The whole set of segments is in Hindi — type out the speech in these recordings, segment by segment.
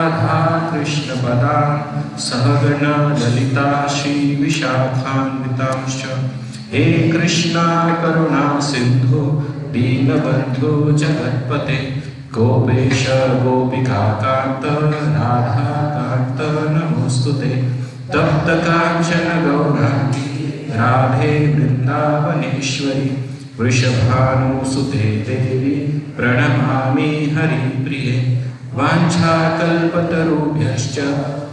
राधा कृष्ण पदां सहगण ललिता श्री विशाखान्वितांश्च। हे कृष्णा करुणा सिंधु दीनबंधु जगत्पते गोपेश गोपिका कांत राधा कांत नमोस्तुते। तप्त कांचन गौरांगी राधे वृंदावनेश्वरी वृषभानुसुते देवी प्रणमामि हरिप्रिये। वाञ्छाकल्पतरुभ्यश्च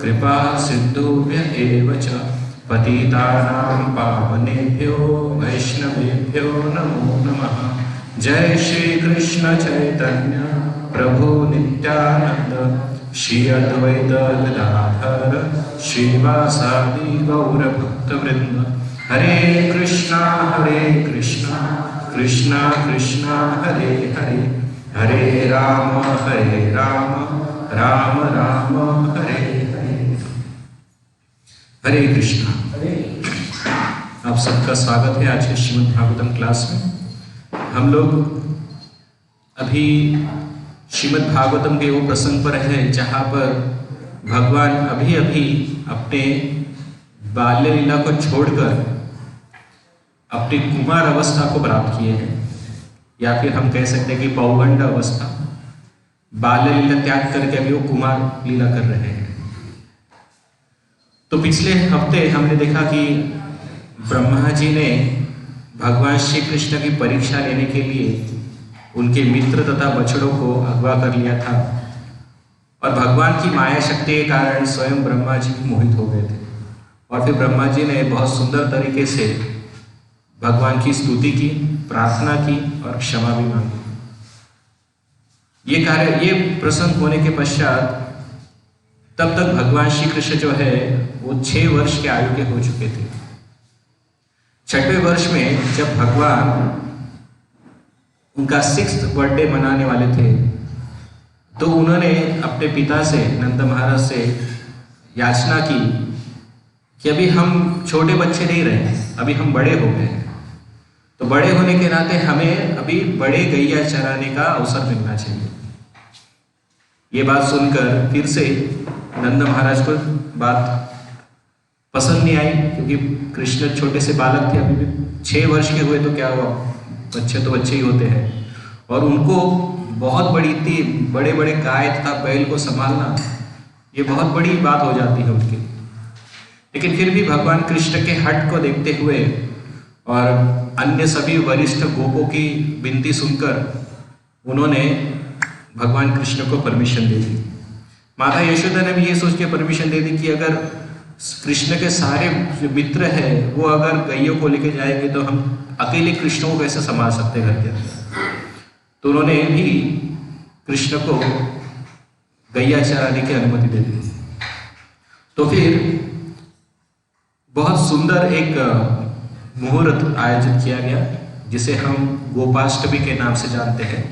कृपा सिन्धुभ्य एव च पतितानां पावनेभ्यो वैष्णवेभ्यो नमो नमः। जय श्री कृष्ण चैतन्य प्रभु नित्यानंद श्री अद्वैत गदाधर श्रीवासादि गौरभक्तवृंद। हरे कृष्णा कृष्णा कृष्णा हरे हरे हरे राम राम राम हरे हरे। हरे कृष्णा। आप सबका स्वागत है आज के श्रीमद् भागवतम क्लास में। हम लोग अभी श्रीमद् भागवतम के वो प्रसंग पर है जहाँ पर भगवान अभी अभी अपने बाल्य लीला को छोड़कर अपनी कुमार अवस्था को प्राप्त किए हैं, या फिर हम कह सकते हैं कि पौगंड अवस्था। बाल्य लीला त्याग करके अभी वो कुमार लीला कर रहे हैं। तो पिछले हफ्ते हमने देखा कि ब्रह्मा जी ने भगवान श्री कृष्ण की परीक्षा लेने के लिए उनके मित्र तथा बछड़ों को अगवा कर लिया था, और भगवान की माया शक्ति के कारण स्वयं ब्रह्मा जी मोहित हो गए थे। और फिर ब्रह्मा जी ने बहुत सुंदर तरीके से भगवान की स्तुति की, प्रार्थना की और क्षमा भी मांगी। ये प्रसंग होने के पश्चात तब तक भगवान श्री कृष्ण जो है वो 6 वर्ष के आयु के हो चुके थे। 6वें वर्ष में जब भगवान उनका 6th बर्थडे मनाने वाले थे, तो उन्होंने अपने पिता से, नंद महाराज से याचना की कि अभी हम छोटे बच्चे नहीं रहे, अभी हम बड़े हो गए हैं, तो बड़े होने के नाते हमें अभी बड़े गैया चराने का अवसर मिलना चाहिए। ये बात सुनकर फिर से नंद महाराज को बात पसंद नहीं आई, क्योंकि कृष्ण छोटे से बालक थे, अभी भी 6 वर्ष के हुए तो क्या हुआ, बच्चे तो बच्चे ही होते हैं। और उनको बहुत बड़ी इतनी बड़े बड़े गाय तथा बैल को संभालना ये बहुत बड़ी बात हो जाती है उनके। लेकिन फिर भी भगवान कृष्ण के हट को देखते हुए और अन्य सभी वरिष्ठ गोपों की विनती सुनकर उन्होंने भगवान कृष्ण को परमिशन दे दी। माता यशोदा ने भी ये सोच के परमिशन दे दी कि अगर कृष्ण के सारे जो मित्र हैं वो अगर गैयों को लेके जाएंगे तो हम अकेले कृष्ण को कैसे संभाल सकते घर के अंदर। तो उन्होंने भी कृष्ण को गैया चराने की अनुमति दे दी। तो फिर बहुत सुंदर एक मुहूर्त आयोजित किया गया, जिसे हम गोपाष्टमी के नाम से जानते हैं।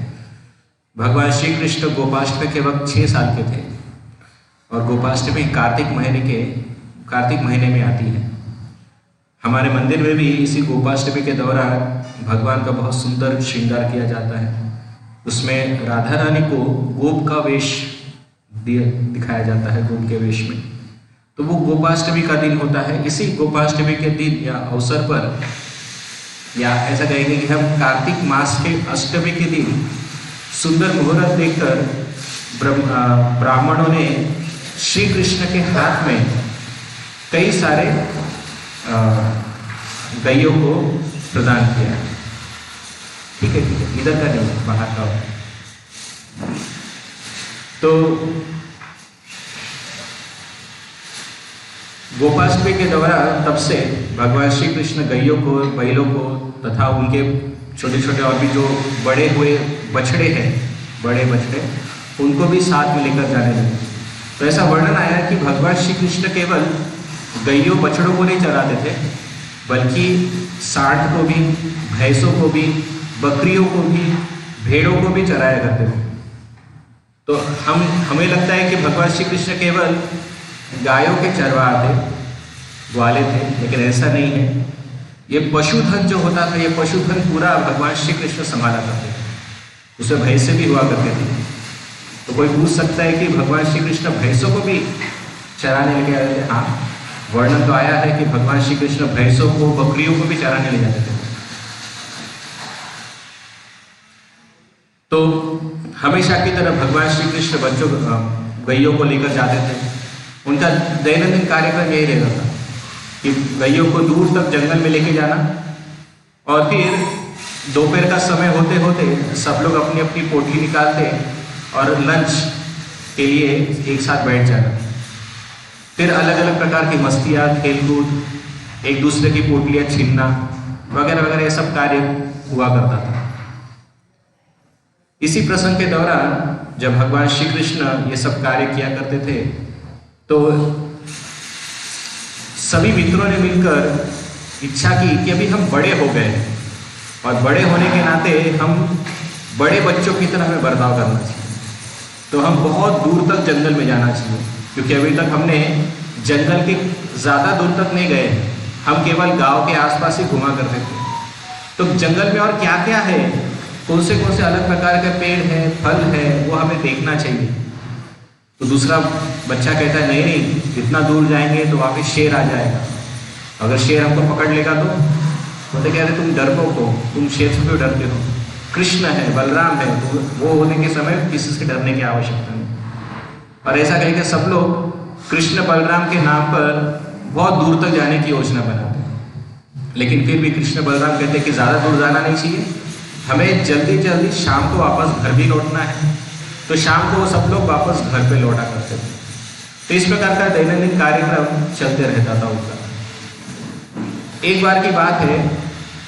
भगवान श्री कृष्ण गोपाष्टमी के वक्त 6 साल के थे, और गोपाष्टमी कार्तिक महीने में आती है। हमारे मंदिर में भी इसी गोपाष्टमी के दौरान भगवान का बहुत सुंदर श्रृंगार किया जाता है। उसमें राधा रानी को गोप का वेश दिखाया जाता है, गोप के वेश में। तो वो गोपाष्टमी का दिन होता है। इसी गोपाष्टमी के दिन या अवसर पर, या ऐसा कहेंगे कि हम कार्तिक मास के अष्टमी के दिन सुंदर मुहूर्त देखकर ब्राह्मणों ने श्री कृष्ण के हाथ में कई सारे गैयों को प्रदान किया। ठीक है, इधर का नहीं, बाहर का। तो गोपाष्टमी के दौरान तब से भगवान श्री कृष्ण गैयों को, बैलों को तथा उनके छोटे छोटे और भी जो बड़े हुए बछड़े हैं, बड़े बछड़े, उनको भी साथ में लेकर जाने लगे। तो ऐसा वर्णन आया कि भगवान श्री कृष्ण केवल गैयों बछड़ों को नहीं चराते थे, बल्कि सांड को भी, भैंसों को भी, बकरियों को भी, भेड़ों को भी चराया करते थे। तो हमें लगता है कि भगवान श्री कृष्ण केवल गायों के चरवाह थे, ग्वाले थे, लेकिन ऐसा नहीं है। ये पशुधन जो होता था, ये पशुधन पूरा भगवान श्री कृष्ण संभाला करते थे। उसमें भैंसे भी हुआ करते थे। तो कोई पूछ सकता है कि भगवान श्री कृष्ण भैंसों को भी चराने लेके आए थे? हाँ, वर्णन तो आया है कि भगवान श्री कृष्ण भैंसों को, बकरियों को भी चराने ले जाते थे। तो हमेशा की तरह भगवान श्री कृष्ण बच्चों गैयों को लेकर जाते थे। उनका दैनंदिन कार्यक्रम यही रहता था कि गैयों को दूर तक जंगल में लेके जाना, और फिर दोपहर का समय होते होते सब लोग अपनी अपनी पोटली निकालते और लंच के लिए एक साथ बैठ जाना। फिर अलग अलग प्रकार की मस्तियाँ, खेलकूद, एक दूसरे की पोटलियाँ छीनना वगैरह वगैरह, ये सब कार्य हुआ करता था। इसी प्रसंग के दौरान जब भगवान श्री कृष्ण ये सब कार्य किया करते थे, तो सभी मित्रों ने मिलकर इच्छा की कि अभी हम बड़े हो गए और बड़े होने के नाते हम बड़े बच्चों की तरह हमें बर्ताव करना चाहिए। तो हम बहुत दूर तक जंगल में जाना चाहिए, क्योंकि अभी तक हमने जंगल के ज़्यादा दूर तक नहीं गए, हम केवल गांव के आसपास ही घुमा करते थे। तो जंगल में और क्या क्या है, कौन से अलग प्रकार के पेड़ हैं, फल है, वो हमें देखना चाहिए। तो दूसरा बच्चा कहता है नहीं, इतना दूर जाएंगे तो वहाँ पे शेर आ जाएगा, अगर शेर हमको पकड़ लेगा तो कहते हैं तुम डरपोक हो, तुम शेर से क्यों डरते हो? कृष्ण है, बलराम है, तो वो होने के समय किसी से डरने की आवश्यकता नहीं। और ऐसा कहेंगे सब लोग कृष्ण बलराम के नाम पर बहुत दूर तक जाने की योजना बनाते हैं, लेकिन फिर भी कृष्ण बलराम कहते हैं कि ज़्यादा दूर जाना नहीं चाहिए, हमें जल्दी जल्दी शाम को वापस घर भी लौटना है। तो शाम को वो सब लोग वापस घर पे लौटा करते थे। तो इस प्रकार का दैनंदिन कार्यक्रम चलते रहता था उनका। एक बार की बात है,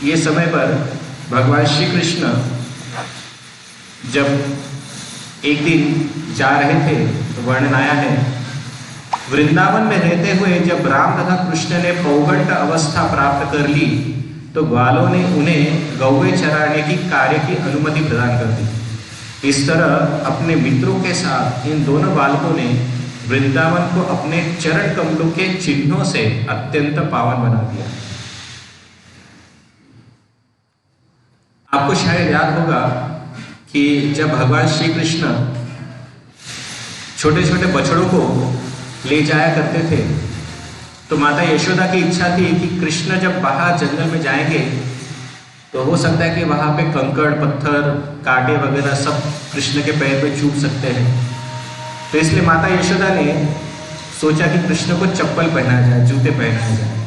ये समय पर भगवान श्री कृष्ण जब एक दिन जा रहे थे, तो वर्णन आया है, वृंदावन में रहते हुए जब राम तथा कृष्ण ने पौगड़ का अवस्था प्राप्त कर ली, तो ग्वालों ने उन्हें गौवे चराने की कार्य की अनुमति प्रदान कर दी। इस तरह अपने मित्रों के साथ इन दोनों बालकों ने वृंदावन को अपने चरण कमलों के चिन्हों से अत्यंत पावन बना दिया। आपको शायद याद होगा कि जब भगवान श्री कृष्ण छोटे छोटे बछड़ों को ले जाया करते थे, तो माता यशोदा की इच्छा थी कि कृष्ण जब बाहर जंगल में जाएंगे तो हो सकता है कि वहाँ पे कंकड़, पत्थर, कांटे वगैरह सब कृष्ण के पैर पे चुभ सकते हैं। तो इसलिए माता यशोदा ने सोचा कि कृष्ण को चप्पल पहनाया जाए, जूते पहनाए जाए।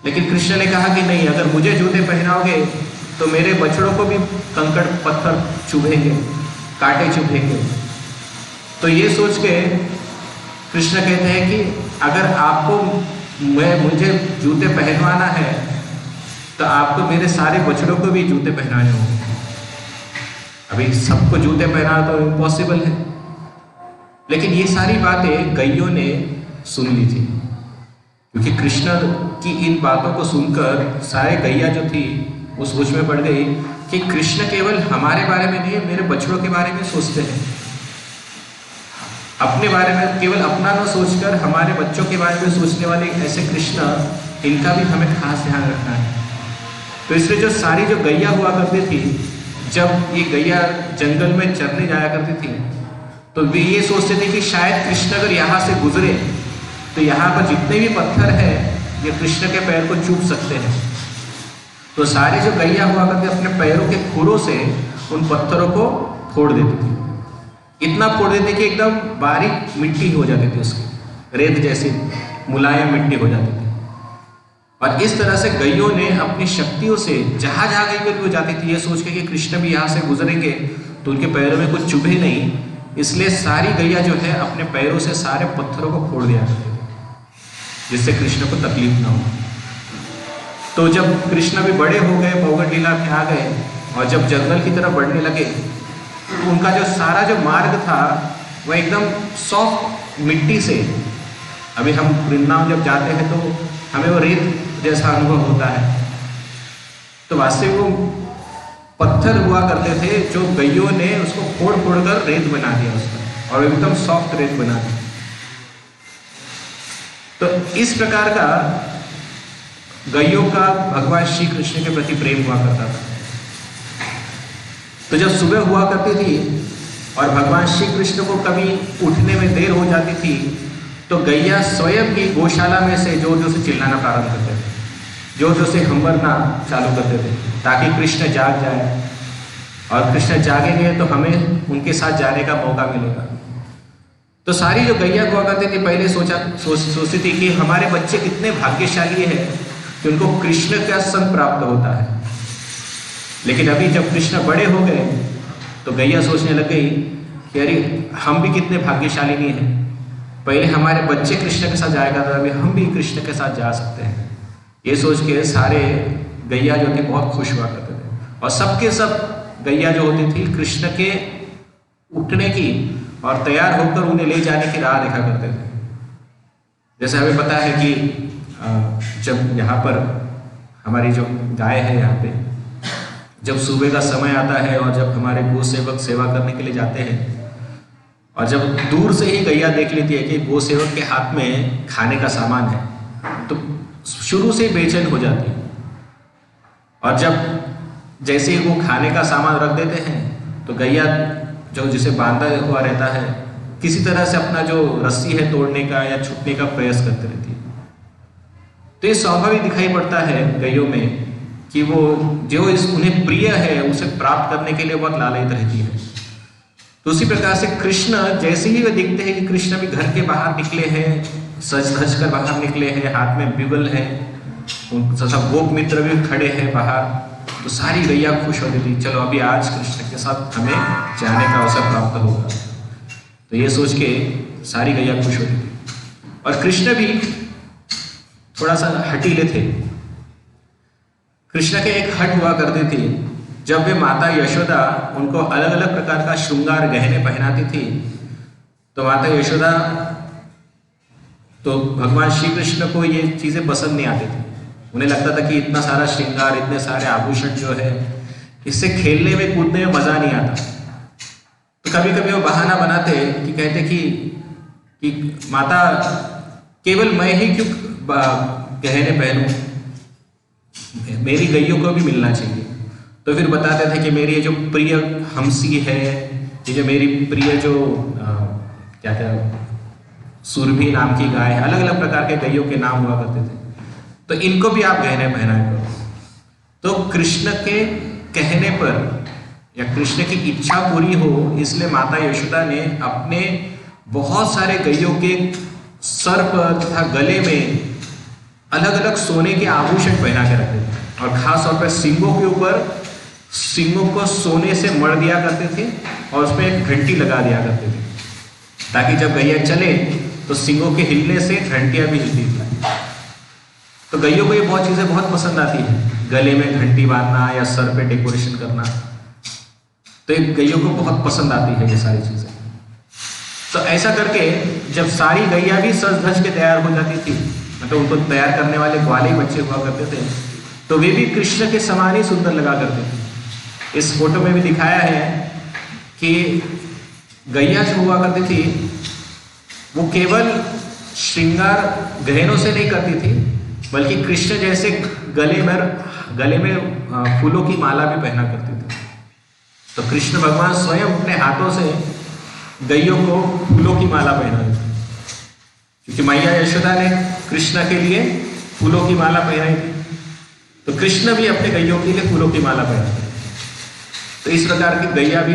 लेकिन कृष्ण ने कहा कि नहीं, अगर मुझे जूते पहनाओगे तो मेरे बछड़ों को भी कंकड़ पत्थर चुभेंगे, कांटे चुभेंगे। तो ये सोच के कृष्ण कहते हैं कि अगर आपको मुझे जूते पहनवाना है तो आपको मेरे सारे बछड़ों को भी जूते पहनाने होंगे। अभी सबको जूते पहनाना तो इम्पॉसिबल है, लेकिन ये सारी बातें गैयों ने सुन ली थी, क्योंकि कृष्ण की इन बातों को सुनकर सारे गैया जो थी उस सोच में पड़ गई कि कृष्ण केवल हमारे बारे में नहीं, मेरे बछड़ों के बारे में सोचते हैं। अपने बारे में केवल अपना न सोचकर हमारे बच्चों के बारे में सोचने वाले ऐसे कृष्ण, इनका भी हमें खास ध्यान रखना है। तो इसलिए जो सारी जो गैया हुआ करती थी, जब ये गैया जंगल में चरने जाया करती थी, तो वे ये सोचते थे कि शायद कृष्ण अगर यहाँ से गुजरे तो यहाँ पर जितने भी पत्थर है ये कृष्ण के पैर को चूप सकते हैं। तो सारे जो गैया हुआ करते अपने पैरों के खुरों से उन पत्थरों को फोड़ देती थी। इतना फोड़ देते कि एकदम बारीक मिट्टी हो जाती थी, उसकी रेत जैसी मुलायम मिट्टी हो जाती थी। और इस तरह से गैयों ने अपनी शक्तियों से जहाँ जहाँ गई वो जाती थी, ये सोच के कि कृष्ण भी यहाँ से गुजरेंगे तो उनके पैरों में कुछ चुभे नहीं, इसलिए सारी गैया जो है अपने पैरों से सारे पत्थरों को फोड़ दिया करती थी, जिससे कृष्ण को तकलीफ ना हो। तो जब कृष्ण भी बड़े हो गए, पौगड़ लीला में आ गए और जब जंगल की तरफ बढ़ने लगे, तो उनका जो सारा जो मार्ग था वह एकदम सॉफ्ट मिट्टी से, अभी हम वृंदावन जब जाते हैं तो हमें वो रेत जैसा अनुभव होता है, तो वास्तविक वो पत्थर हुआ करते थे जो गैयों ने उसको फोड़ फोड़ कर रेत बना दिया उसका, और एकदम सॉफ्ट रेत बना दी। तो इस प्रकार का गैयों का भगवान श्री कृष्ण के प्रति प्रेम हुआ करता था। तो जब सुबह हुआ करती थी और भगवान श्री कृष्ण को कभी उठने में देर हो जाती थी तो गैया स्वयं ही गौशाला में से जोर जोर से चिल्लाना प्रारंभ करते थे, जोर जोर से हंबरना चालू करते थे ताकि कृष्ण जाग जाए, और कृष्ण जागेंगे तो हमें उनके साथ जाने का मौका मिलेगा। तो सारी जो गैया हुआ करती थी पहले सोचती थी कि हमारे बच्चे कितने भाग्यशाली हैं कि उनको कृष्ण का संग प्राप्त होता है। लेकिन अभी जब कृष्ण बड़े हो गए तो गैया सोचने लग गई कि अरे हम भी कितने भाग्यशाली नहीं हैं, पहले हमारे बच्चे कृष्ण के साथ जाया करते थे, अभी हम भी कृष्ण के साथ जा सकते हैं। ये सोच के सारे गैया जो थी बहुत खुश हुआ करते थे, और सबके सब गैया जो होती थी कृष्ण के उठने की और तैयार होकर उन्हें ले जाने की राह देखा करते थे। जैसे हमें पता है कि जब यहाँ पर हमारी जो गाय है यहाँ पे, जब सुबह का समय आता है और जब हमारे गो सेवक सेवा करने के लिए जाते हैं, और जब दूर से ही गैया देख लेती है कि गो सेवक के हाथ में खाने का सामान है तो शुरू से बेचैन हो जाती है। और जब जैसे ही वो खाने का सामान रख देते हैं तो गैया जो जिसे बांधा हुआ रहता है किसी तरह से अपना जो रस्सी है तोड़ने का या छूटने का प्रयास करती रहती है। तो ये स्वाभाविक दिखाई पड़ता है गैयों में कि वो जो उन्हें प्रिय है उसे प्राप्त करने के लिए बहुत लालयित रहती है। तो उसी प्रकार से कृष्ण जैसे ही वे दिखते हैं कि कृष्ण भी घर के बाहर निकले हैं, सज धज कर बाहर निकले हैं, हाथ में बिगल है, सब गोप मित्र भी खड़े हैं बाहर, तो सारी गैया खुश होती थी, चलो अभी आज कृष्ण के साथ हमें जाने का अवसर प्राप्त होगा। तो ये सोच के सारी गैया खुश होती थी। और कृष्ण भी थोड़ा सा हटीले थे। कृष्ण के एक हट हुआ करती थी, जब वे माता यशोदा उनको अलग अलग प्रकार का श्रृंगार गहने पहनाती थी तो माता यशोदा तो भगवान श्री कृष्ण को ये चीजें पसंद नहीं आती थी। उन्हें लगता था कि इतना सारा श्रृंगार, इतने सारे आभूषण जो है, इससे खेलने में कूदने में मजा नहीं आता। तो कभी कभी वो बहाना बनाते कि कहते कि माता केवल मैं ही क्यों गहने पहनूं, मेरी गैयों को भी मिलना चाहिए। तो फिर बताते थे कि मेरी ये जो प्रिय हंसी है, ये जो मेरी प्रिय जो क्या सुरभि नाम की गाय है, अलग अलग प्रकार के गैयों के नाम हुआ करते थे, तो इनको भी आप गहने पहनाया करो। तो कृष्ण के कहने पर या कृष्ण की इच्छा पूरी हो इसलिए माता यशोदा ने अपने बहुत सारे गैयों के सर पर तथा गले में अलग अलग सोने के आभूषण पहना के रखते थे, और खास तौर पर सींगों के ऊपर सींगों को सोने से मढ़ दिया करते थे और उसमें एक घंटी लगा दिया करते थे, ताकि जब गैया चले तो सींगों के हिलने से घंटियां भी हिलती थी। तो गैयों को ये बहुत चीजें बहुत पसंद आती है, गले में घंटी बांधना या सर पे डेकोरेशन करना, तो एक गैयों को बहुत पसंद आती है ये सारी चीजें। तो ऐसा करके जब सारी गैया भी सज धज के तैयार हो जाती थी, मतलब उनको तैयार करने वाले ग्वाले बच्चे हुआ करते थे, तो वे भी कृष्ण के समान ही सुंदर लगा करते थे। इस फोटो में भी दिखाया है कि गैया जो हुआ करती थी वो केवल श्रृंगार गहनों से नहीं करती थी, बल्कि कृष्ण जैसे गले में फूलों की माला भी पहना करती थी। तो कृष्ण भगवान स्वयं अपने हाथों से गैयों को फूलों की माला पहना दी, क्योंकि मैया यशोदा ने कृष्ण के लिए फूलों की माला पहनाई थी, तो कृष्ण भी अपने गैयों के लिए फूलों की माला पहनाते। तो इस प्रकार की गैया भी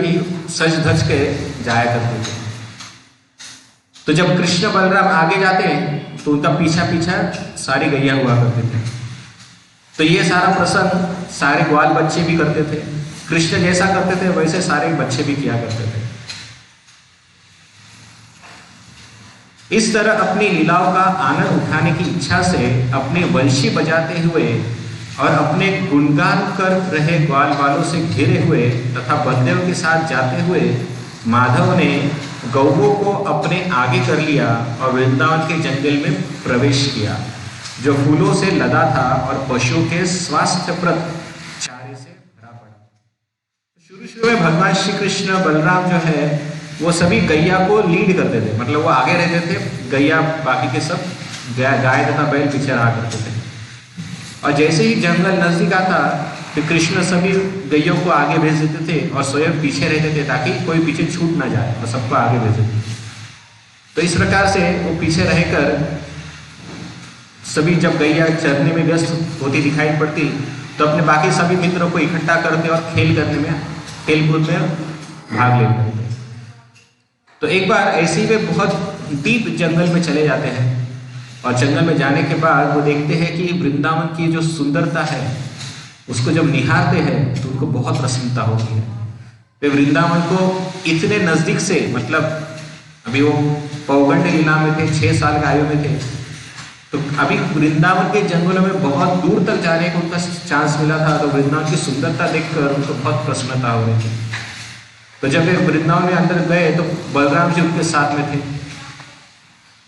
सज धज के जाया करते थे। तो जब कृष्ण बलराम आगे जाते तो उनका पीछा पीछा सारी गैया हुआ करते थे। तो ये सारा प्रसंग सारे ग्वाल बच्चे भी करते थे, कृष्ण जैसा करते थे वैसे सारे बच्चे भी किया करते थे। इस तरह अपनी लीलाओं का आनंद उठाने की इच्छा से अपने वंशी बजाते हुए और अपने गुणगान कर रहे ग्वाल बालों से घिरे हुए तथा बलदेव के साथ जाते हुए माधव ने गौओं को अपने आगे कर लिया और वृंदावन के जंगल में प्रवेश किया, जो फूलों से लदा था और पशुओं के स्वास्थ्यप्रद चारे से भरा पड़ा। शुरू में भगवान श्री कृष्ण बलराम जो है वो सभी गैया को लीड करते थे, मतलब वो आगे रहते थे, गैया बाकी के सब गाय तथा बैल पीछे रहा करते थे। और जैसे ही जंगल नजदीक आता फिर कृष्ण सभी गैयों को आगे भेज देते थे और स्वयं पीछे रहते थे ताकि कोई पीछे छूट ना जाए और सबको आगे भेज देते थे। तो इस प्रकार से वो पीछे रहकर सभी जब गैया चरने में व्यस्त होती दिखाई पड़ती तो अपने बाकी सभी मित्रों को इकट्ठा करते और खेल कूद में भाग लेते थे। तो एक बार ऐसे ही वे बहुत डीप जंगल में चले जाते हैं और जंगल में जाने के बाद वो देखते हैं कि वृंदावन की जो सुंदरता है उसको जब निहारते हैं तो उनको बहुत प्रसन्नता होती है। वे वृंदावन को इतने नजदीक से, मतलब अभी वो पौगंड लीला में थे, 6 साल की आयु में थे, तो अभी वृंदावन के जंगलों में बहुत दूर तक जाने को उनका चांस मिला था। तो वृंदावन की सुंदरता देखकर उनको बहुत प्रसन्नता हो रही थी। तो जब वे वृंदावन में अंदर गए तो बलराम जी उनके साथ में थे।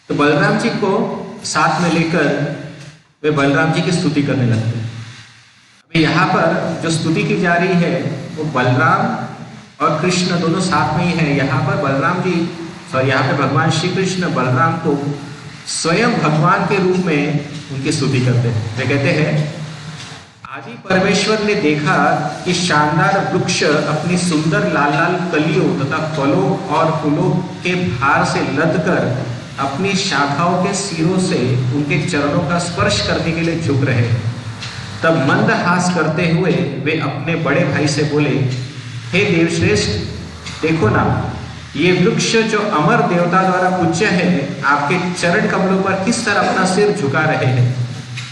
तो बलराम जी को साथ में लेकर वे बलराम जी की स्तुति करने लगते हैं। अभी यहाँ पर जो स्तुति की जा रही है वो बलराम और कृष्ण दोनों साथ में ही है। यहाँ पर यहाँ पे भगवान श्री कृष्ण बलराम को स्वयं भगवान के रूप में उनकी स्तुति करते हैं। वे कहते हैं, आदि परमेश्वर ने देखा कि शानदार वृक्ष अपनी सुंदर लाल लाल कलियों तथा फलों और फूलों के भार से लदकर अपनी शाखाओं के सिरों से उनके चरणों का स्पर्श करने के लिए झुक रहे। तब मंद हास करते हुए वे अपने बड़े भाई से बोले, हे देवश्रेष्ठ, देखो ना, ये वृक्ष जो अमर देवता द्वारा पूज्य है आपके चरण कमलों पर किस तरह अपना सिर झुका रहे हैं।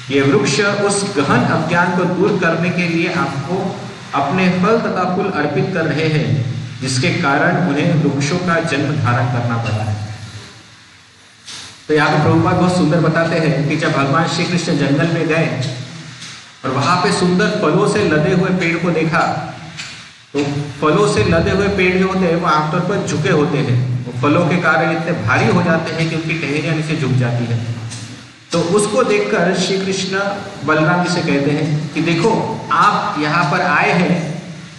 ये वृक्ष उस गहन अज्ञान को दूर करने के लिए आपको अपने फल तथा फूल अर्पित कर रहे हैं, जिसके कारण उन्हें वृक्षों का जन्म धारण करना पड़ा है। तो यहाँ पे प्रभुपाद बहुत सुंदर बताते हैं कि जब भगवान श्री कृष्ण जंगल में गए और वहां पे सुंदर फलों से लदे हुए पेड़ को देखा, तो फलों से लदे हुए पेड़ जो होते हैं वो आमतौर पर झुके होते हैं। वो फलों के कारण इतने भारी हो जाते हैं कि उनकी टहनियां नीचे झुक जाती है। तो उसको देखकर श्री कृष्ण बलराम जी से कहते हैं कि देखो, आप यहाँ पर आए हैं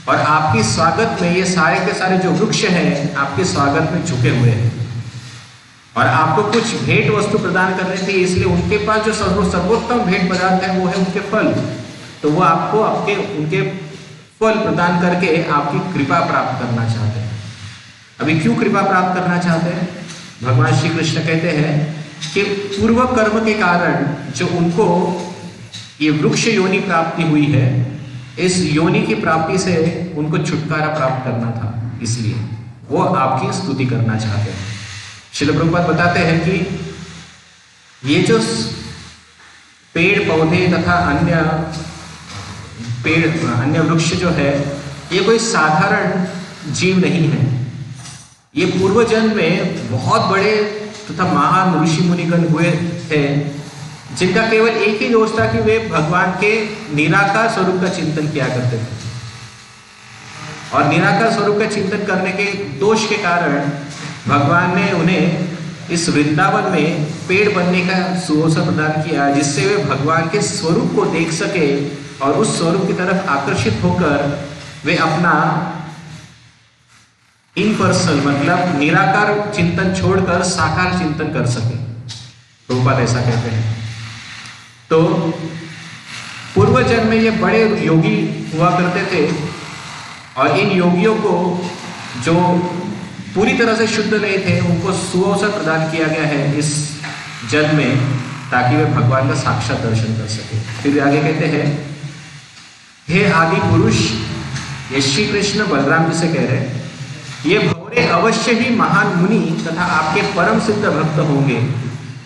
और आपके स्वागत में ये सारे के सारे जो वृक्ष हैं आपके स्वागत में झुके हुए हैं और आपको कुछ भेंट वस्तु प्रदान कर रहे थे, इसलिए उनके पास जो सर्वोत्तम भेंट पदार्थ है वो है उनके फल। तो वो आपको उनके फल प्रदान करके आपकी कृपा प्राप्त करना चाहते हैं। अभी क्यों कृपा प्राप्त करना चाहते हैं? भगवान श्री कृष्ण कहते हैं कि पूर्व कर्म के कारण जो उनको ये वृक्ष योनि प्राप्ति हुई है, इस योनि की प्राप्ति से उनको छुटकारा प्राप्त करना था, इसलिए वो आपकी स्तुति करना चाहते हैं। श्रील प्रभुपाद बताते हैं कि ये जो पेड़ पौधे तथा अन्य वृक्ष जो है, ये कोई साधारण जीव नहीं है। ये पूर्व जन्म में बहुत बड़े तथा महान ऋषि मुनिगण हुए थे, जिनका केवल एक ही दोष था कि वे भगवान के निराकार स्वरूप का चिंतन किया करते थे। और निराकार स्वरूप का चिंतन करने के दोष के कारण भगवान ने उन्हें इस वृंदावन में पेड़ बनने का सुअवसर प्रदान किया, जिससे वे भगवान के स्वरूप को देख सके और उस स्वरूप की तरफ आकर्षित होकर वे अपना इनपर्सनल मतलब निराकार चिंतन छोड़कर साकार चिंतन कर सके। प्रभुपाद ऐसा कहते हैं। तो पूर्व जन्म में ये बड़े योगी हुआ करते थे और इन योगियों को जो पूरी तरह से शुद्ध नहीं थे उनको सुअवसर प्रदान किया गया है इस जन्म में, ताकि वे भगवान का साक्षात दर्शन कर सके। फिर आगे कहते हैं, हे आदि पुरुष, ये श्री कृष्ण बलराम जी से कह रहे हैं, ये भौरे अवश्य ही महान मुनि तथा आपके परम सिद्ध भक्त होंगे,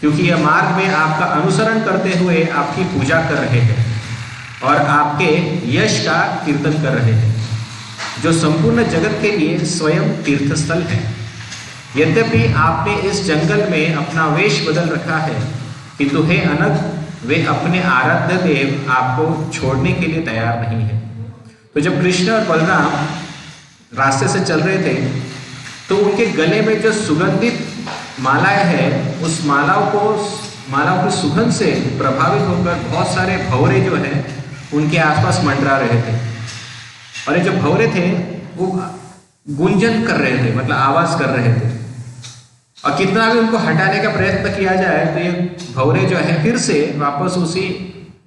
क्योंकि यह मार्ग में आपका अनुसरण करते हुए आपकी पूजा कर रहे हैं और आपके यश का कीर्तन कर रहे हैं, जो संपूर्ण जगत के लिए स्वयं तीर्थस्थल है। यद्यपि आपने इस जंगल में अपना वेश बदल रखा है, किंतु हे अनग, वे अपने आराध्य देव आपको छोड़ने के लिए तैयार नहीं है। तो जब कृष्ण और बलराम रास्ते से चल रहे थे तो उनके गले में जो सुगंधित मालाएं हैं, उस मालाओं की सुगंध से प्रभावित होकर बहुत सारे भंवरे जो हैं उनके आसपास मंडरा रहे थे। और ये जो भंवरे थे वो गुंजन कर रहे थे, मतलब आवाज कर रहे थे, और कितना भी उनको हटाने का प्रयत्न किया जाए तो ये भंवरे जो है फिर से वापस उसी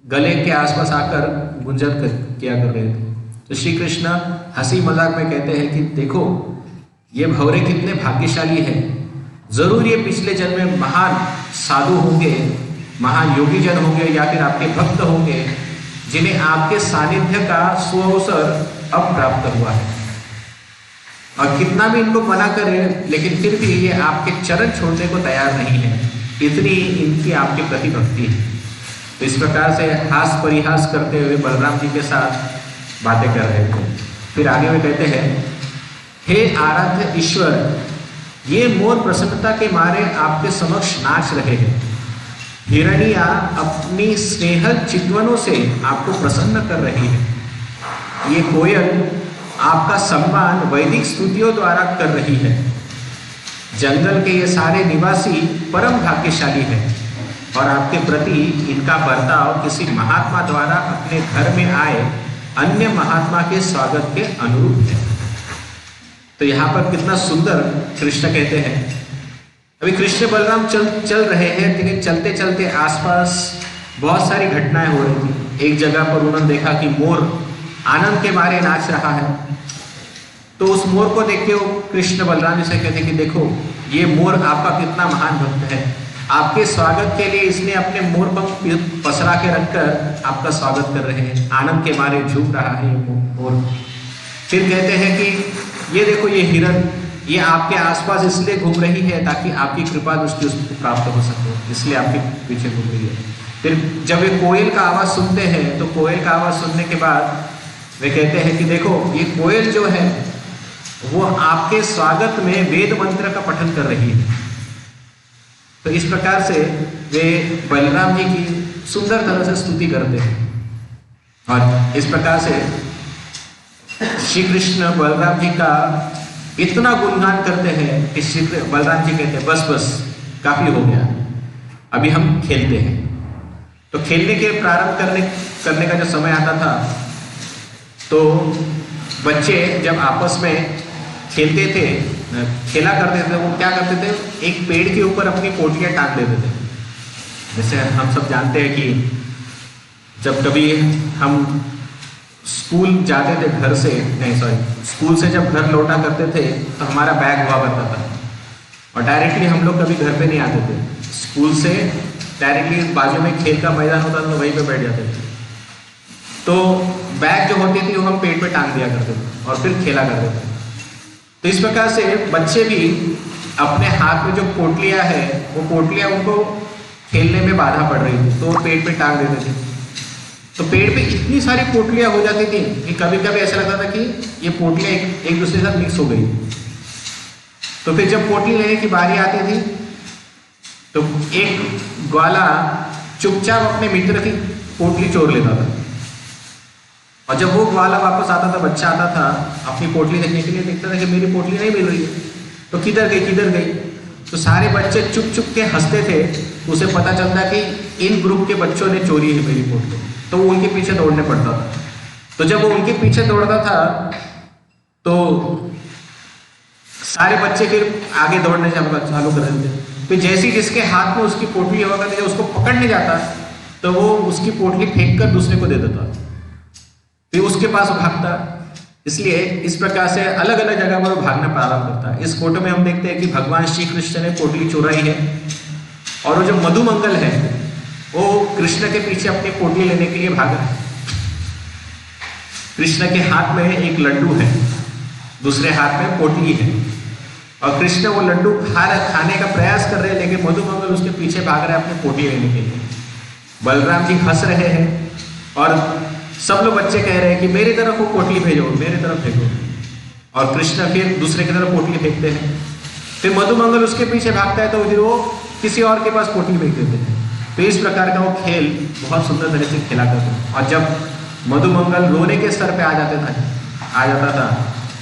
गले के आसपास आकर गुंजन किया कर रहे थे। तो श्री कृष्ण हंसी मजाक में कहते हैं कि देखो ये भंवरे कितने भाग्यशाली हैं, जरूर ये पिछले जन्म में महान साधु होंगे, महान योगी जन होंगे, या फिर आपके भक्त होंगे, जिन्हें आपके सानिध्य का सुअवसर अब प्राप्त हुआ है। और कितना भी इनको मना करे लेकिन फिर भी ये आपके चरण छोड़ने को तैयार नहीं है, इतनी इनकी आपके प्रति भक्ति है। तो इस प्रकार से हास परिहास करते हुए बलराम जी के साथ बातें कर रहे थे। फिर आगे में कहते हैं, हे आराध्य ईश्वर, ये मोर प्रसन्नता के मारे आपके समक्ष नाच रहे हैं। हिरनिया अपनी स्नेहल चितवनों से आपको प्रसन्न कर रही है। ये कोयल आपका सम्मान वैदिक स्तुतियों द्वारा कर रही है। जंगल के ये सारे निवासी परम भाग्यशाली हैं और आपके प्रति इनका बर्ताव किसी महात्मा द्वारा अपने घर में आए अन्य महात्मा के स्वागत के अनुरूप है। तो यहाँ पर कितना सुंदर कृष्ण कहते हैं। अभी कृष्ण बलराम चल रहे हैं, लेकिन चलते चलते आसपास बहुत सारी घटनाएं हो रही थी। एक जगह पर उन्होंने देखा कि मोर आनंद के मारे नाच रहा है। तो उस मोर को देख के वो कृष्ण बलराम जी से कहते कि देखो ये मोर आपका कितना महान भक्त है, आपके स्वागत के लिए इसने अपने मोर पंख पसरा के रखकर आपका स्वागत कर रहे हैं, आनंद के मारे झूम रहा है ये मोर। फिर कहते हैं कि ये देखो ये हिरन, ये आपके आसपास इसलिए घूम रही है ताकि आपकी कृपा दृष्टि उसको प्राप्त हो सके, इसलिए आपके पीछे घूम रही है। फिर जब वे कोयल का आवाज सुनते हैं तो कोयल का आवाज सुनने के बाद वे कहते हैं कि देखो ये कोयल जो है वो आपके स्वागत में वेद मंत्र का पठन कर रही है। तो इस प्रकार से वे बलराम जी की सुंदर तरह से स्तुति करते हैं और इस प्रकार से श्री कृष्ण बलराम जी का इतना गुणगान करते हैं कि श्री बलराम जी कहते हैं बस बस काफी हो गया, अभी हम खेलते हैं। तो खेलने के प्रारंभ करने का जो समय आता था तो बच्चे जब आपस में खेलते थे, खेला करते थे, वो क्या करते थे, एक पेड़ के ऊपर अपनी पोटलियां टांग देते थे। जैसे हम सब जानते हैं कि जब कभी हम स्कूल जाते थे घर से, नहीं सॉरी, स्कूल से जब घर लौटा करते थे तो हमारा बैग हुआ करता था और डायरेक्टली हम लोग कभी घर पे नहीं आते थे। स्कूल से डायरेक्टली बाजू में खेल का मैदान होता था तो वहीं पे बैठ जाते थे। तो बैग जो होती थी वो हम पेड़ पे टांग दिया करते थे और फिर खेला करते थे। तो इस प्रकार से बच्चे भी अपने हाथ में जो पोटलियां है वो पोटलियां उनको खेलने में बाधा पड़ रही थी तो वो पेड़ पे टांग देते थे। तो पेड़ पे इतनी सारी पोटलियां हो जाती थी कि कभी कभी ऐसा लगता था कि ये पोटलियां एक दूसरे के साथ मिक्स हो गई। तो फिर जब पोटली लेने की बारी आती थी तो एक ग्वाला चुपचाप अपने मित्र की पोटली चोर लेता था और जब वो ग्वाला वापस आता था, बच्चा आता था अपनी पोटली देखने के लिए, देखता था कि मेरी पोटली नहीं मिल रही है, तो किधर गई। तो सारे बच्चे चुप चुप के हंसते थे। उसे पता चलता कि इन ग्रुप के बच्चों ने चोरी है मेरी पोटली, तो वो उनके पीछे दौड़ने पड़ता था। तो जब वो उनके पीछे दौड़ता था तो सारे बच्चे फिर आगे दौड़ने चालू कर देते। फिर जैसे जिसके हाथ में उसकी पोटली हुआ करती है उसको पकड़ने जाता तो वो उसकी पोटली फेंक कर दूसरे को दे देता, फिर उसके पास भागता। इसलिए इस प्रकार से अलग अलग जगह पर भागना प्रारंभ करता है। इस फोटो में हम देखते हैं कि भगवान श्री कृष्ण ने पोटली चुराई है और वो जो मधुमंगल है वो कृष्ण के पीछे अपनी पोटली लेने के लिए भागा है। कृष्ण के हाथ में एक लड्डू है, दूसरे हाथ में पोटली है और कृष्ण वो लड्डू खाने का प्रयास कर रहे हैं, लेकिन मधुमंगल उसके पीछे भाग रहे हैं अपनी पोटली लेने के लिए। बलराम जी हंस रहे हैं और सब लोग बच्चे कह रहे हैं कि मेरी तरफ वो पोटली भेजो, मेरी तरफ भेजो, और कृष्ण फिर दूसरे की तरफ पोटली फेंकते हैं। फिर मधुमंगल उसके पीछे भागता है तो फिर वो किसी और के पास पोटली फेंक देते हैं। तो इस प्रकार का वो खेल बहुत सुंदर तरह से खेला करते हैं। और जब मधुमंगल रोने के स्तर पे आ जाता था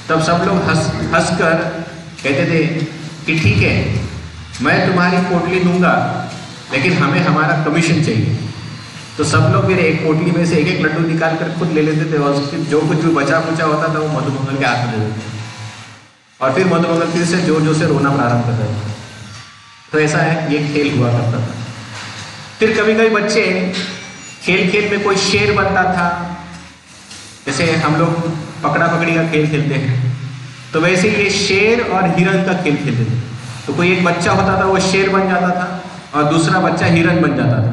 तब सब लोग हंस कर कहते थे कि ठीक है मैं तुम्हारी पोटली दूंगा लेकिन हमें हमारा कमीशन चाहिए। तो सब लोग फिर एक पोटली में से एक एक लड्डू निकाल कर खुद ले लेते थे और जो कुछ भी बचा कुचा होता था वो मधुमंगल के हाथ में दे देते और फिर मधुमंगल फिर से जोर जोर से रोना प्रारंभ कर रहे थे। तो ऐसा है ये खेल हुआ करता था। फिर कभी कभी बच्चे खेल खेल में कोई शेर बनता था, जैसे हम लोग पकड़ा पकड़ी का खेल खेलते हैं, तो वैसे ये शेर और हिरण का खेल खेलते थे। तो कोई एक बच्चा होता था वो शेर बन जाता था और दूसरा बच्चा हिरण बन जाता था।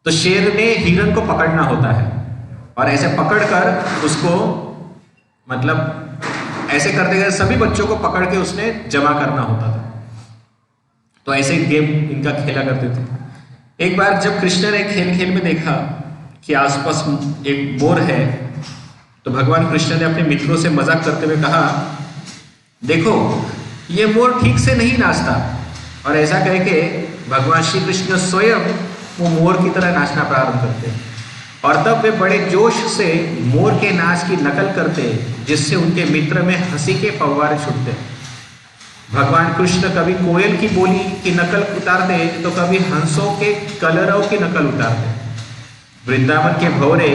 तो शेर ने हिरण को पकड़ना होता है और ऐसे पकड़कर उसको, मतलब ऐसे करते करते सभी बच्चों को पकड़ के उसने जमा करना होता था। तो ऐसे गेम इनका खेला करते थे। एक बार जब कृष्ण ने खेल खेल में देखा कि आसपास एक मोर है, तो भगवान कृष्ण ने अपने मित्रों से मजाक करते हुए कहा, देखो ये मोर ठीक से नहीं नाचता। और ऐसा कह के भगवान श्री कृष्ण स्वयं वो मोर की तरह नाचना प्रारंभ करते और तब वे बड़े जोश से मोर के नाच की नकल करते, जिससे उनके मित्र में हंसी के फव्वारे छूटते। भगवान कृष्ण कभी कोयल की बोली की नकल उतारते तो कभी हंसों के कलरव की नकल उतारते। वृंदावन के भौरे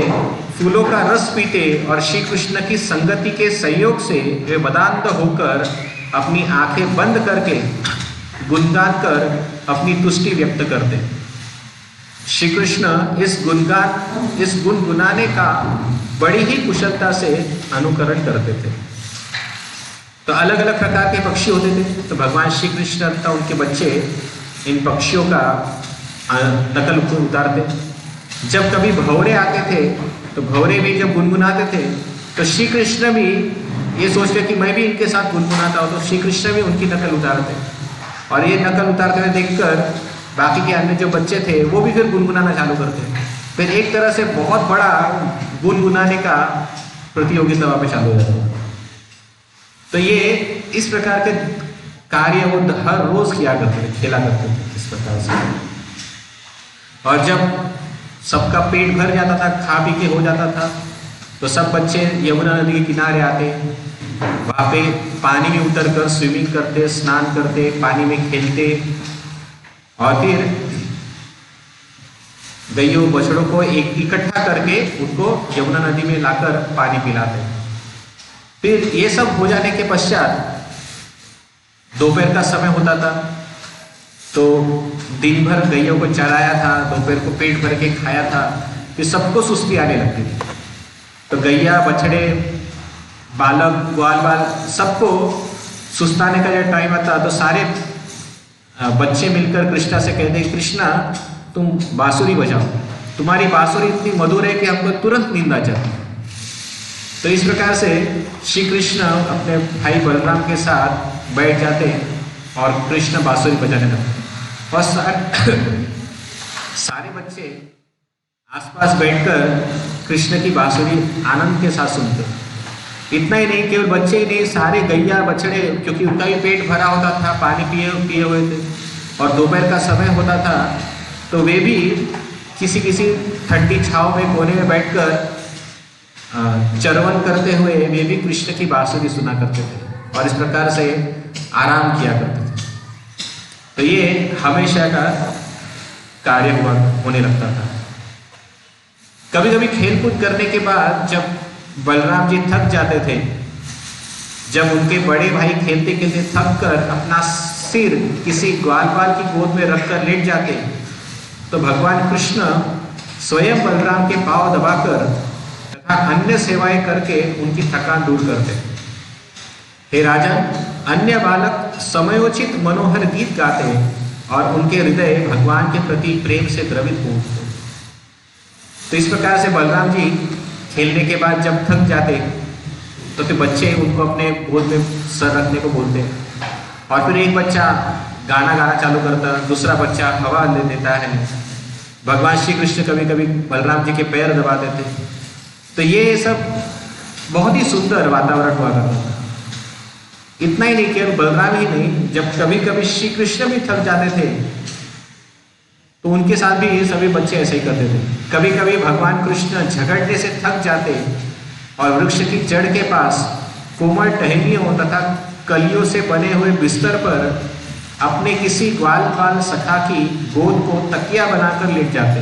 फूलों का रस पीते और श्री कृष्ण की संगति के सहयोग से वे मदान्ध होकर अपनी आंखें बंद करके गुनगान कर अपनी तुष्टि व्यक्त करते। श्री कृष्ण इस गुनगुनाने का बड़ी ही कुशलता से अनुकरण करते थे। तो अलग अलग प्रकार के पक्षी होते थे, तो भगवान श्री कृष्ण तथा उनके बच्चे इन पक्षियों का नकल उतारते। जब कभी भौरे आते थे तो भौरे भी जब गुनगुनाते थे तो श्री कृष्ण भी ये सोचते कि मैं भी इनके साथ गुनगुनाता हूँ, तो श्री कृष्ण भी उनकी नकल उतारते। और ये नकल उतारते हुए देखकर बाकी के अन्य जो बच्चे थे वो भी फिर गुनगुनाना चालू करते। फिर एक तरह से बहुत बड़ा गुनगुनाने का प्रतियोगिता वहाँ पे चालू हो जाता। तो ये इस प्रकार के कार्य वो हर रोज किया करते थे, खेला करते थे इस प्रकार से। और जब सबका पेट भर जाता था, खा पी के हो जाता था, तो सब बच्चे यमुना नदी के किनारे आते, वहाँ पे पानी में उतरकर स्विमिंग करते, स्नान करते, पानी में खेलते और फिर गैयों बछड़ों को एक इकट्ठा करके उनको यमुना नदी में लाकर पानी पिलाते। फिर ये सब हो जाने के पश्चात दोपहर का समय होता था, तो दिन भर गैयों को चराया था, दोपहर को पेट भर के खाया था, फिर सबको सुस्ती आने लगती थी। तो गैया बछड़े बालक ग्वाल बाल सबको सुस्ताने का जब टाइम आता तो सारे बच्चे मिलकर कृष्णा से कहते, कृष्णा तुम बांसुरी बजाओ, तुम्हारी बांसुरी इतनी मधुर है कि हमको तुरंत नींद आ जाती। तो इस प्रकार से श्री कृष्ण अपने भाई बलराम के साथ बैठ जाते और कृष्ण बांसुरी बजाने लगते और सारे बच्चे आसपास बैठकर कृष्ण की बांसुरी आनंद के साथ सुनते। इतना ही नहीं, केवल बच्चे ही नहीं, सारे गैया बछड़े, क्योंकि उनका भी पेट भरा होता था, पानी पिए हुए थे और दोपहर का समय होता था, तो वे भी किसी किसी ठंडी छांव में कोने में बैठकर चरवन करते हुए वे भी कृष्ण की बांसुरी सुना करते थे और इस प्रकार से आराम किया करते थे। तो ये हमेशा का कार्य होने लगता था। कभी कभी खेलकूद करने के बाद जब बलराम जी थक जाते थे, जब उनके बड़े भाई खेलते खेलते थक कर अपना सिर किसी ग्वालपाल की गोद में रखकर लेट जाते, तो भगवान कृष्ण स्वयं बलराम के पांव दबाकर तथा अन्य सेवाएं करके उनकी थकान दूर करते। हे राजन, अन्य बालक समयोचित मनोहर गीत गाते और उनके हृदय भगवान के प्रति प्रेम से द्रवित हो उठते। तो इस प्रकार से बलराम जी खेलने के बाद जब थक जाते तो फिर बच्चे उनको अपने गोद में सर रखने को बोलते और फिर एक बच्चा गाना गाना चालू करता, दूसरा बच्चा हवा ले देता है। भगवान श्री कृष्ण कभी कभी बलराम जी के पैर दबा देते। तो ये सब बहुत ही सुंदर वातावरण हुआ करता था। इतना ही नहीं, केवल बलराम ही नहीं, जब कभी कभी श्री कृष्ण भी थक जाते थे तो उनके साथ भी ये सभी बच्चे ऐसे ही करते थे। कभी कभी भगवान कृष्ण झगड़ने से थक जाते और वृक्ष की जड़ के पास कोमल टहनियों तथा कलियों से बने हुए बिस्तर पर अपने किसी ग्वालपाल सखा की गोद को तकिया बनाकर लेट जाते।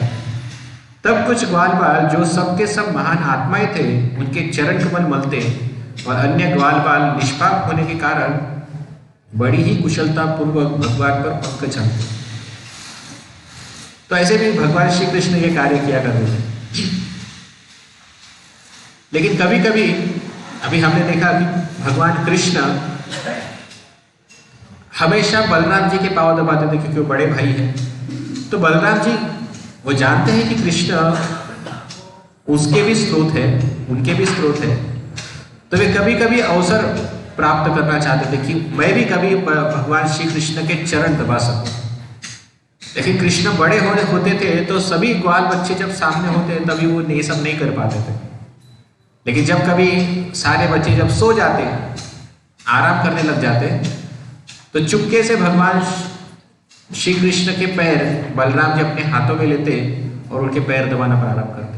तब कुछ ग्वालपाल जो सबके सब महान आत्माएं थे उनके चरण कमल मलते और अन्य ग्वालपाल निष्पाप होने के कारण बड़ी ही कुशलता पूर्वक भगवान पर पंख चढ़ते। तो ऐसे भी भगवान श्री कृष्ण ये कार्य किया करते थे। लेकिन कभी कभी अभी हमने देखा कि भगवान कृष्ण हमेशा बलराम जी के पांव दबाते थे, क्योंकि वो बड़े भाई हैं। तो बलराम जी वो जानते हैं कि कृष्ण उसके भी स्रोत है, उनके भी स्रोत है, तो वे कभी कभी अवसर प्राप्त करना चाहते थे कि मैं भी कभी भगवान श्री कृष्ण के चरण दबा सकूं। लेकिन कृष्ण बड़े होते थे तो सभी ग्वाल बच्चे जब सामने होते हैं तभी वो ये सब नहीं कर पाते थे। लेकिन जब कभी सारे बच्चे जब सो जाते, आराम करने लग जाते, तो चुपके से भगवान श्री कृष्ण के पैर बलराम जी अपने हाथों में लेते और उनके पैर दबाना प्रारंभ करते।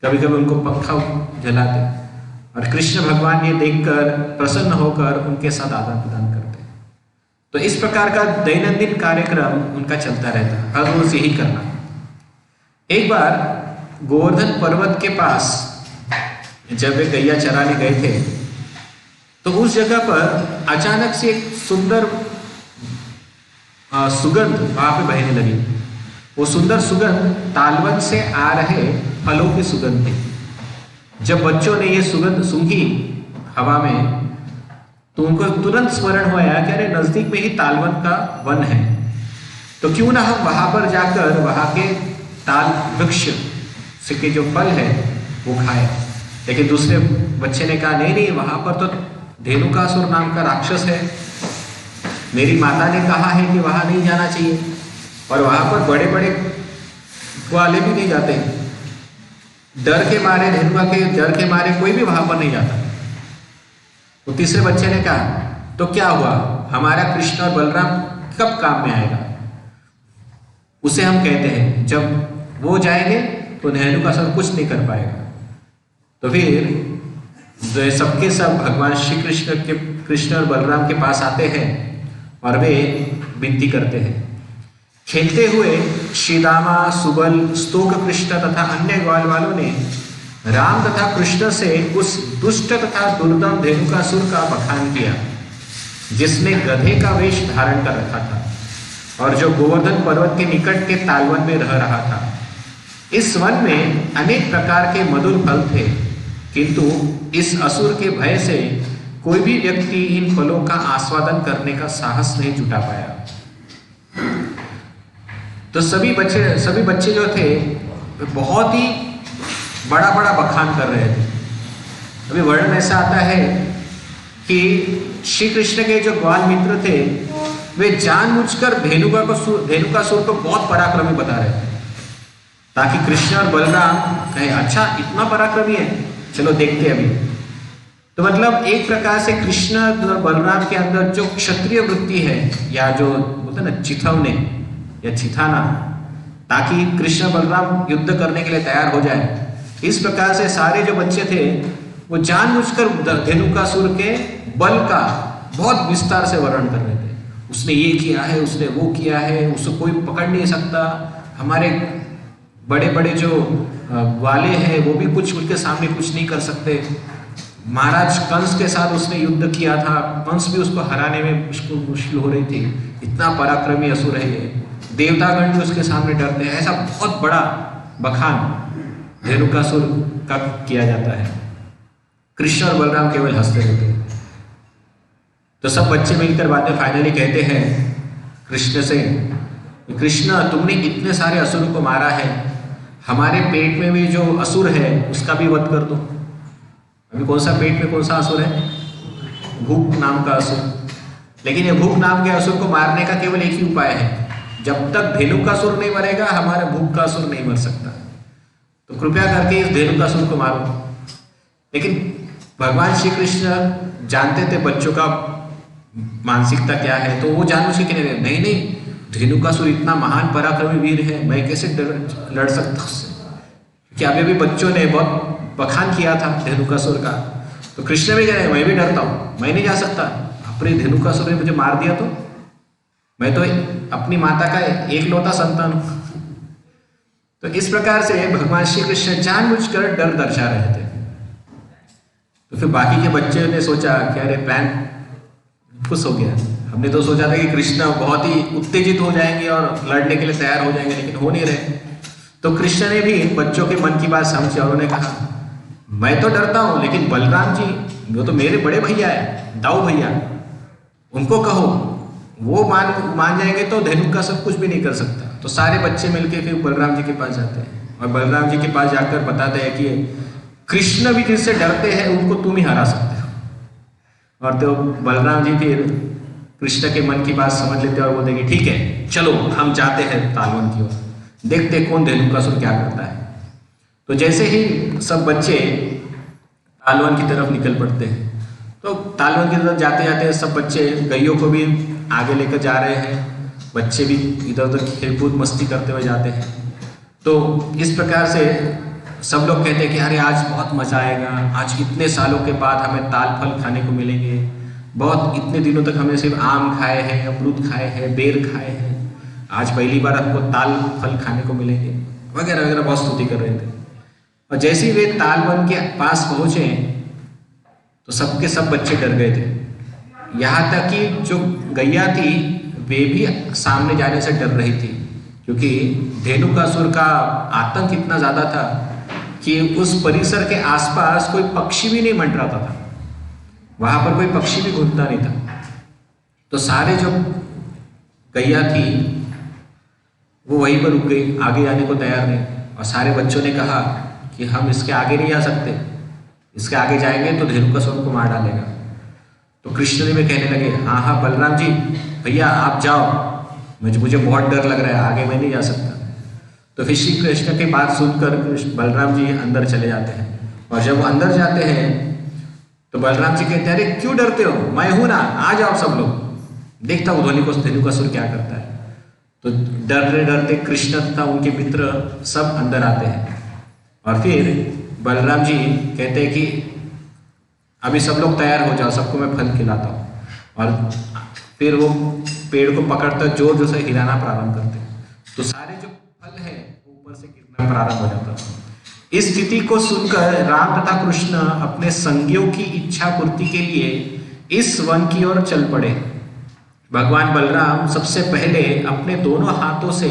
कभी कभी उनको पंखा जलाते और कृष्ण भगवान ये देखकर प्रसन्न होकर उनके साथ आदान प्रदान करते। तो इस प्रकार का दैनंदिन कार्यक्रम उनका चलता रहता, हर रोज यही करना। एक बार गोवर्धन पर्वत के पास जब वे गैया चराने गए थे, तो उस जगह पर अचानक से एक सुंदर सुगंध वहां पे बहने लगी। वो सुंदर सुगंध तालवन से आ रहे फलों की सुगंध थी। जब बच्चों ने ये सुगंध सूंघी हवा में, तो उनको तुरंत स्मरण हुआ कि अरे नजदीक में ही तालवन का वन है, तो क्यों ना हम वहां पर जाकर वहां के ताल वृक्ष के जो फल है वो खाए। लेकिन दूसरे बच्चे ने कहा नहीं नहीं, वहां पर तो धेनुकासुर नाम का राक्षस है, मेरी माता ने कहा है कि वहां नहीं जाना चाहिए, और वहां पर बड़े बड़े वाले भी नहीं जाते, डर के मारे, धेनुका के डर के मारे कोई भी वहां पर नहीं जाता। तो तीसरे बच्चे ने कहा तो क्या हुआ, हमारा कृष्ण और बलराम कब काम में आएगा? उसे हम कहते हैं जब वो जाएंगे तो धेनुकासुर कुछ नहीं कर पाएगा। तो फिर सबके सब भगवान श्री कृष्ण और बलराम के पास आते हैं और वे विनती करते हैं। खेलते हुए श्रीदामा, सुबल, स्तोक कृष्ण तथा अन्य ग्वाल वालों ने राम तथा कृष्ण से उस दुष्ट तथा दुर्दम धेनुकासुर का बखान किया, जिसने गधे का वेश धारण कर रखा था और जो गोवर्धन पर्वत के निकट के तालवन में रह रहा था। इस वन में अनेक प्रकार के मधुर फल थे, किंतु इस असुर के भय से कोई भी व्यक्ति इन फलों का आस्वादन करने का साहस नहीं जुटा पाया। तो सभी बच्चे जो थे बहुत ही बड़ा बड़ा बखान कर रहे थे। अभी वर्णन ऐसा आता है कि श्री कृष्ण के जो ग्वाल मित्र थे वे जानबूझकर धेनुकासुर को बहुत पराक्रमी बता रहे थे, ताकि कृष्ण और बलराम कहे अच्छा इतना पराक्रमी है, चलो देखते अभी। तो मतलब एक प्रकार से कृष्ण और बलराम के अंदर जो क्षत्रिय वृत्ति है, या जो बोलते ना चिथवने या चिथाना, ताकि कृष्ण बलराम युद्ध करने के लिए तैयार हो जाए, इस प्रकार से सारे जो बच्चे थे वो जानबूझकर धेनुकासुर के बल का बहुत विस्तार से वर्णन कर रहे थे। उसने ये किया है, उसने वो किया है, उसको कोई पकड़ नहीं सकता, हमारे बड़े बड़े जो वाले हैं वो भी कुछ उनके सामने कुछ नहीं कर सकते। महाराज कंस के साथ उसने युद्ध किया था, कंस भी उसको हराने में उसको मुश्किल हो रही थी, इतना पराक्रमी असुर है ये, देवतागण भी उसके सामने डरते हैं। ऐसा बहुत बड़ा बखान धेनुकासुर का किया जाता है। कृष्ण और बलराम केवल हंसते रहते हैं। तो सब बच्चे मिलकर बातें फाइनली कहते हैं कृष्ण से, कृष्ण तुमने इतने सारे असुरों को मारा है, हमारे पेट में भी जो असुर है उसका भी वध कर दो। अभी कौन सा पेट में कौन सा असुर है? भूख नाम का असुर। लेकिन ये भूख नाम के असुर को मारने का केवल एक ही उपाय है, जब तक धेनुकासुर नहीं मरेगा हमारा भूख का असुर नहीं मर सकता, तो कृपया करके इस धेनुकासुर को मारो। लेकिन भगवान श्री कृष्ण जानते थे बच्चों का मानसिकता क्या है, तो वो जानबूझ के कहने लगे नहीं नहीं, धेनुकासुर इतना महान पराक्रमी वीर है, मैं कैसे लड़ सकता उससे, क्योंकि अभी बच्चों ने बहुत बखान किया था धेनुकासुर का। तो कृष्ण भी कह रहे मैं भी डरता हूँ, मैं नहीं जा सकता, अपने धेनुकासुर ने मुझे मार दिया तो मैं तो अपनी माता का एकलौता संतान हूँ। तो इस प्रकार से भगवान श्री कृष्ण जानबूझकर डर दर्शा रहे थे। तो फिर बाकी के बच्चे ने सोचा कि अरे प्लान खुश हो गया, हमने तो सोचा था कि कृष्ण बहुत ही उत्तेजित हो जाएंगे और लड़ने के लिए तैयार हो जाएंगे, लेकिन हो नहीं रहे। तो कृष्ण ने भी बच्चों के मन की बात समझी और उन्होंने कहा, मैं तो डरता हूं, लेकिन बलराम जी वो तो मेरे बड़े भैया है, दाऊ भैया, उनको कहो, वो मान जाएंगे तो धेनुका सब कुछ भी नहीं कर सकता। तो सारे बच्चे मिलके फिर बलराम जी के पास जाते हैं और बलराम जी के पास जाकर बताते हैं कि कृष्ण भी जिससे डरते हैं उनको तुम ही हरा सकते हो। और तो बलराम जी फिर कृष्ण के मन की बात समझ लेते हैं और बोलते कि ठीक है, चलो हम जाते हैं तालवन की ओर, देखते कौन धेनुकासुर क्या करता है। तो जैसे ही सब बच्चे तालवन की तरफ निकल पड़ते हैं, तो तालवन की तरफ जाते जाते सब बच्चे गैयों को भी आगे लेकर जा रहे हैं, बच्चे भी इधर उधर खेलकूद मस्ती करते हुए जाते हैं। तो इस प्रकार से सब लोग कहते हैं कि अरे आज बहुत मजा आएगा, आज इतने सालों के बाद हमें ताल फल खाने को मिलेंगे, बहुत इतने दिनों तक हमने सिर्फ आम खाए हैं, अमरूद खाए हैं, बेर खाए हैं, आज पहली बार हमको ताल फल खाने को मिलेंगे, वगैरह वगैरह बहुत स्तुति कर रहे थे। और जैसे ही वे तालवन के पास पहुंचे तो सबके सब बच्चे डर गए थे। यहाँ तक कि जो गैया थी वे भी सामने जाने से डर रही थी, क्योंकि धेनुकासुर का आतंक इतना ज्यादा था कि उस परिसर के आसपास कोई पक्षी भी नहीं मंडराता था, वहां पर कोई पक्षी भी घूमता नहीं था। तो सारे जो गैया थी वो वहीं पर रुक गई, आगे जाने को तैयार नहीं। और सारे बच्चों ने कहा कि हम इसके आगे नहीं जा सकते, इसके आगे जाएंगे तो धेनुकासुर को मार डालेगा। तो कृष्ण जी में कहने लगे, हाँ हाँ बलराम जी भैया आप जाओ, मुझे बहुत डर लग रहा है, आगे मैं नहीं जा सकता। तो फिर श्री कृष्ण की बात सुनकर बलराम जी अंदर चले जाते हैं। और जब वो अंदर जाते हैं तो बलराम जी कहते हैं, अरे क्यों डरते हो, मैं हूं ना, आ जाओ सब लोग, देखता हूँ धेनुकासुर क्या करता है। तो डरते डरते कृष्ण तथा उनके मित्र सब अंदर आते हैं और फिर बलराम जी कहते हैं कि अभी सब लोग तैयार हो जाओ, सबको मैं फल खिलाता हूँ। और फिर वो पेड़ को पकड़कर जोर जोर से हिलाना प्रारंभ करते हैं, तो सारे जो फल है ऊपर से गिरना प्रारंभ हो जाता है। इस स्थिति को सुनकर राम तथा कृष्ण अपने संगियों की इच्छा पूर्ति के लिए इस वन की ओर चल पड़े। भगवान बलराम सबसे पहले अपने दोनों हाथों से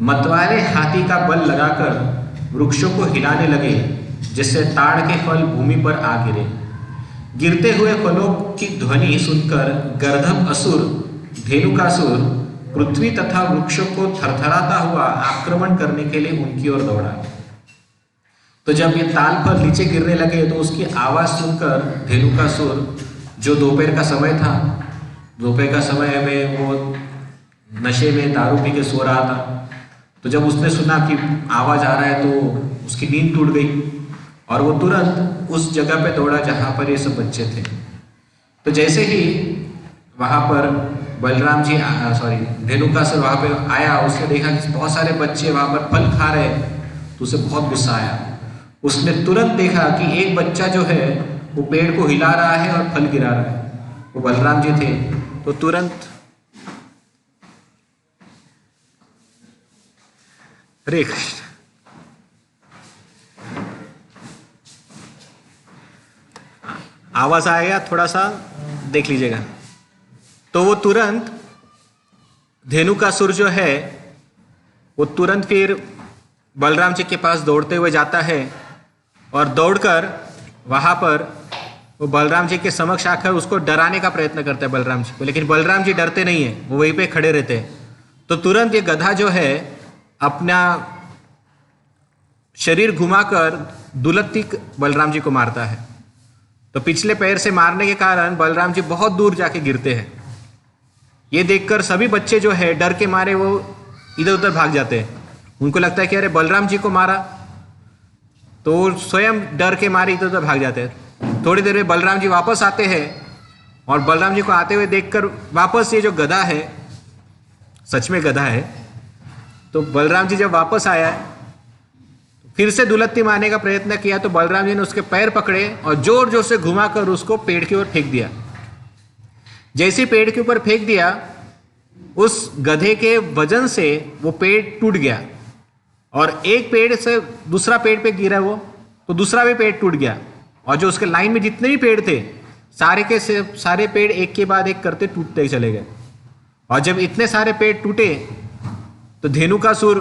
मतवाले हाथी का बल लगाकर वृक्षों को हिलाने लगे, जिससे ताड़ के फल भूमि पर आ गिरे। गिरते हुए फलों की ध्वनि सुनकर गर्दभ असुर धेनुकासुर पृथ्वी तथा वृक्षों को थरथराता हुआ आक्रमण करने के लिए उनकी ओर दौड़ा। तो जब ये ताल फल नीचे गिरने लगे तो उसकी आवाज सुनकर धेनुकासुर, जो दोपहर का समय था, दोपहर का समय में वो नशे में दारू पी के सो रहा था, तो जब उसने सुना कि आवाज आ रहा है तो उसकी नींद टूट गई और वो तुरंत उस जगह पे दौड़ा जहां पर ये सब बच्चे थे। तो जैसे ही वहां पर बलराम जी धेनुकासुर वहां पे आया, उसने देखा कि बहुत सारे बच्चे वहां पर फल खा रहे, तो उसे बहुत गुस्सा आया। उसने तुरंत देखा कि एक बच्चा जो है वो पेड़ को हिला रहा है और फल गिरा रहा है, वो बलराम जी थे। तो तुरंत हरे कृष्ण, आवाज आएगा, थोड़ा सा देख लीजिएगा। तो वो तुरंत धेनुकासुर जो है वो तुरंत फिर बलराम जी के पास दौड़ते हुए जाता है और दौड़कर वहां पर वो बलराम जी के समक्ष आकर उसको डराने का प्रयत्न करता है बलराम जी को, लेकिन बलराम जी डरते नहीं है, वो वहीं पे खड़े रहते हैं। तो तुरंत ये गधा जो है अपना शरीर घुमाकर दुलत्ती बलराम जी को मारता है। तो पिछले पैर से मारने के कारण बलराम जी बहुत दूर जाके गिरते हैं। ये देखकर सभी बच्चे जो है डर के मारे वो इधर उधर भाग जाते हैं। उनको लगता है कि अरे बलराम जी को मारा, तो स्वयं डर के मारे इधर उधर भाग जाते हैं। थोड़ी देर में बलराम जी वापस आते हैं और बलराम जी को आते हुए देखकर वापस ये जो गधा है, सच में गधा है, तो बलराम जी जब वापस आया फिर से दुलत्ती मारने का प्रयत्न किया, तो बलराम जी ने उसके पैर पकड़े और जोर जोर से घुमाकर उसको पेड़ की ओर फेंक दिया। जैसे पेड़ के ऊपर फेंक दिया, उस गधे के वजन से वो पेड़ टूट गया और एक पेड़ से दूसरा पेड़ पे गिरा वो, तो दूसरा भी पेड़ टूट गया और जो उसके लाइन में जितने भी पेड़ थे सारे पेड़ एक के बाद एक करते टूटते चले गए। और जब इतने सारे पेड़ टूटे तो धेनुकासुर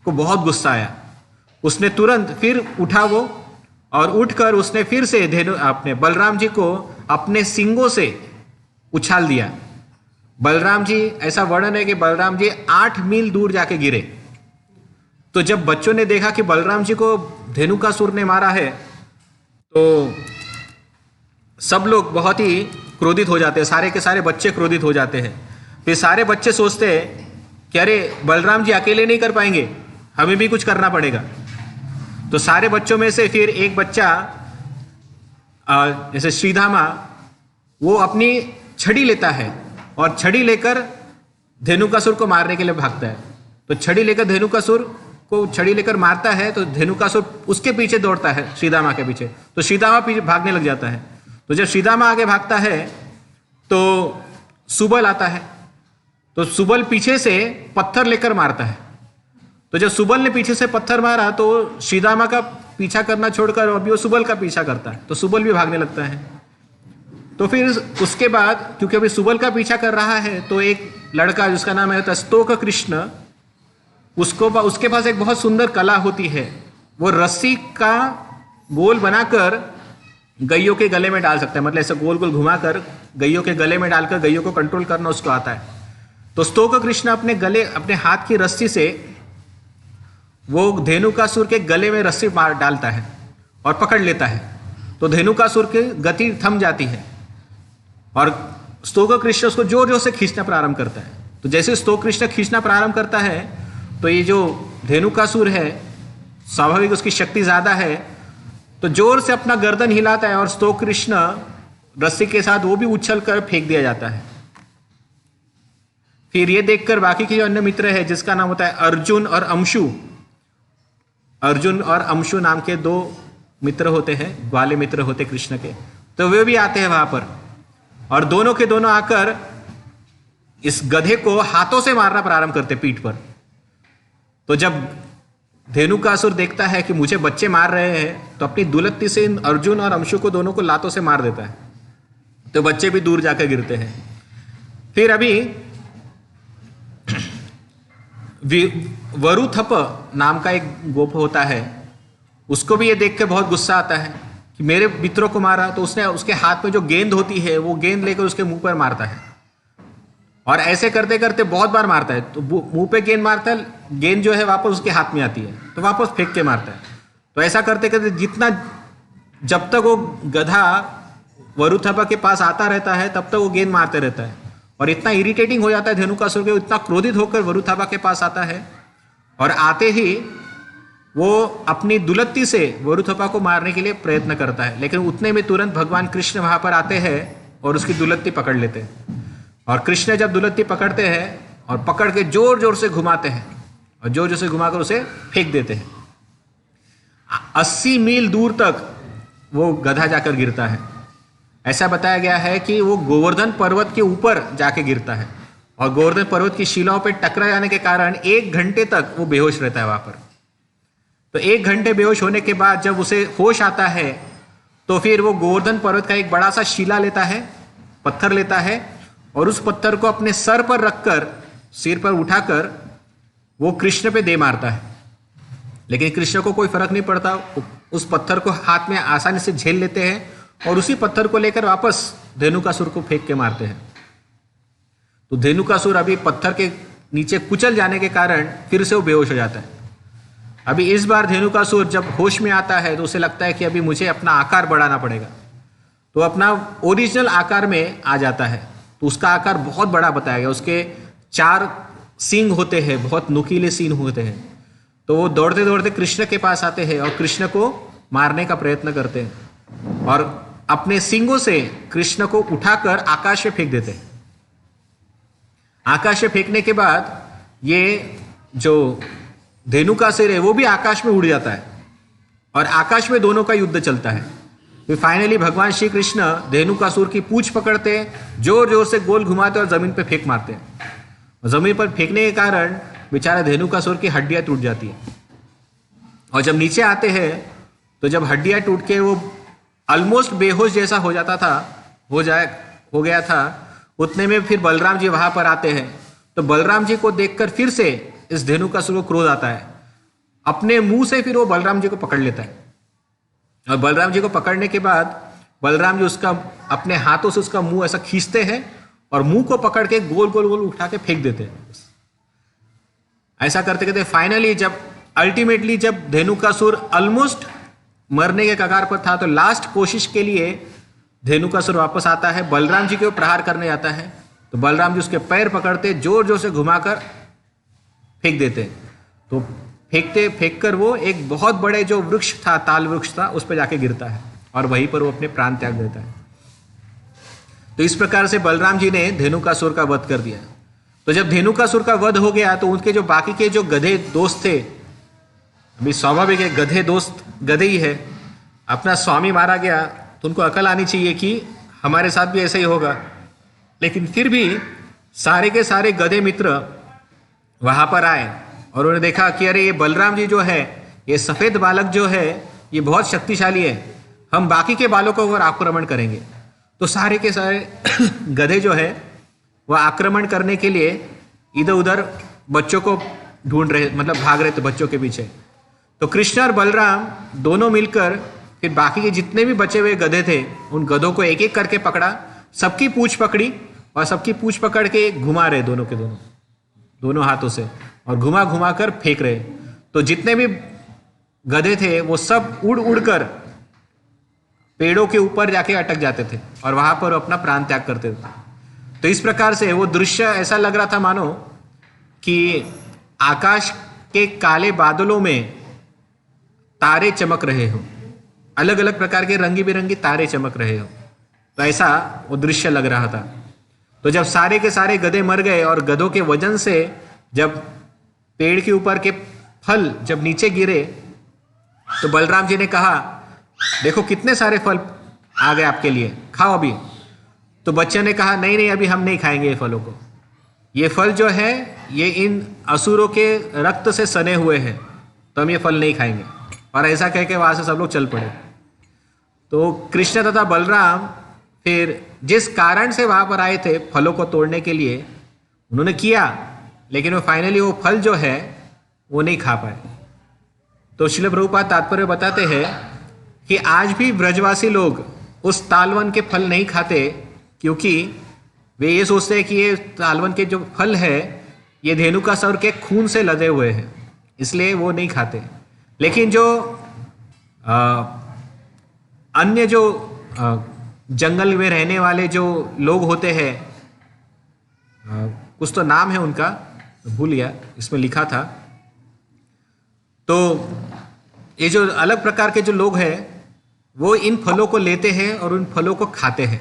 को बहुत गुस्सा आया। उसने तुरंत फिर उठा वो, और उठकर उसने फिर से अपने बलराम जी को अपने सींगों से उछाल दिया। बलराम जी, ऐसा वर्णन है कि बलराम जी 8 मील दूर जाके गिरे। तो जब बच्चों ने देखा कि बलराम जी को धेनुकासुर ने मारा है तो सब लोग बहुत ही क्रोधित हो जाते हैं, सारे के सारे बच्चे क्रोधित हो जाते हैं। फिर सारे बच्चे सोचते हैं कि अरे बलराम जी अकेले नहीं कर पाएंगे, हमें भी कुछ करना पड़ेगा। तो सारे बच्चों में से फिर एक बच्चा जैसे श्रीधामा, वो अपनी छड़ी लेता है और छड़ी लेकर धेनुकासुर को मारने के लिए भागता है। तो छड़ी लेकर धेनुकासुर को छड़ी लेकर मारता है तो धेनुकासुर उसके पीछे दौड़ता है, श्रीधामा के पीछे। तो श्रीधामा पीछे भागने लग जाता है। तो जब श्रीधामा आगे भागता है तो सुबल आता है। तो सुबल पीछे से पत्थर लेकर मारता है। तो जब सुबल ने पीछे से पत्थर मारा तो श्रीधामा का पीछा करना छोड़कर अभी वो सुबल का पीछा करता है। तो सुबल भी भागने लगता है। तो फिर उसके बाद क्योंकि अभी सुबल का पीछा कर रहा है तो एक लड़का जिसका नाम है स्तोक कृष्ण, उसके पास एक बहुत सुंदर कला होती है। वो रस्सी का गोल बनाकर गैयों के गले में डाल सकता है, मतलब ऐसे गोल गोल घुमाकर गैयों के गले में डालकर गैयों को कंट्रोल करना उसको आता है। तो स्तोक कृष्ण अपने हाथ की रस्सी से वो धेनुकासुर के गले में रस्सी मार डालता है और पकड़ लेता है। तो धेनुकासुर की गति थम जाती है और स्तोक कृष्ण उसको जोर जोर से खींचना प्रारंभ करता है। तो जैसे स्तोक कृष्ण खींचना प्रारंभ करता है तो ये जो धेनुकासुर है, स्वाभाविक उसकी शक्ति ज्यादा है, तो जोर से अपना गर्दन हिलाता है और स्तोक कृष्ण रस्सी के साथ वो भी उछल कर फेंक दिया जाता है। फिर ये देखकर बाकी के जो अन्य मित्र है, जिसका नाम होता है अर्जुन और अंशु, अर्जुन और अंशु नाम के 2 मित्र होते हैं, ग्वाले मित्र होते कृष्ण के, तो वे भी आते हैं वहां पर और दोनों के दोनों आकर इस गधे को हाथों से मारना प्रारंभ करते पीठ पर। तो जब धेनुकासुर देखता है कि मुझे बच्चे मार रहे हैं तो अपनी दुलत्ती से अर्जुन और अंशु को दोनों को लातों से मार देता है। तो बच्चे भी दूर जाकर गिरते हैं। फिर अभी वरुथप नाम का एक गोप होता है, उसको भी ये देख के बहुत गुस्सा आता है कि मेरे मित्रों को मारा। तो उसने उसके हाथ में जो गेंद होती है वो गेंद लेकर उसके मुंह पर मारता है और ऐसे करते करते बहुत बार मारता है। तो मुंह पे गेंद मारता है, गेंद जो है वापस उसके हाथ में आती है तो वापस फेंक के मारता है। तो ऐसा करते करते जब तक वो गधा वरुथपा के पास आता रहता है तब तक वो गेंद मारते रहता है और इतना इरिटेटिंग हो जाता है धेनुकासुर के, इतना क्रोधित होकर वरुथपा के पास आता है और आते ही वो अपनी दुलत्ती से वरुथपा को मारने के लिए प्रयत्न करता है। लेकिन उतने में तुरंत भगवान कृष्ण वहां पर आते हैं और उसकी दुलत्ती पकड़ लेते हैं। और कृष्ण जब दुलत्ती पकड़ते हैं और पकड़ के जोर जोर से घुमाते हैं और जोर जोर से घुमाकर उसे फेंक देते हैं। 80 मील दूर तक वो गधा जाकर गिरता है। ऐसा बताया गया है कि वो गोवर्धन पर्वत के ऊपर जाके गिरता है और गोवर्धन पर्वत की शिलाओं पर टकरा जाने के कारण 1 घंटे तक वो बेहोश रहता है वहां पर। तो 1 घंटे बेहोश होने के बाद जब उसे होश आता है तो फिर वो गोवर्धन पर्वत का एक बड़ा सा शिला लेता है, पत्थर लेता है और उस पत्थर को अपने सर पर रखकर, सिर पर उठाकर वो कृष्ण पे दे मारता है। लेकिन कृष्ण को कोई फर्क नहीं पड़ता, उस पत्थर को हाथ में आसानी से झेल लेते हैं और उसी पत्थर को लेकर वापस धेनुकासुर को फेंक के मारते हैं। तो धेनुकासुर अभी पत्थर के नीचे कुचल जाने के कारण फिर से वो बेहोश हो जाता है। अभी इस बार धेनुकासुर जब होश में आता है तो उसे लगता है कि अभी मुझे अपना आकार बढ़ाना पड़ेगा, तो अपना ओरिजिनल आकार में आ जाता है। तो उसका आकार बहुत बड़ा बताया गया, उसके 4 सींग होते हैं, बहुत नुकीले सींग होते हैं। तो वो दौड़ते दौड़ते कृष्ण के पास आते हैं और कृष्ण को मारने का प्रयत्न करते हैं और अपने सींगों से कृष्ण को उठाकर आकाश में फेंक देते हैं। आकाश में फेंकने के बाद ये जो धेनुकासुर है वो भी आकाश में उड़ जाता है और आकाश में दोनों का युद्ध चलता है। फिर फाइनली भगवान श्री कृष्ण धेनुकासुर की पूंछ पकड़ते हैं, जोर जोर से गोल घुमाते और जमीन पर फेंक मारते हैं। जमीन पर फेंकने के कारण बेचारा धेनुकासुर की हड्डियां टूट जाती है और जब नीचे आते हैं तो जब हड्डियां टूट के वो ऑलमोस्ट बेहोश जैसा हो जाता था हो गया था, उतने में फिर बलराम जी वहां पर आते हैं। तो बलराम जी को देखकर फिर से इस धेनुकासुर को क्रोध आता है। अपने मुंह से फिर वो बलराम जी को पकड़ लेता है, और बलराम जी को पकड़ने के बाद बलराम जी उसका अपने हाथों से उसका मुंह ऐसा खींचते हैं और मुंह को पकड़ के गोल गोल गोल उठा के फेंक देते हैं। ऐसा करते करते फाइनली जब अल्टीमेटली जब धेनुकासुर ऑलमोस्ट मरने के कगार पर था, तो लास्ट कोशिश के लिए धेनुकासुर वापस आता है, बलराम जी को प्रहार करने आता है। तो बलराम जी उसके पैर पकड़ते जोर जोर से घुमाकर फेंक देते। तो फेंक कर वो एक बहुत बड़े जो वृक्ष था, ताल वृक्ष था, उस पर जाके गिरता है और वहीं पर वो अपने प्राण त्याग देता है। तो इस प्रकार से बलराम जी ने धेनुकासुर का वध कर दिया। तो जब धेनुकासुर का वध हो गया तो उनके जो बाकी के जो गधे दोस्त थे, अभी स्वाभाविक है गधे दोस्त गधे ही है, अपना स्वामी मारा गया तो उनको अकल आनी चाहिए कि हमारे साथ भी ऐसा ही होगा। लेकिन फिर भी सारे के सारे गधे मित्र वहां पर आए और उन्होंने देखा कि अरे ये बलराम जी जो है, ये सफेद बालक जो है, ये बहुत शक्तिशाली है, हम बाकी के बालों को और आक्रमण करेंगे। तो सारे के सारे गधे जो है वह आक्रमण करने के लिए इधर उधर बच्चों को ढूंढ रहे, मतलब भाग रहे थे बच्चों के पीछे। तो कृष्ण और बलराम दोनों मिलकर फिर बाकी के जितने भी बचे हुए गधे थे उन गधों को एक एक करके पकड़ा, सबकी पूंछ पकड़ी और सबकी पूंछ पकड़ के घुमा रहे दोनों के दोनों हाथों से, और घुमा घुमा कर फेंक रहे। तो जितने भी गधे थे वो सब उड़ उड़ कर पेड़ों के ऊपर जाके अटक जाते थे और वहां पर अपना प्राण त्याग करते थे। तो इस प्रकार से वो दृश्य ऐसा लग रहा था मानो कि आकाश के काले बादलों में तारे चमक रहे हो, अलग अलग प्रकार के रंगी बिरंगी तारे चमक रहे हो। तो ऐसा वो दृश्य लग रहा था। तो जब सारे के सारे गधे मर गए और गधों के वजन से जब पेड़ के ऊपर के फल जब नीचे गिरे, तो बलराम जी ने कहा देखो कितने सारे फल आ गए आपके लिए, खाओ अभी। तो बच्चे ने कहा नहीं नहीं, अभी हम नहीं खाएंगे ये फलों को, ये फल जो है ये इन असुरों के रक्त से सने हुए हैं, तो हम ये फल नहीं खाएंगे। और ऐसा कह के वहां से सब लोग चल पड़े। तो कृष्ण तथा बलराम फिर जिस कारण से वहां पर आए थे फलों को तोड़ने के लिए, उन्होंने किया, लेकिन वो फाइनली वो फल जो है वो नहीं खा पाए। तो श्रील प्रभुपाद तात्पर्य बताते हैं कि आज भी ब्रजवासी लोग उस तालवन के फल नहीं खाते, क्योंकि वे ये सोचते हैं कि ये तालवन के जो फल है ये धेनुकासुर के खून से लदे हुए हैं, इसलिए वो नहीं खाते। लेकिन जो अन्य जो जंगल में रहने वाले जो लोग होते हैं, कुछ तो नाम है उनका, भूल गया, इसमें लिखा था। तो ये जो अलग प्रकार के जो लोग हैं वो इन फलों को लेते हैं और उन फलों को खाते हैं।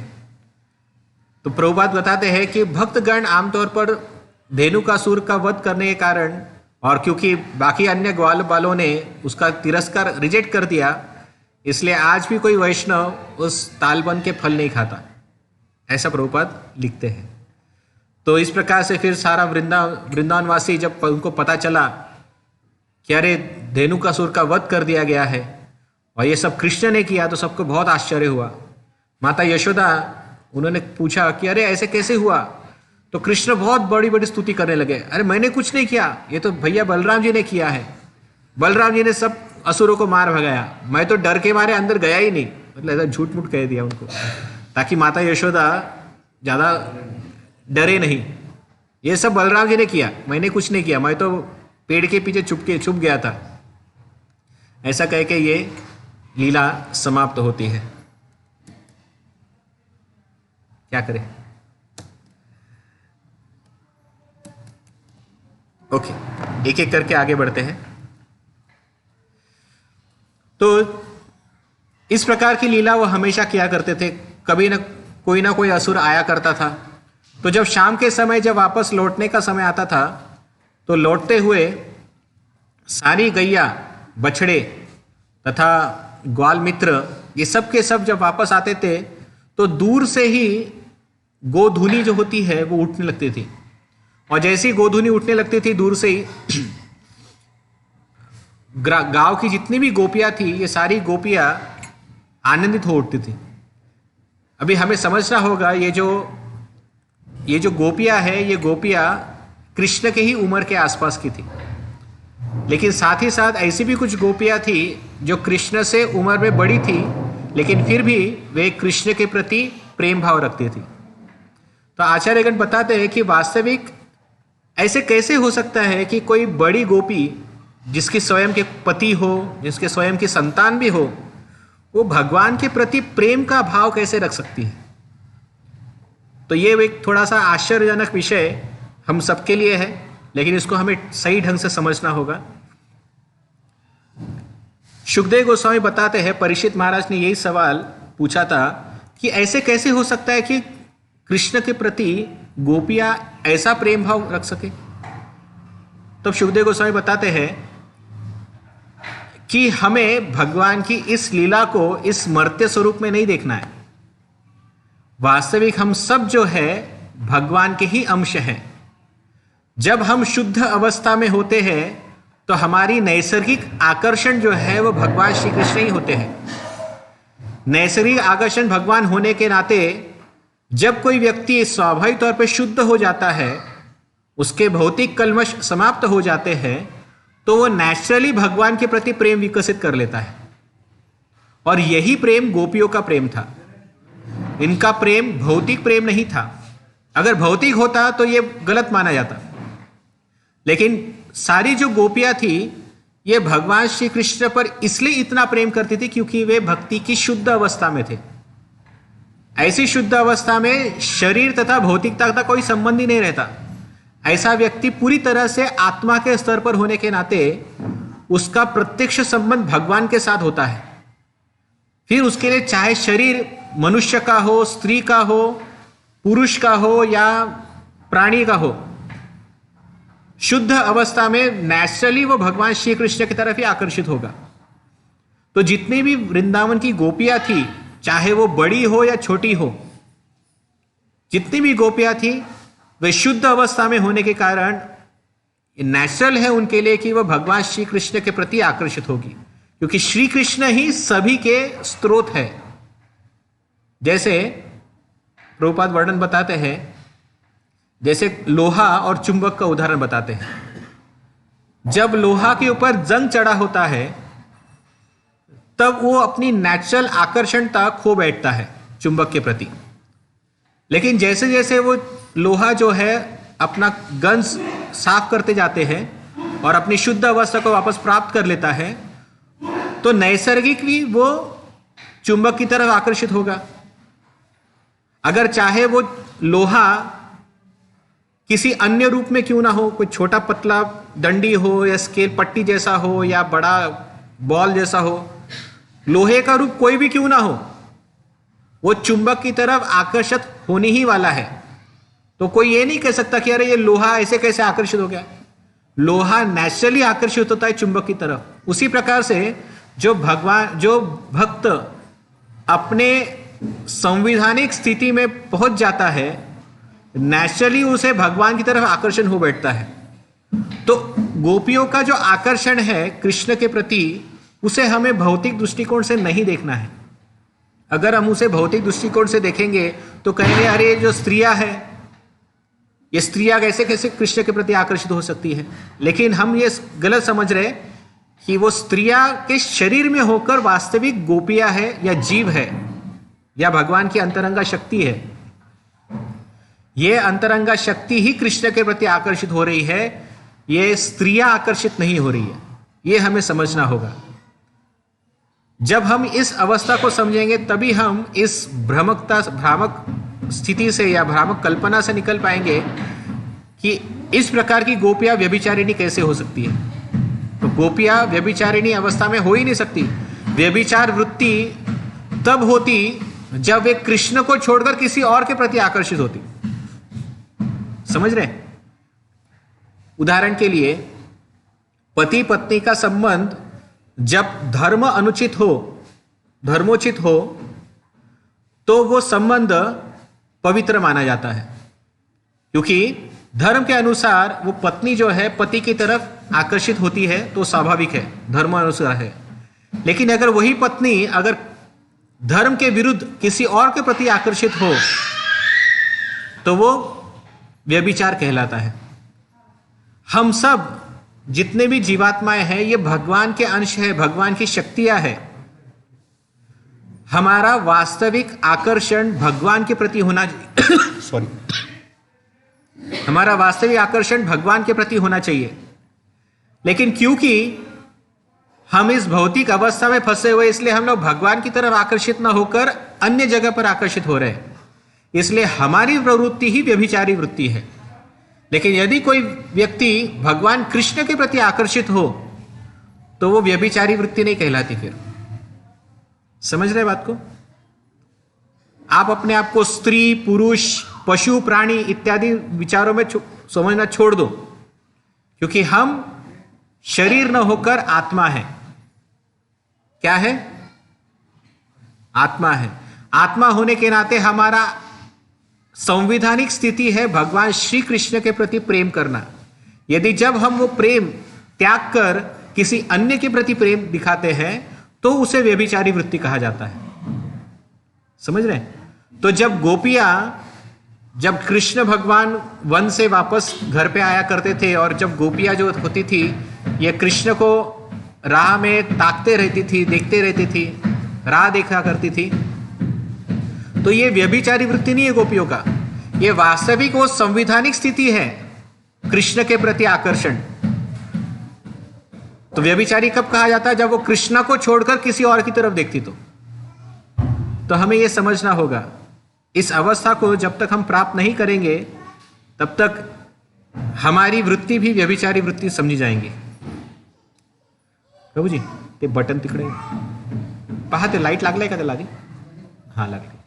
तो प्रभुपाद बताते हैं कि भक्तगण आमतौर पर धेनुकासुर का वध करने के कारण, और क्योंकि बाकी अन्य ग्वाल बालों ने उसका तिरस्कार रिजेक्ट कर दिया, इसलिए आज भी कोई वैष्णव उस तालवन के फल नहीं खाता, ऐसा प्रभुपाद लिखते हैं। तो इस प्रकार से फिर सारा वृंदावनवासी जब उनको पता चला कि अरे धेनुकासुर का वध कर दिया गया है और ये सब कृष्ण ने किया, तो सबको बहुत आश्चर्य हुआ। माता यशोदा उन्होंने पूछा कि अरे ऐसे कैसे हुआ? तो कृष्ण बहुत बड़ी बड़ी स्तुति करने लगे, अरे मैंने कुछ नहीं किया, ये तो भैया बलराम जी ने किया है, बलराम जी ने सब असुरों को मार भगाया, मैं तो डर के मारे अंदर गया ही नहीं। मतलब ऐसा झूठ मूठ कह दिया उनको, ताकि माता यशोदा ज़्यादा डरे नहीं। ये सब बलराम जी ने किया, मैंने कुछ नहीं किया, मैं तो पेड़ के पीछे छुप गया था। ऐसा कह के ये लीला समाप्त होती है। क्या करें? ओके, एक एक करके आगे बढ़ते हैं। तो इस प्रकार की लीला वो हमेशा किया करते थे। कभी ना कोई असुर आया करता था। तो जब शाम के समय जब वापस लौटने का समय आता था, तो लौटते हुए सारी गैया, बछड़े तथा ग्वाल मित्र, ये सब के सब जब वापस आते थे तो दूर से ही गोधूली जो होती है वो उठने लगती थी। और जैसे ही गोधूली उठने लगती थी दूर से ही गांव की जितनी भी गोपियां थी, ये सारी गोपियां आनंदित हो उठती थी। अभी हमें समझना होगा ये जो गोपियां है, ये गोपियां कृष्ण के ही उम्र के आसपास की थी, लेकिन साथ ही साथ ऐसी भी कुछ गोपियां थी जो कृष्ण से उम्र में बड़ी थी, लेकिन फिर भी वे कृष्ण के प्रति प्रेम भाव रखती थी। तो आचार्यगण बताते हैं कि वास्तविक ऐसे कैसे हो सकता है कि कोई बड़ी गोपी जिसके स्वयं के पति हो, जिसके स्वयं की संतान भी हो, वो भगवान के प्रति प्रेम का भाव कैसे रख सकती है। तो ये एक थोड़ा सा आश्चर्यजनक विषय हम सबके लिए है, लेकिन इसको हमें सही ढंग से समझना होगा। सुखदेव गोस्वामी बताते हैं परीक्षित महाराज ने यही सवाल पूछा था कि ऐसे कैसे हो सकता है कि कृष्ण के प्रति गोपियां ऐसा प्रेम भाव रख सके। तब सुखदेव गोस्वामी बताते हैं कि हमें भगवान की इस लीला को इस मर्त्य स्वरूप में नहीं देखना है। वास्तविक हम सब जो है भगवान के ही अंश हैं। जब हम शुद्ध अवस्था में होते हैं तो हमारी नैसर्गिक आकर्षण जो है वो भगवान श्री कृष्ण ही होते हैं। नैसर्गिक आकर्षण भगवान होने के नाते जब कोई व्यक्ति स्वाभाविक तौर पर शुद्ध हो जाता है, उसके भौतिक कल्मश समाप्त हो जाते हैं, तो वो नेचुरली भगवान के प्रति प्रेम विकसित कर लेता है। और यही प्रेम गोपियों का प्रेम था। इनका प्रेम भौतिक प्रेम नहीं था। अगर भौतिक होता तो ये गलत माना जाता, लेकिन सारी जो गोपियां थी ये भगवान श्री कृष्ण पर इसलिए इतना प्रेम करती थी क्योंकि वे भक्ति की शुद्ध अवस्था में थे। ऐसी शुद्ध अवस्था में शरीर तथा भौतिकता का कोई संबंध ही नहीं रहता। ऐसा व्यक्ति पूरी तरह से आत्मा के स्तर पर होने के नाते उसका प्रत्यक्ष संबंध भगवान के साथ होता है। फिर उसके लिए चाहे शरीर मनुष्य का हो, स्त्री का हो, पुरुष का हो या प्राणी का हो, शुद्ध अवस्था में नेचुरली वो भगवान श्री कृष्ण की तरफ ही आकर्षित होगा। तो जितनी भी वृंदावन की गोपियां थी, चाहे वो बड़ी हो या छोटी हो, जितनी भी गोपियां थी वे शुद्ध अवस्था में होने के कारण नेचुरल है उनके लिए कि वह भगवान श्री कृष्ण के प्रति आकर्षित होगी, क्योंकि श्री कृष्ण ही सभी के स्रोत है। जैसे प्रभुपाद वर्णन बताते हैं, जैसे लोहा और चुंबक का उदाहरण बताते हैं। जब लोहा के ऊपर जंग चढ़ा होता है तब वो अपनी नेचुरल आकर्षणता खो बैठता है चुंबक के प्रति, लेकिन जैसे जैसे वो लोहा जो है अपना गंज साफ करते जाते हैं और अपनी शुद्ध अवस्था को वापस प्राप्त कर लेता है, तो नैसर्गिक भी वो चुंबक की तरफ आकर्षित होगा। अगर चाहे वो लोहा किसी अन्य रूप में क्यों ना हो, कोई छोटा पतला डंडी हो या स्केल पट्टी जैसा हो या बड़ा बॉल जैसा हो, लोहे का रूप कोई भी क्यों ना हो, वो चुंबक की तरफ आकर्षित होने ही वाला है। तो कोई ये नहीं कह सकता कि अरे ये लोहा ऐसे कैसे आकर्षित हो गया। लोहा नेचुरली आकर्षित होता है चुंबक की तरफ। उसी प्रकार से जो भक्त अपने संविधानिक स्थिति में पहुंच जाता है, नेचुरली उसे भगवान की तरफ आकर्षण हो बैठता है। तो गोपियों का जो आकर्षण है कृष्ण के प्रति, उसे हमें भौतिक दृष्टिकोण से नहीं देखना है। अगर हम उसे भौतिक दृष्टिकोण से देखेंगे तो कहेंगे अरे जो स्त्रियां हैं, ये स्त्रियां कैसे कैसे कृष्ण के प्रति आकर्षित हो सकती है। लेकिन हम ये गलत समझ रहे कि वो स्त्रियां के शरीर में होकर वास्तविक गोपियां है या जीव है या भगवान की अंतरंगा शक्ति है। ये अंतरंगा शक्ति ही कृष्ण के प्रति आकर्षित हो रही है, ये स्त्रियां आकर्षित नहीं हो रही है। ये हमें समझना होगा। जब हम इस अवस्था को समझेंगे तभी हम इस भ्रामक स्थिति से या भ्रामक कल्पना से निकल पाएंगे कि इस प्रकार की गोपियां व्यभिचारिणी कैसे हो सकती है। तो गोपियां व्यभिचारिणी अवस्था में हो ही नहीं सकती। व्यभिचार वृत्ति तब होती जब वे कृष्ण को छोड़कर किसी और के प्रति आकर्षित होती। समझ रहे? उदाहरण के लिए पति पत्नी का संबंध जब धर्म अनुचित हो, धर्मोचित हो, तो वो संबंध पवित्र माना जाता है, क्योंकि धर्म के अनुसार वो पत्नी जो है पति की तरफ आकर्षित होती है, तो स्वाभाविक है, धर्म अनुसार है। लेकिन अगर वही पत्नी अगर धर्म के विरुद्ध किसी और के प्रति आकर्षित हो तो वो व्यभिचार कहलाता है। हम सब जितने भी जीवात्माएं हैं ये भगवान के अंश है, भगवान की शक्तियां है। हमारा वास्तविक आकर्षण भगवान के प्रति होना सॉरी हमारा वास्तविक आकर्षण भगवान के प्रति होना चाहिए। लेकिन क्योंकि हम इस भौतिक अवस्था में फंसे हुए, इसलिए हम लोग भगवान की तरफ आकर्षित ना होकर अन्य जगह पर आकर्षित हो रहे हैं। इसलिए हमारी प्रवृत्ति ही व्यभिचारी वृत्ति है। लेकिन यदि कोई व्यक्ति भगवान कृष्ण के प्रति आकर्षित हो तो वो व्यभिचारी वृत्ति नहीं कहलाती। फिर समझ रहे बात को? आप अपने आप को स्त्री, पुरुष, पशु, प्राणी इत्यादि विचारों में समझना छोड़ दो, क्योंकि हम शरीर न होकर आत्मा है। क्या है? आत्मा है। आत्मा होने के नाते हमारा संवैधानिक स्थिति है भगवान श्री कृष्ण के प्रति प्रेम करना। यदि जब हम वो प्रेम त्याग कर किसी अन्य के प्रति प्रेम दिखाते हैं तो उसे व्यभिचारी वृत्ति कहा जाता है। समझ रहे हैं? तो जब गोपियां, जब कृष्ण भगवान वन से वापस घर पे आया करते थे और जब गोपियां जो होती थी ये कृष्ण को राह में ताकते रहती थी, देखते रहती थी, राह देखा करती थी, तो ये व्यभिचारी वृत्ति नहीं है गोपियों का। ये वास्तविक वो संवैधानिक स्थिति है कृष्ण के प्रति आकर्षण। तो व्यभिचारी कब कहा जाता है? जब वो कृष्ण को छोड़कर किसी और की तरफ देखती। तो हमें यह समझना होगा, इस अवस्था को जब तक हम प्राप्त नहीं करेंगे तब तक हमारी वृत्ति भी व्यभिचारी वृत्ति समझी जाएंगी। प्रभु जी ते बटन तिकडे पहा, ते लाईट लागलाय का त्याला आधी? हा लागले.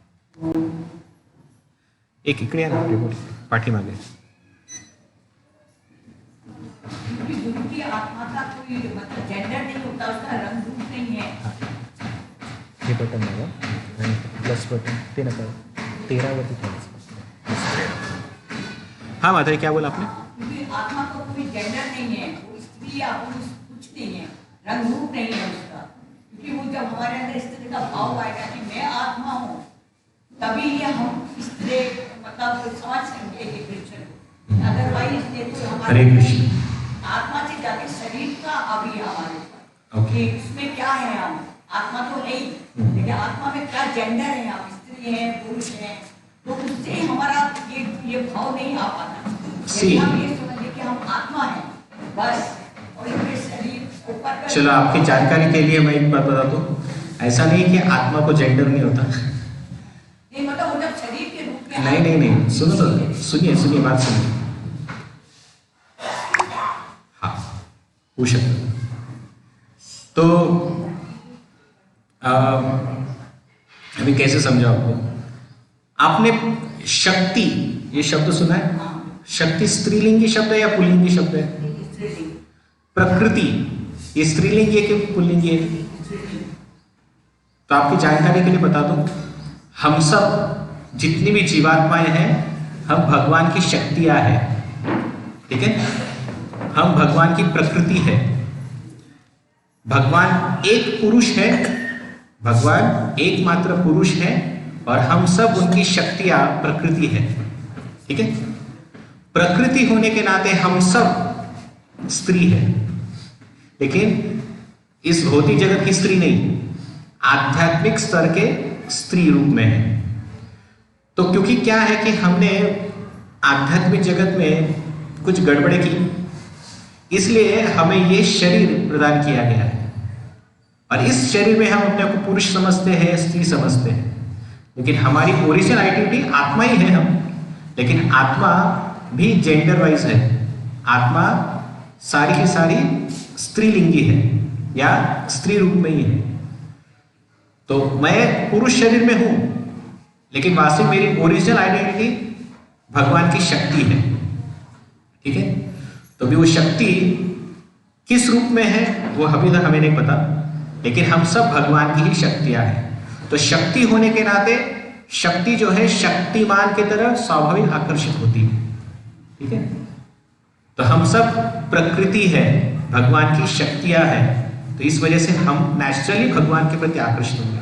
एक इकडे या ना रिमोट पाठीमागे. गुरु की आत्मा का कोई मतलब जेंडर नहीं होता, उसका रंग रूप नहीं है. हे बटन बघा आणि प्लस बटन ते नका 13 वरती ठेवायचं. हाँ माता क्या बोला आपने? क्योंकि आत्मा का कोई जेंडर नहीं है, वो स्त्री या पुरुष कुछ नहीं है, रंग रूप नहीं है उसका. क्योंकि वो जब हमारे अंदर स्त्री का भाव आएगा कि मैं आत्मा हूँ, तभी ये हम स्त्री मतलब समझ सकेंगे कि कृष्ण को. अदरवाइज ये तो हमारे आत्मा से जाके शरीर का अभी हमारे ऊपर कि उसमें क्या है. हम आत्मा तो है ही, लेकिन आत्मा में क्या जेंडर है, हम स्त्री हैं पुरुष हैं, तो उससे हमारा ये भाव नहीं आ पाता. यदि हम ये समझे कि हम आत्मा हैं बस, और इसमें शरीर ऊपर. चलो आपकी जानकारी के लिए मैं एक बात बता दूं, ऐसा नहीं कि आत्मा को जेंडर नहीं होता. नहीं मतलब वो जब शरीर के रूप में नहीं सुनो तो सुनिए बात सुनिए. हाँ पूछ सकते तो अभी कैसे समझा आपको. आपने शक्ति ये शब्द सुना है? शक्ति स्त्रीलिंगी शब्द है या पुल्लिंगी शब्द है? प्रकृति ये स्त्रीलिंगी है कि पुल्लिंगी है? तो आपकी जानकारी के लिए बता दूं, हम सब जितनी भी जीवात्माएं हैं हम भगवान की शक्तियां हैं. ठीक है, हम भगवान की प्रकृति है. भगवान एक पुरुष है, भगवान एकमात्र पुरुष है और हम सब उनकी शक्तियां प्रकृति है. ठीक है, प्रकृति होने के नाते हम सब स्त्री है, लेकिन इस भौतिक जगत की स्त्री नहीं, आध्यात्मिक स्तर के स्त्री रूप में है. तो क्योंकि क्या है कि हमने आध्यात्मिक जगत में कुछ गड़बड़े की, इसलिए हमें ये शरीर प्रदान किया गया है और इस शरीर में हम अपने को पुरुष समझते हैं, स्त्री समझते हैं, लेकिन हमारी ओरिजिनल आइडेंटिटी आत्मा ही है हम. लेकिन आत्मा भी जेंडर वाइज है. आत्मा सारी की सारी स्त्रीलिंगी है या स्त्री रूप में ही है. तो मैं पुरुष शरीर में हूं, लेकिन वास्तविक मेरी ओरिजिनल आइडेंटिटी भगवान की शक्ति है. ठीक है, तो भी वो शक्ति किस रूप में है वो अभी तक हमें नहीं पता, लेकिन हम सब भगवान की ही शक्तियां हैं. तो शक्ति होने के नाते शक्ति जो है शक्तिमान की तरह स्वाभाविक आकर्षित होती है. ठीक है, तो हम सब प्रकृति है, भगवान की शक्तियां हैं, तो इस वजह से हम नेचुरली भगवान के प्रति आकर्षित होंगे.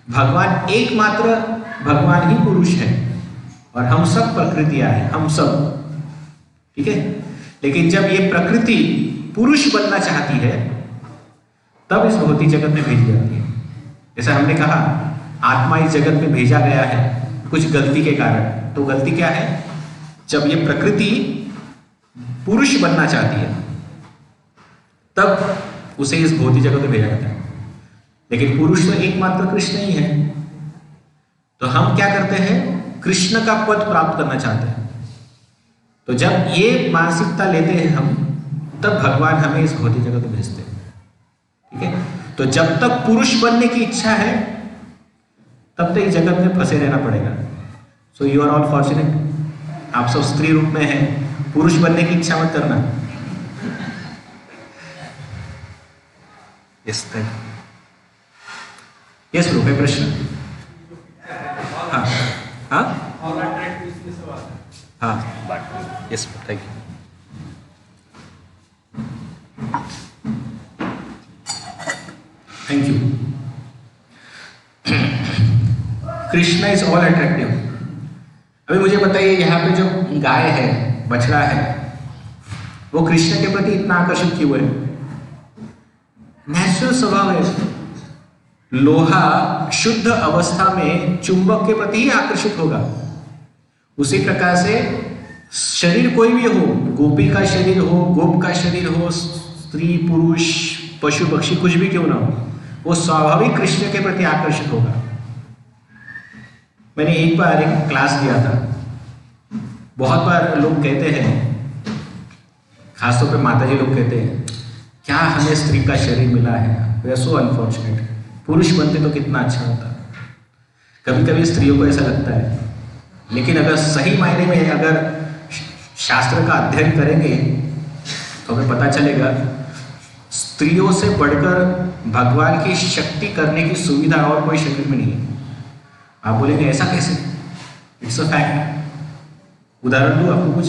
भगवान एकमात्र भगवान ही पुरुष है और हम सब प्रकृतियां हैं, हम सब, ठीक है। लेकिन जब ये प्रकृति पुरुष बनना चाहती है तब इस भौतिक जगत में भेजी जाती है। जैसा हमने कहा आत्मा इस जगत में भेजा गया है कुछ गलती के कारण। तो गलती क्या है? जब ये प्रकृति पुरुष बनना चाहती है तब उसे इस भौतिक जगत में भेजा जाता है। लेकिन पुरुष तो एकमात्र कृष्ण ही है, तो हम क्या करते हैं? कृष्ण का पद प्राप्त करना चाहते हैं। तो जब ये मानसिकता लेते हैं हम, तब भगवान हमें इस भौतिक जगत में भेजते हैं, ठीक है। तो जब तक पुरुष बनने की इच्छा है तब तक इस जगत में फंसे रहना पड़ेगा। So you are all fortunate, आप सब स्त्री रूप में हैं, पुरुष बनने की इच्छा मत करना। यस यस रूप है प्रश्न। हाँ हाँ हाँ, yes thank you. Thank you. Krishna is all attractive. अभी मुझे बताइए, यहाँ पे जो गाय है, बछड़ा है, वो कृष्ण के प्रति इतना आकर्षित क्यों है? नेचुरल स्वभाव है। लोहा शुद्ध अवस्था में चुंबक के प्रति ही आकर्षित होगा। उसी प्रकार से शरीर कोई भी हो, गोपी का शरीर हो, गोप का शरीर हो, स्त्री पुरुष पशु पक्षी कुछ भी क्यों ना हो, वो स्वाभाविक कृष्ण के प्रति आकर्षित होगा। मैंने एक बार एक क्लास दिया था। बहुत बार लोग कहते हैं, खासतौर पे माताजी लोग कहते हैं, क्या हमें स्त्री का शरीर मिला है, वी आर सो अनफॉर्चुनेट, पुरुष बनते तो कितना अच्छा होता। कभी कभी स्त्रियों को ऐसा लगता है, लेकिन अगर सही मायने में अगर शास्त्र का अध्ययन करेंगे तो हमें पता चलेगा स्त्रियों से बढ़कर भगवान की शक्ति करने की सुविधा और कोई शरीर में नहीं है। आप बोलेंगे ऐसा कैसे? It's a fact. उदाहरण दूं आपको कुछ।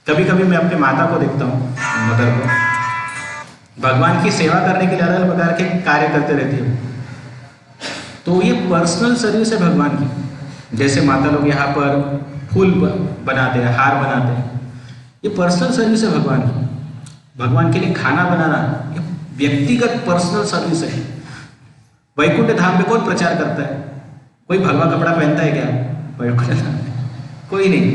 कभी कभी मैं अपने माता को देखता हूँ, मदर को, भगवान की सेवा करने के लिए अलग अलग प्रकार के कार्य करते रहती है। तो ये पर्सनल सर्विस है भगवान की। जैसे माता लोग यहाँ पर फूल बनाते हैं, हार बनाते हैं, ये पर्सनल सर्विस है भगवान की। भगवान के लिए खाना बनाना ये व्यक्तिगत पर्सनल सर्विस है। वैकुंठ धाम में कौन प्रचार करता है? कोई भगवा कपड़ा पहनता है क्या वैकुंठ धाम में? कोई नहीं।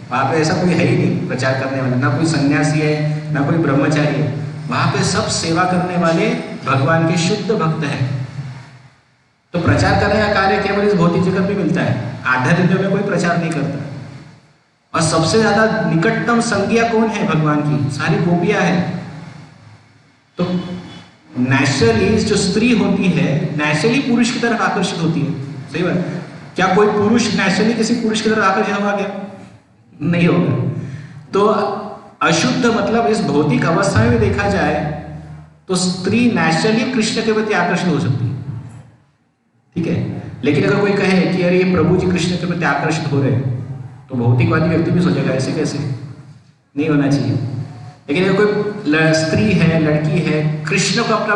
वहाँ पे ऐसा कोई है ही नहीं प्रचार करने वाला, ना कोई सन्यासी है ना कोई ब्रह्मचारी है। वहाँ पे सब सेवा करने वाले भगवान के शुद्ध भक्त हैं। तो प्रचार करने का कार्य केवल इस भौतिक जगत में मिलता है, आध्यात्मिक में कोई प्रचार नहीं करता। और सबसे ज्यादा निकटतम संज्ञा कौन है भगवान की? सारी गोपियां हैं। तो नेचुरली जो स्त्री होती है नेचुरली पुरुष की तरफ आकर्षित होती है। सही बात। क्या कोई पुरुष नेचुरली किसी पुरुष की तरफ आकर्षित होगा क्या? नहीं होगा। तो अशुद्ध मतलब इस भौतिक अवस्था में देखा जाए तो स्त्री नेचुरली कृष्ण के प्रति आकर्षित हो सकती है, ठीक है। लेकिन अगर कोई कहे कि अरे ये प्रभु जी कृष्ण के प्रति आकर्षित हो रहे हैं, तो भौतिकवादी व्यक्ति भी सोचेगा ऐसे कैसे, नहीं होना चाहिए। लेकिन अगर कोई स्त्री है, लड़की है, कृष्ण को अपना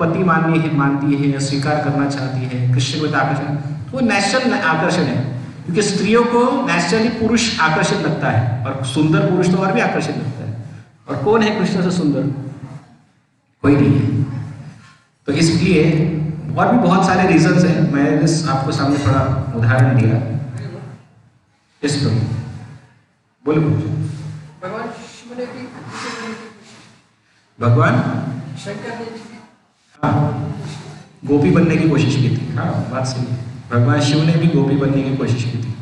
पति मानती है, स्वीकार करना चाहती है, कृष्ण के प्रति आकर्षण, तो वो नेचुरल आकर्षण है। क्योंकि स्त्रियों को नेचुरली पुरुष आकर्षित लगता है, और सुंदर पुरुष तो और भी आकर्षित लगता है। और कौन है कृष्ण से सुंदर? कोई नहीं है। तो इसलिए और भी बहुत सारे रीजंस हैं। मैं इस आपको सामने थोड़ा उदाहरण दिया इस पर। बोलो भगवान शंकर ने हाँ गोपी बनने की कोशिश की थी। हाँ बात सही है। भगवान शिव ने भी गोपी बनने की कोशिश की थी।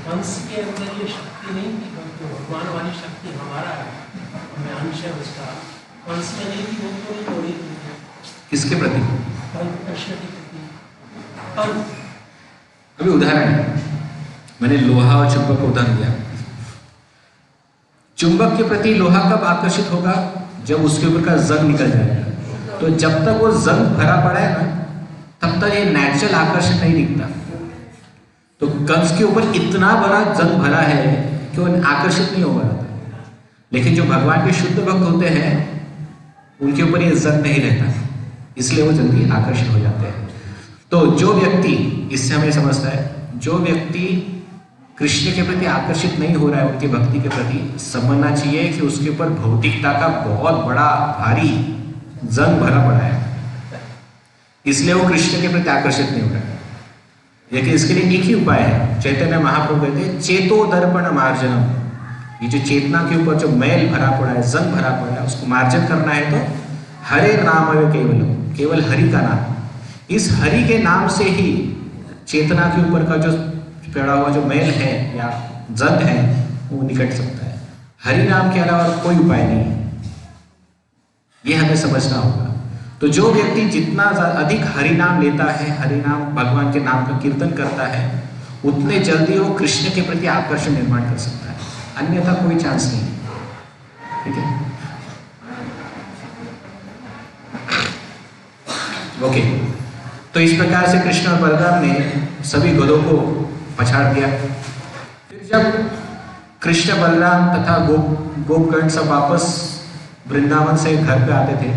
वंश के अंदर ये शक्ति नहीं थी, भगवान वाली शक्ति हमारा है, हमें अंश है उसका। वंश में नहीं थी, वो तो नहीं हो रही थी। किसके प्रति? कृष्ण के प्रति। अभी उदाहरण है, मैंने लोहा और चुंबक का उदाहरण दिया। चुंबक के प्रति लोहा कब आकर्षित होगा? जब उसके ऊपर का जंग निकल जाएगा। तो जब तक वो जंग भरा पड़ा है ना, तब तक ये नेचुरल आकर्षण नहीं दिखता। तो कंस के ऊपर इतना बड़ा जंग भरा है कि वो आकर्षित नहीं हो रहा था। लेकिन जो भगवान के शुद्ध भक्त होते हैं उनके ऊपर ये जंग नहीं रहता, इसलिए वो जल्दी आकर्षित हो जाते हैं। तो जो व्यक्ति, इससे हमें समझता है, जो व्यक्ति कृष्ण के प्रति आकर्षित नहीं हो रहा है, उनकी भक्ति के प्रति, समझना चाहिए कि उसके ऊपर भौतिकता का बहुत बड़ा भारी जंग भरा पड़ा है, इसलिए वो कृष्ण के प्रति आकर्षित नहीं हो रहा है। लेकिन इसके लिए एक ही उपाय है, चैतन्य महाप्रभु कहते हैं चेतो दर्पण मार्जनम। ये जो चेतना के ऊपर जो मैल भरा पड़ा है, जंग भरा पड़ा है, उसको मार्जन करना है तो हरे नाम केवल, केवल हरि का नाम, इस हरि के नाम से ही चेतना के ऊपर का जो पड़ा हुआ जो मैल है या जंग है वो निकट सकता है। हरि नाम के अलावा कोई उपाय नहीं है, ये हमें समझना होगा। तो जो व्यक्ति जितना अधिक हरि नाम लेता है, हरि नाम भगवान के नाम का कीर्तन करता है, उतने जल्दी वो कृष्ण के प्रति आकर्षण निर्माण कर सकता है, अन्यथा कोई चांस नहीं। ठीक है, ओके। तो इस प्रकार से कृष्ण और बलराम ने सभी गधों को पछाड़ दिया। फिर जब कृष्ण, बलराम तथा गोपगण सब वापस वृंदावन से घर पे आते थे,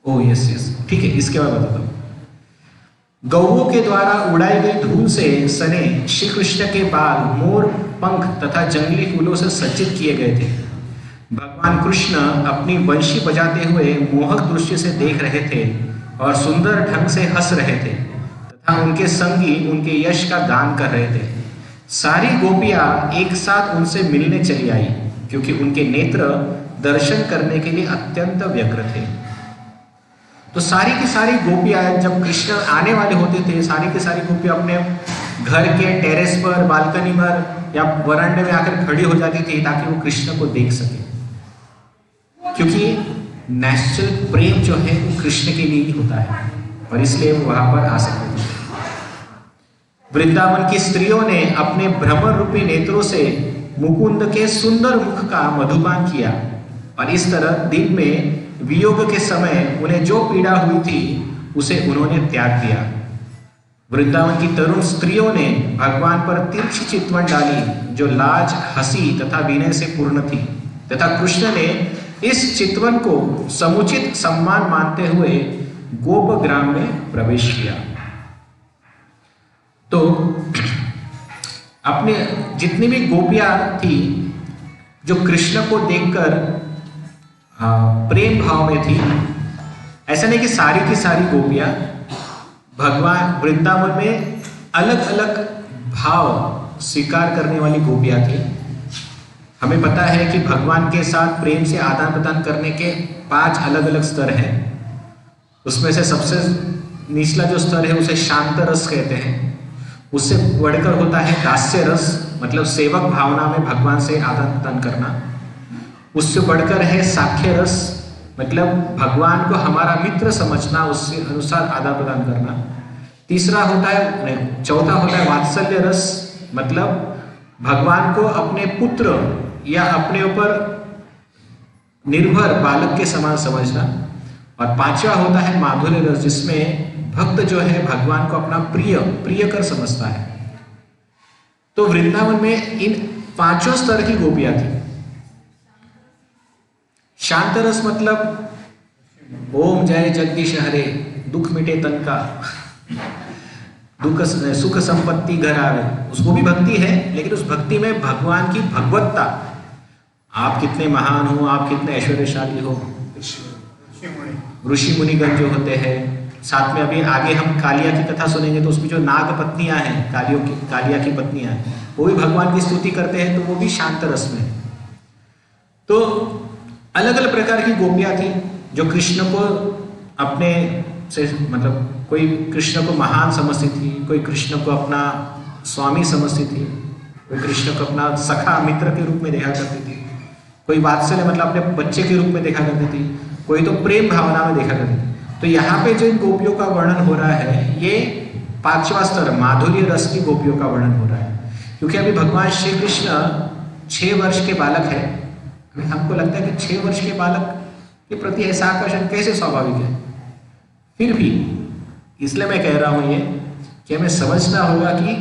ओ यस यस, ठीक है, इसके बाद बताता हूं। गौओं के द्वारा उड़ाई गई धूल से सने श्री कृष्ण के बाल मोर पंख तथा जंगली फूलों से सज्जित किए गए थे। भगवान कृष्ण अपनी बंशी बजाते हुए मोहक दृश्य से देख रहे थे और सुंदर ढंग से हंस रहे थे तथा उनके संगी उनके यश का गान कर रहे थे। सारी गोपियां एक साथ उनसे मिलने चली आई, क्योंकि उनके नेत्र दर्शन करने के लिए अत्यंत व्यग्र थे। तो सारी की सारी गोपियां जब कृष्ण आने वाले होते थे, सारी की सारी गोपियां अपने घर के टेरेस पर, बालकनी पर या वरांडे में आकर खड़ी हो जाती थी ताकि वो कृष्ण को देख सके, क्योंकि नेचुरल प्रेम जो है वो कृष्ण के लिए ही होता है और इसलिए वो वहां पर आ सकते थे। वृंदावन की स्त्रियों ने अपने भ्रमर रूपी नेत्रों से मुकुंद के सुंदर मुख का मधुपान किया और इस तरह दिन में वियोग के समय उन्हें जो पीड़ा हुई थी उसे उन्होंने त्याग दिया। वृंदावन की तरुण स्त्रियों ने भगवान पर तिरछी चितवन डाली जो लाज, हंसी तथा विनय से पूर्ण थी तथा कृष्ण ने इस चितवन को समुचित सम्मान मानते हुए गोपग्राम में प्रवेश किया। तो अपने जितनी भी गोपियां थी जो कृष्ण को देखकर प्रेम भाव में थी, ऐसा नहीं कि सारी की सारी गोपियां, भगवान वृंदावन में अलग अलग भाव स्वीकार करने वाली गोपियां थी। हमें पता है कि भगवान के साथ प्रेम से आदान प्रदान करने के 5 अलग अलग स्तर हैं। उसमें से सबसे निचला जो स्तर है उसे शांत रस कहते हैं। उससे बढ़कर होता है दास्य रस, मतलब सेवक भावना में भगवान से आदान प्रदान करना। उससे बढ़कर है साख्य रस, मतलब भगवान को हमारा मित्र समझना, उससे अनुसार आदान प्रदान करना। तीसरा होता है, चौथा होता है वात्सल्य रस, मतलब भगवान को अपने पुत्र या अपने ऊपर निर्भर बालक के समान समझना। और 5वां होता है माधुर्य रस, जिसमें भक्त जो है भगवान को अपना प्रिय कर समझता है। तो वृंदावन में इन 5 स्तर की गोपियां थी। शांत रस मतलब ओम जय जगदीश हरे, दुख मिटे तन का, दुख सुख संपत्ति घर आवे, उसको भी भक्ति है, लेकिन उस भक्ति में भगवान की भगवत्ता, आप कितने महान हो, आप कितने ऐश्वर्यशाली हो, ऋषि मुनिगण जो होते हैं। साथ में अभी आगे हम कालिया की कथा सुनेंगे, तो उसमें जो नाग पत्नियां हैं, कालिया की पत्नियां हैं, वो भी भगवान की स्तुति करते हैं, तो वो भी शांत रस में। तो अलग अलग प्रकार की गोपियां थी जो कृष्ण को अपने से, मतलब कोई कृष्ण को महान समझती थी, कोई कृष्ण को अपना स्वामी समझती थी, कोई कृष्ण को अपना सखा मित्र के रूप में देखा करती थी, कोई वात्सल्य मतलब अपने बच्चे के रूप में देखा करती थी, कोई तो प्रेम भावना में देखा करती थी। तो यहाँ पे जो इन गोपियों का वर्णन हो रहा है, ये 5वां स्तर माधुर्य रस की गोपियों का वर्णन हो रहा है। क्योंकि अभी भगवान श्री कृष्ण 6 वर्ष के बालक है। हमको लगता है कि 6 वर्ष के बालक के प्रति ऐसा आकर्षण कैसे स्वाभाविक है, फिर भी इसलिए मैं कह रहा हूं ये कि हमें समझना होगा कि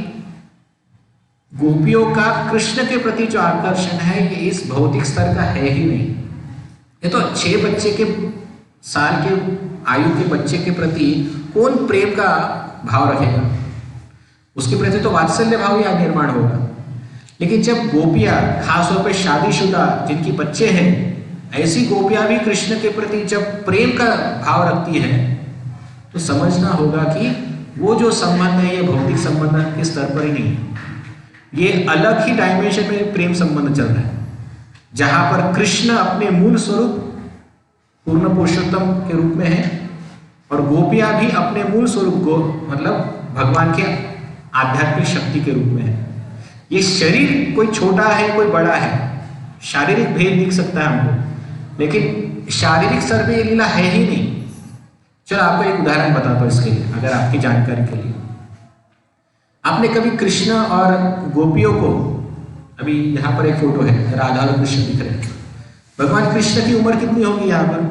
गोपियों का कृष्ण के प्रति जो आकर्षण है ये इस भौतिक स्तर का है ही नहीं। ये तो 6 बच्चे के साल के आयु के बच्चे के प्रति कौन प्रेम का भाव रखेगा? उसके प्रति तो वात्सल्य भाव या निर्माण होगा। लेकिन जब गोपियां, खासतौर पर शादीशुदा जिनकी बच्चे हैं, ऐसी गोपियां भी कृष्ण के प्रति जब प्रेम का भाव रखती है तो समझना होगा कि वो जो संबंध है ये भौतिक संबंध के स्तर पर ही नहीं है, ये अलग ही डायमेंशन में प्रेम संबंध चल रहा है, जहां पर कृष्ण अपने मूल स्वरूप पूर्ण पुरुषोत्तम के रूप में है और गोपियां भी अपने मूल स्वरूप को मतलब भगवान के आध्यात्मिक शक्ति के रूप में है। ये शरीर कोई छोटा है कोई बड़ा है, शारीरिक भेद दिख सकता है हमको, लेकिन शारीरिक स्तर पे ये लीला है ही नहीं। चलो आपको एक उदाहरण बताता हूं इसके लिए, अगर आपकी जानकारी के लिए। आपने कभी कृष्ण और गोपियों को, अभी यहाँ पर एक फोटो है, राधा और कृष्ण दिख रहे हैं। भगवान कृष्ण की उम्र कितनी होगी यहाँ पर,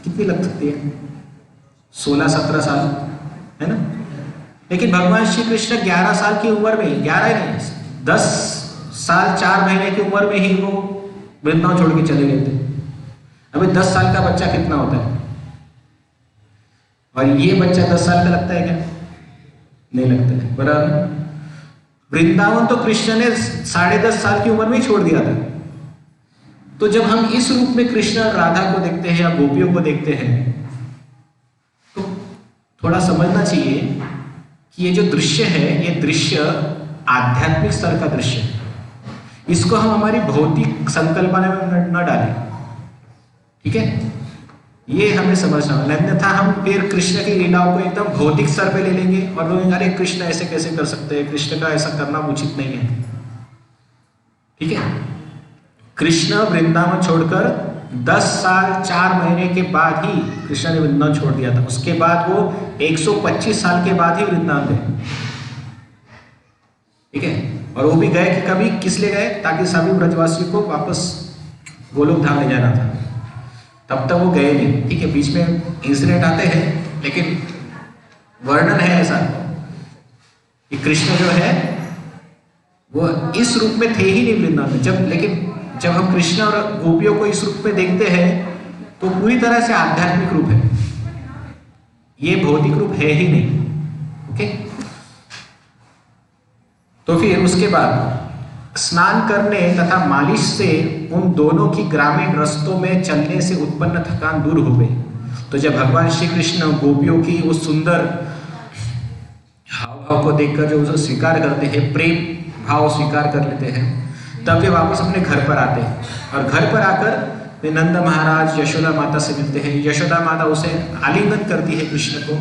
कितनी लग सकती है? 16-17 साल, है ना? लेकिन भगवान श्री कृष्ण 11 साल की उम्र में, 11 नहीं, 10 साल 4 महीने की उम्र में ही वो वृंदावन छोड़ के चले गए थे। अभी 10 साल का बच्चा कितना होता है? और ये बच्चा 10 साल का लगता है क्या? नहीं लगता है, बराबर। वृंदावन तो कृष्ण ने 10.5 साल की उम्र में ही छोड़ दिया था। तो जब हम इस रूप में कृष्ण और राधा को देखते हैं या गोपियों को देखते हैं तो थोड़ा समझना चाहिए कि ये जो दृश्य है ये दृश्य आध्यात्मिक स्तर का दृश्य है। इसको हम हमारी भौतिक संकल्पना में न डालें, ठीक है? ये हमें समझना है, अन्यथा हम फिर कृष्ण की लीलाओं को एकदम भौतिक स्तर पे ले लेंगे और लोग अरे कृष्ण ऐसे कैसे कर सकते हैं, कृष्ण का ऐसा करना उचित नहीं है, ठीक है? कृष्ण वृंदावन छोड़कर 10 साल 4 महीने के बाद ही कृष्ण ने वृंदावन छोड़ दिया था। उसके बाद वो 125 साल के बाद ही वृंदावन गए, ठीक है? और वो भी गए कि कभी किस लिए गए? ताकि सभी ब्रजवासियों को वापस गोलोक धाम ले जाना था। तब तक वो गए नहीं, ठीक है? बीच में इंसिडेंट आते हैं, लेकिन वर्णन है ऐसा कि कृष्ण जो है वो इस रूप में थे ही नहीं वृंदावन में। लेकिन जब हम कृष्ण और गोपियों को इस रूप में देखते हैं तो पूरी तरह से आध्यात्मिक रूप है, ये भौतिक रूप है ही नहीं, ओके? तो फिर उसके बाद स्नान करने तथा मालिश से उन दोनों की ग्रामीण रास्तों में चलने से उत्पन्न थकान दूर हो गई। तो जब भगवान श्री कृष्ण गोपियों की उस सुंदर हाव भाव को देखकर जो उसे स्वीकार करते हैं, प्रेम भाव स्वीकार कर लेते हैं, तब वे वापस अपने घर पर आते हैं। और घर पर आकर वे नंद महाराज यशोदा माता से मिलते हैं। यशोदा माता उसे आलिंगन करती है कृष्ण को,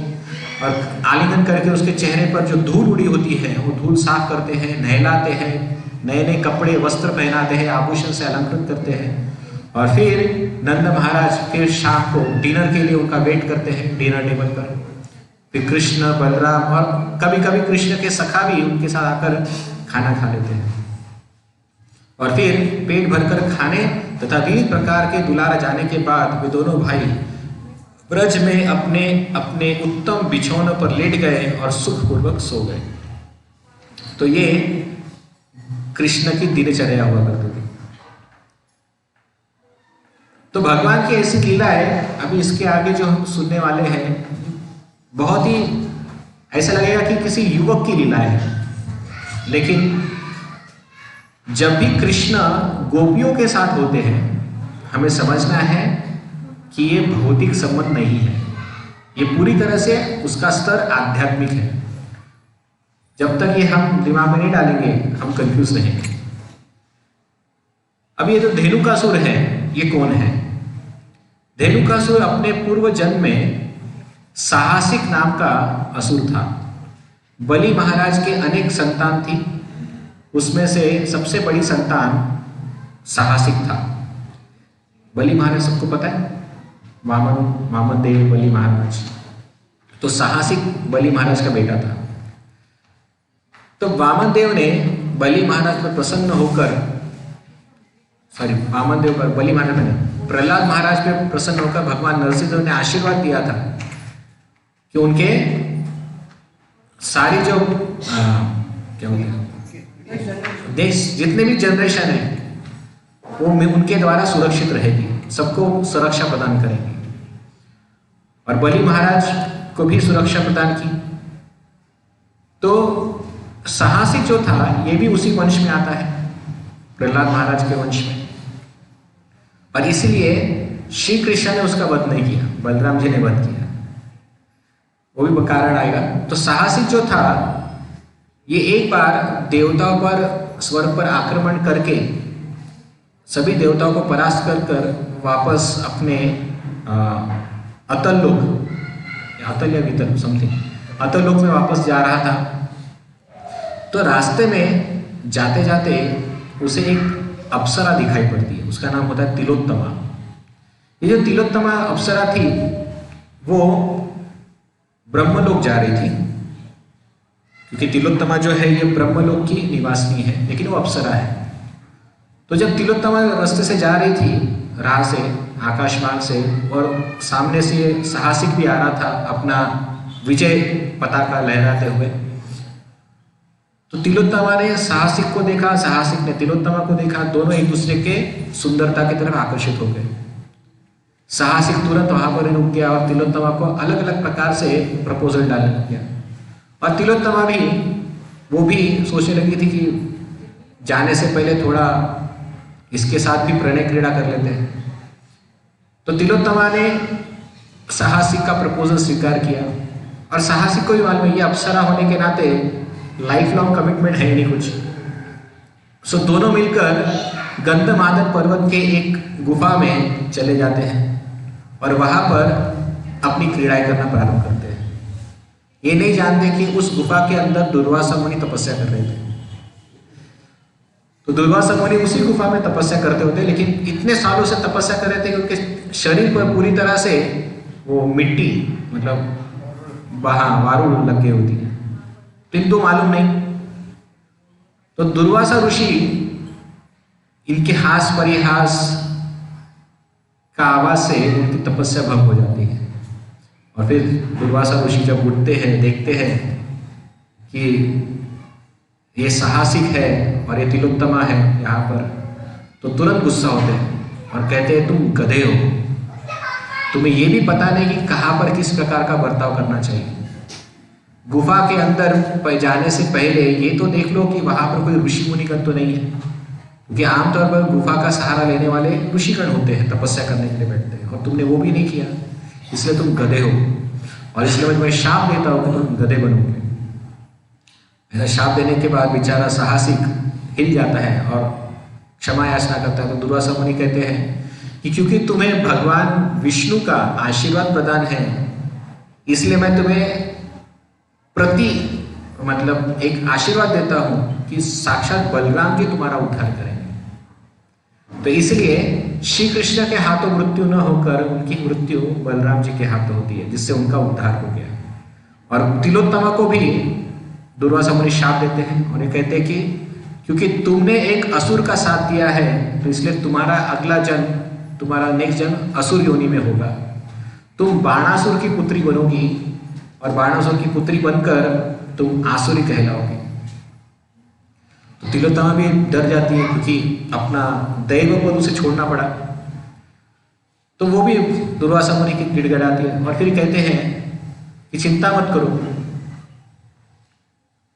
और आलिंगन करके उसके चेहरे पर जो धूल उड़ी होती है वो धूल साफ करते हैं, नहलाते हैं, नए नए कपड़े वस्त्र पहनाते हैं, आभूषण से अलंकृत करते हैं। और फिर नंद महाराज फिर शाम को डिनर के लिए उनका वेट करते हैं डिनर टेबल पर। फिर कृष्ण, बलराम और कभी कभी कृष्ण के सखा भी उनके साथ आकर खाना खा लेते हैं। और फिर पेट भरकर खाने तथा विविध प्रकार के दुलारा जाने के बाद वे दोनों भाई ब्रज में अपने अपने उत्तम बिछौनों पर लेट गए और सुखपूर्वक सो गए। तो ये कृष्ण की दिनचर्या हुआ करती थी। तो भगवान की ऐसी लीला है, अभी इसके आगे जो हम सुनने वाले हैं बहुत ही ऐसा लगेगा कि किसी युवक की लीला है, लेकिन जब भी कृष्ण गोपियों के साथ होते हैं हमें समझना है कि ये भौतिक संबंध नहीं है, ये पूरी तरह से उसका स्तर आध्यात्मिक है। जब तक ये हम दिमाग में नहीं डालेंगे हम कंफ्यूज रहेंगे। अब ये जो धेनुकासुर है ये कौन है? धेनुकासुर अपने पूर्व जन्म में साहसिक नाम का असुर था। बलि महाराज के अनेक संतान थी, उसमें से सबसे बड़ी संतान साहसिक था। बलि महाराज सबको पता है, वामन देव बलि महाराज, तो साहसिक बलि महाराज का बेटा था। तो वामन देव ने बलि महाराज पर प्रसन्न होकर, वामन देव पर, बलि महाराज ने प्रहलाद महाराज पे प्रसन्न होकर भगवान नरसिंह ने आशीर्वाद दिया था कि उनके सारी जो क्या बोलते हैं देश जितने भी जनरेशन है वो उनके द्वारा सुरक्षित रहेगी, सबको सुरक्षा प्रदान करेगी। और बलि महाराज को भी सुरक्षा प्रदान की। तो साहसिक जो था ये भी उसी वंश में आता है, प्रहलाद महाराज के वंश में, और इसीलिए श्री कृष्ण ने उसका वध नहीं किया, बलराम जी ने वध किया, वो भी कारण आएगा। तो साहसिक जो था ये एक बार देवताओं पर स्वर्ग पर आक्रमण करके सभी देवताओं को परास्त कर वापस अपने अतल लोक, अतल या वितल समथिंग, अतल लोक में वापस जा रहा था। तो रास्ते में जाते जाते उसे एक अप्सरा दिखाई पड़ती है, उसका नाम होता है तिलोत्तमा। ये जो तिलोत्तमा अप्सरा थी वो ब्रह्मलोक जा रही थी, क्योंकि तिलोत्तमा जो है ये ब्रह्मलोक की निवासिनी है, लेकिन वो अप्सरा है। तो जब तिलोत्तमा रास्ते से जा रही थी, राह से, आकाशमार्ग से, और सामने से साहसिक भी आ रहा था अपना विजय पताका लहराते हुए, तो तिलोत्तमा ने साहसिक को देखा, साहसिक ने तिलोत्तमा को देखा, दोनों एक दूसरे के सुंदरता की तरफ आकर्षित हो गए। साहसिक तुरंत वहां पर रुक गया और तिलोत्तमा को अलग अलग प्रकार से प्रपोजल डालने लग गया। और तिलोत्तमा भी वो भी सोचने लगी थी कि जाने से पहले थोड़ा इसके साथ भी प्रणय क्रीड़ा कर लेते हैं। तो तिलोत्तमा ने साहसिक का प्रपोजल स्वीकार किया, और साहसिक को भी मालूम है ये अप्सरा होने के नाते लाइफ लॉन्ग कमिटमेंट है ही नहीं कुछ। सो दोनों मिलकर गंधमादन पर्वत के एक गुफा में चले जाते हैं और वहां पर अपनी क्रीड़ाएं करना प्रारंभ करते हैं। ये नहीं जानते कि उस गुफा के अंदर दुर्वासा मुनि तपस्या कर रहे थे। तो दुर्वासा मुनि उसी गुफा में तपस्या करते होते, लेकिन इतने सालों से तपस्या कर रहे थे कि उनके शरीर पर पूरी तरह से वो मिट्टी, मतलब वारू लग गई होती है, किंतु मालूम नहीं। तो दुर्वासा ऋषि इनके हास परिहास का आवाज से उनकी तपस्या भंग हो जाती है। और फिर दुर्वासा ऋषि जब उठते हैं, देखते हैं कि ये साहसिक है और ये तिलोत्तमा है यहाँ पर, तो तुरंत गुस्सा होते हैं और कहते हैं तुम गधे हो, तुम्हें ये भी पता नहीं कि कहाँ पर किस प्रकार का बर्ताव करना चाहिए। गुफा के अंदर जाने से पहले ये तो देख लो कि वहां पर कोई ऋषि मुनिगण तो नहीं है, क्योंकि आमतौर पर गुफा का सहारा लेने वाले ऋषिगण होते हैं, तपस्या करने के लिए बैठते हैं, और तुमने वो भी नहीं किया, इसलिए तुम गधे हो, और इसलिए मैं तुम्हें शाप देता हूँ कि तुम गधे बनोगे। ऐसा शाप देने के बाद बेचारा साहसिक हिल जाता है और क्षमा याचना करता है। तो दुर्वासा मुनि कहते हैं कि क्योंकि तुम्हें भगवान विष्णु का आशीर्वाद प्रदान है, इसलिए मैं तुम्हें मतलब एक आशीर्वाद देता हूं कि साक्षात बलराम जी तुम्हारा उद्धार करेंगे। तो इसलिए श्री कृष्ण के हाथों मृत्यु न होकर उनकी मृत्यु बलराम जी के हाथों होती है, जिससे उनका उद्धार हो गया। और तिलोत्तमा को भी दुर्वासा मुनि शाप देते हैं और ये कहते हैं कि क्योंकि तुमने एक असुर का साथ दिया है, तो इसलिए तुम्हारा अगला जन्म, तुम्हारा नेक्स्ट जन्म असुर योनि में होगा। तुम बाणासुर की पुत्री बनोगी और बाणासुर की पुत्री बनकर तुम आसुरी कहलाओगे। तो तिलोत्तमा भी डर जाती है, क्योंकि अपना दैव पद उसे छोड़ना पड़ा। तो वो भी दुर्वासा मुनि की गिड़गिड़ाती है और फिर कहते हैं कि चिंता मत करो,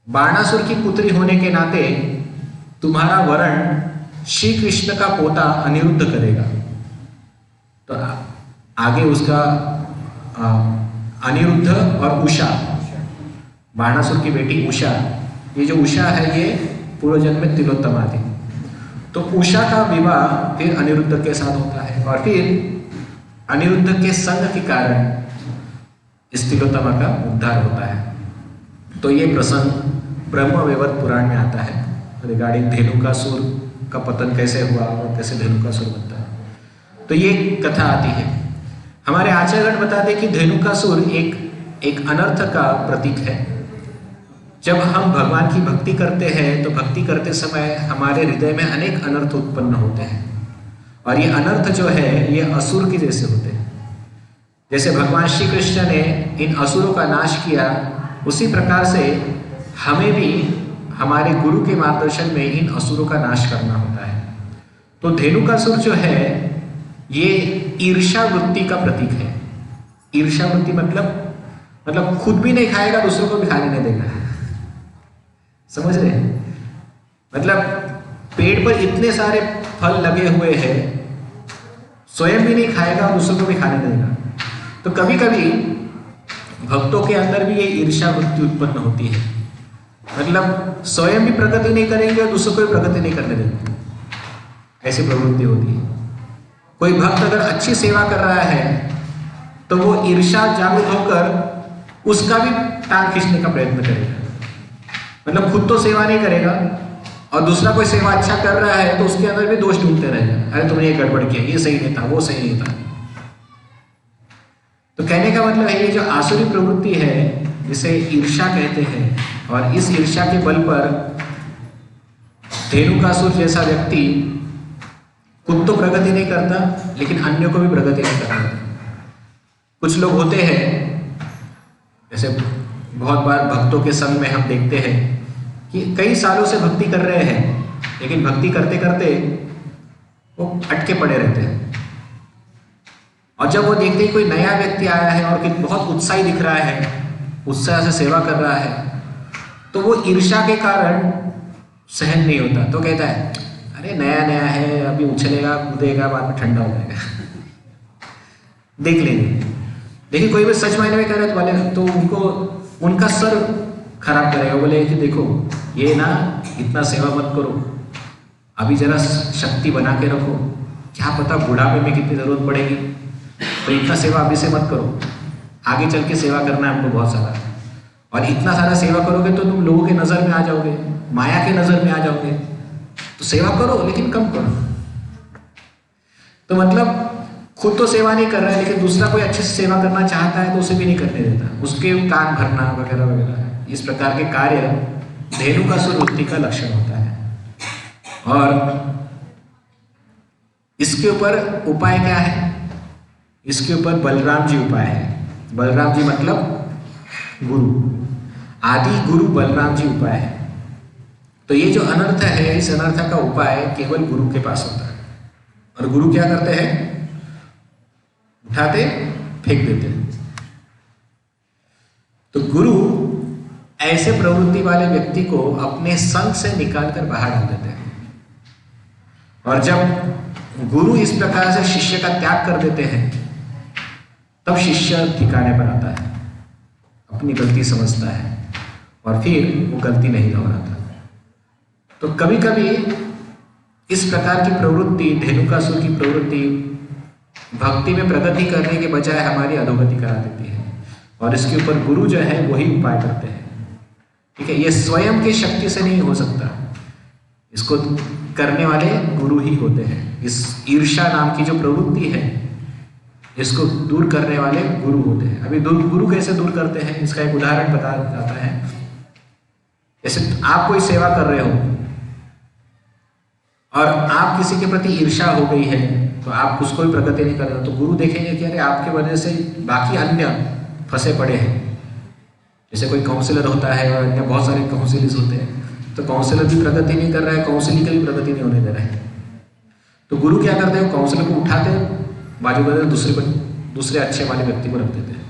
बाणासुर की पुत्री होने के नाते तुम्हारा वरण श्री कृष्ण का पोता अनिरुद्ध करेगा। तो आगे उसका अनिरुद्ध और उषा, बाणासुर की बेटी उषा, ये जो उषा है ये पूर्व जन्म में तिलोत्तमा थी। तो उषा का विवाह फिर अनिरुद्ध के साथ होता है और फिर अनिरुद्ध के संग के कारण इस तिलोत्तमा का उद्धार होता है। तो ये प्रसंग ब्रह्मवैवर्त पुराण में आता है रिगार्डिंग धेनुकासुर का पतन कैसे हुआ और कैसे धेनुकासुर बनता है। तो ये कथा आती है। हमारे आचार्यगण बताते कि धेनुकासुर एक अनर्थ का प्रतीक है। जब हम भगवान की भक्ति करते हैं तो भक्ति करते समय हमारे हृदय में अनेक अनर्थ उत्पन्न होते हैं, और ये अनर्थ जो है ये असुर के जैसे होते हैं। जैसे भगवान श्री कृष्ण ने इन असुरों का नाश किया, उसी प्रकार से हमें भी हमारे गुरु के मार्गदर्शन में इन असुरों का नाश करना होता है। तो धेनुकासुर जो है ये ईर्ष्या वृत्ति का प्रतीक है। ईर्ष्या वृत्ति मतलब खुद भी नहीं खाएगा, दूसरों को भी खाने नहीं देगा। समझ रहे हैं? मतलब पेड़ पर इतने सारे फल लगे हुए हैं, स्वयं भी नहीं खाएगा और दूसरों को भी खाने नहीं देगा। तो कभी कभी भक्तों के अंदर भी ये ईर्ष्या वृत्ति उत्पन्न होती है, मतलब स्वयं भी प्रगति नहीं करेंगे और दूसरों को भी प्रगति नहीं करने देंगे, ऐसी प्रवृत्ति होती है। कोई भक्त अगर अच्छी सेवा कर रहा है तो वो ईर्ष्या जागृत होकर उसका भी टांग खींचने का प्रयत्न करेगा, मतलब खुद तो सेवा नहीं करेगा और दूसरा कोई सेवा अच्छा कर रहा है तो उसके अंदर भी दोष ढूंढते रहेगा, अरे तुमने ये गड़बड़ किया, ये सही नहीं था, वो सही नहीं था। तो कहने का मतलब है ये जो आसुरी प्रवृत्ति है जिसे ईर्ष्या कहते हैं, और इस ईर्ष्या के बल पर धेनुकासुर जैसा व्यक्ति खुद तो प्रगति नहीं करता लेकिन अन्यों को भी प्रगति नहीं करता। कुछ लोग होते हैं, जैसे बहुत बार भक्तों के संग में हम देखते हैं कि कई सालों से भक्ति कर रहे हैं लेकिन भक्ति करते करते वो अटके पड़े रहते हैं, और जब वो देखते हैं कोई नया व्यक्ति आया है और कि बहुत उत्साही दिख रहा है, उत्साह से सेवा कर रहा है, तो वो ईर्ष्या के कारण सहन नहीं होता, तो कहता है अरे नया नया है, अभी उछलेगा कूदेगा, बाद में ठंडा हो जाएगा, देख लेंगे। लेकिन कोई भी सच मायने में कह रहे तो उनको उनका सर खराब करेगा, बोले कि देखो ये ना इतना सेवा मत करो, अभी जरा शक्ति बना के रखो, क्या पता बुढ़ापे में कितनी जरूरत पड़ेगी, तो इतना सेवा अभी से मत करो, आगे चल के सेवा करना है हमको बहुत सारा, और इतना सारा सेवा करोगे तो तुम लोगों के नजर में आ जाओगे, माया के नजर में आ जाओगे, तो सेवा करो लेकिन कम करो। तो मतलब खुद तो सेवा नहीं कर रहा है लेकिन दूसरा कोई अच्छे से सेवा करना चाहता है तो उसे भी नहीं करने देता, उसके कान भरना वगैरह वगैरह, इस प्रकार के कार्य धेनुकासुर वृत्ति का लक्षण होता है। और इसके ऊपर उपाय क्या है? इसके ऊपर बलराम जी उपाय है। बलराम जी मतलब गुरु, आदि गुरु बलराम जी उपाय है। तो ये जो अनर्थ है, इस अनर्थ का उपाय केवल गुरु के पास होता है। और गुरु क्या करते हैं? उठाते फेंक देते हैं। तो गुरु ऐसे प्रवृत्ति वाले व्यक्ति को अपने संग से निकालकर बाहर डाल देते हैं। और जब गुरु इस प्रकार से शिष्य का त्याग कर देते हैं तब शिष्य ठिकाने पर आता है, अपनी गलती समझता है और फिर वो गलती नहीं दोहराता। तो कभी कभी इस प्रकार की प्रवृत्ति, धेनुकासुर की प्रवृत्ति, भक्ति में प्रगति करने के बजाय हमारी अधोगति करा देती है, और इसके ऊपर गुरु जो है वही उपाय करते हैं। ठीक है, ये स्वयं की शक्ति से नहीं हो सकता, इसको करने वाले गुरु ही होते हैं। इस ईर्ष्या नाम की जो प्रवृत्ति है इसको दूर करने वाले गुरु होते हैं। अभी गुरु कैसे दूर करते हैं इसका एक उदाहरण बता जाता है। जैसे आप कोई सेवा कर रहे हो और आप किसी के प्रति ईर्ष्या हो गई है तो आप उसको भी प्रगति नहीं कर रहे हो, तो गुरु देखेंगे कि अरे आपके वजह से बाकी अन्य फंसे पड़े हैं। जैसे कोई काउंसलर होता है और अन्य बहुत सारे काउंसिलर्स होते हैं, तो काउंसलर भी प्रगति नहीं कर रहा है, काउंसिलिंग की भी प्रगति नहीं होने दे रहा है। तो गुरु क्या करते हैं? काउंसलर को उठाते हैं, बाजू बदल दूसरे अच्छे वाले व्यक्ति को रख देते हैं।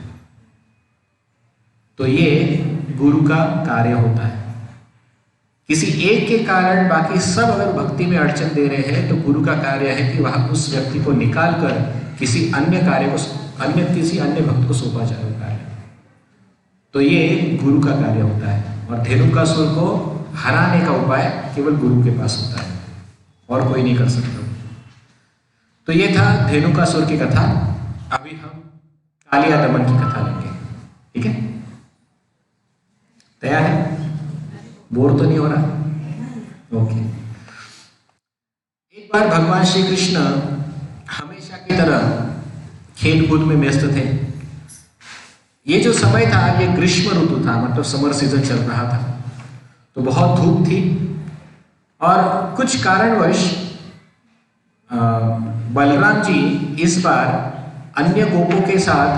तो ये गुरु का कार्य होता है। किसी एक के कारण बाकी सब अगर भक्ति में अड़चन दे रहे हैं तो गुरु का कार्य है कि वह उस व्यक्ति को निकाल कर किसी अन्य भक्त को सौंपा जाए कार्य। तो ये गुरु का कार्य होता है, और धेनुकासुर को हराने का उपाय केवल गुरु के पास होता है और कोई नहीं कर सकता। तो ये था धेनुकासुर की कथा। अभी हम कालिया दमन की कथा लेंगे। ठीक है, तैयार है? बोर तो नहीं हो रहा? ओके। एक बार भगवान श्री कृष्ण हमेशा की तरह खेल कूद में व्यस्त थे। ये जो समय था ये ग्रीष्म ऋतु था, मतलब समर सीजन चल रहा था, तो बहुत धूप थी और कुछ कारणवश बलराम जी इस बार अन्य गोपों के साथ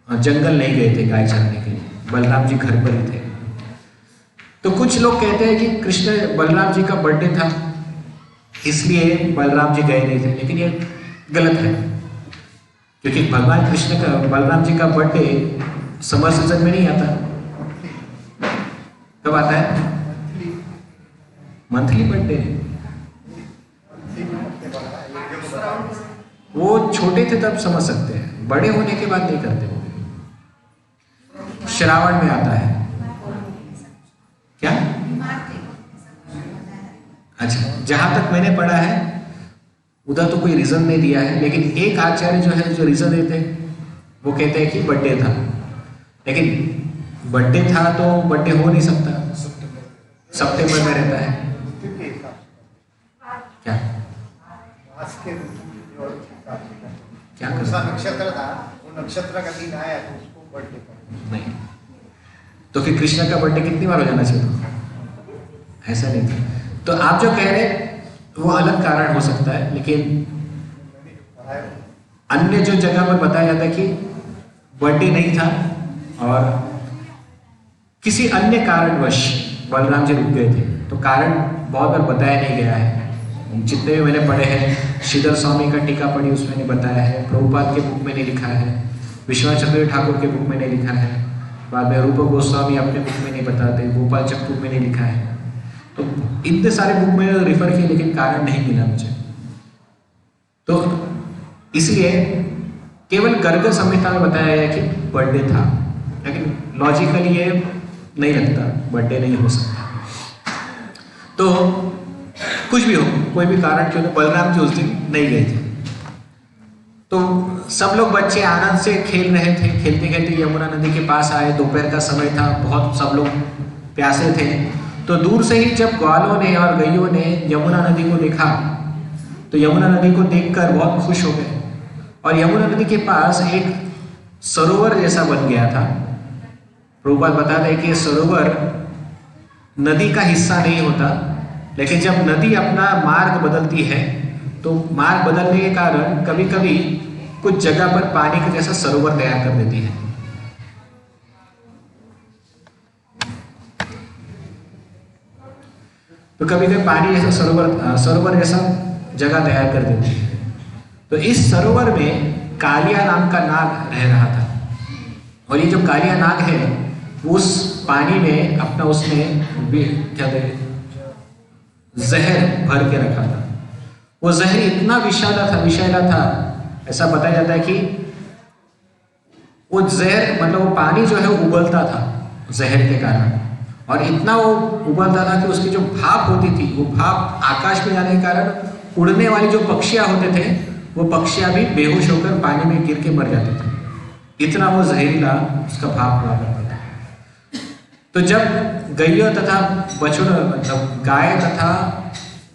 जंगल नहीं गए थे गाय चराने के लिए। बलराम जी घर पर ही थे। तो कुछ लोग कहते हैं कि कृष्ण बलराम जी का बर्थडे था इसलिए बलराम जी गए नहीं थे, लेकिन ये गलत है, क्योंकि भगवान कृष्ण का बलराम जी का बर्थडे समर सीजन में नहीं आता। कब आता है? Monthly birthday. वो छोटे थे तब समझ सकते हैं, बड़े होने के बाद नहीं करते वो। श्रावण में आता है क्या? अच्छा, जहां तक मैंने पढ़ा है उधर तो कोई रीजन नहीं दिया है, लेकिन एक आचार्य जो है जो रीजन देते हैं वो कहते हैं कि बर्थडे था, लेकिन बर्थडे था तो बर्थडे हो नहीं सकता, सितंबर में रहता है क्या? क्या कर नक्षत्र था, वो नक्षत्र का दिन आया तो उसको बर्थडे नहीं, तो फिर कृष्ण का बर्थडे कितनी बार हो जाना चाहिए था? ऐसा नहीं था। तो आप जो कह रहे वो अलग कारण हो सकता है, लेकिन अन्य जो जगह पर बताया जाता है कि बर्थडे नहीं था और किसी अन्य कारणवश बलराम जी रुक गए थे, तो कारण बहुत बार बताया नहीं गया है। जितने भी मैंने पढ़े हैं, श्रीधर स्वामी का टीका पढ़ी उसमें नहीं बताया है, प्रभुपाद के बुक में नहीं लिखा है, विश्वनाथ चक्रवर्ती ठाकुर के बुक में नहीं लिखा है, बाद में रूप गोस्वामी अपने बुक में नहीं बताते, गोपाल चक बुक में नहीं लिखा है। तो इतने सारे बुक में रिफर किए लेकिन कारण नहीं मिला मुझे, तो इसलिए केवल गर्ग संहिता में बताया गया कि बर्थडे था, लेकिन लॉजिकली ये नहीं लगता, बर्थडे नहीं हो सकता। तो कुछ भी हो, कोई भी कारण क्यों, बलराम जी उस दिन नहीं गए थे। तो सब लोग बच्चे आनंद से खेल रहे थे, खेलते खेलते यमुना नदी के पास आए, दोपहर का समय था, बहुत सब लोग प्यासे थे। तो दूर से ही जब ग्वालों ने और गैयों ने यमुना नदी को देखा, तो यमुना नदी को देखकर बहुत खुश हो गए, और यमुना नदी के पास एक सरोवर जैसा बन गया था। प्रभुपाद बताते हैं कि ये सरोवर नदी का हिस्सा नहीं होता, लेकिन जब नदी अपना मार्ग बदलती है तो मार्ग बदलने के कारण कभी कभी कुछ जगह पर पानी का जैसा सरोवर तैयार कर देती है। तो कभी कभी पानी जैसा सरोवर जैसा जगह तैयार कर देती है। तो इस सरोवर में कालिया नाम का नाग रह रहा था, और ये जो कालिया नाग है उस पानी में अपना उसने क्या कहते जहर भर के रखा था। वो जहर इतना विषैला था, ऐसा बताया जाता है कि वो जहर मतलब वो पानी जो है उबलता था जहर के कारण, और इतना वो उबलता था कि उसकी जो भाप होती थी वो भाप आकाश में जाने के कारण उड़ने वाली जो पक्षियां होते थे वो पक्षियां भी बेहोश होकर पानी में गिर के मर जाते थे, इतना वो जहरीला उसका भाप हुआ करता था। तो जब गैया तथा बछड़ मतलब गाय तथा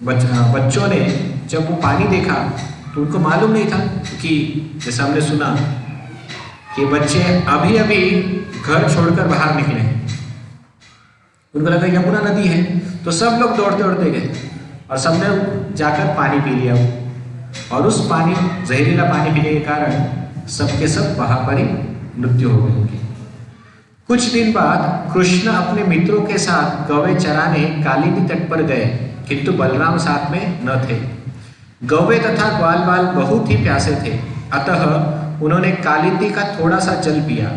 बच्चों ने जब वो पानी देखा तो उनको मालूम नहीं था, क्योंकि जैसा हमने सुना कि बच्चे अभी अभी घर छोड़कर बाहर निकले हैं, उनको लगा यमुना नदी है, तो सब लोग दौड़ते दौड़ते गए और सबने जाकर पानी पी लिया, और उस पानी जहरीला पानी पीने के कारण सबके सब वहां पर ही मृत्यु हो गई उनकी। कुछ दिन बाद कृष्ण अपने मित्रों के साथ गौवे चराने कालिंदी तट पर गए, किंतु बलराम साथ में न थे। गौवे तथा ग्वाल बाल बहुत ही प्यासे थे, अतः उन्होंने कालिंदी का थोड़ा सा जल पिया,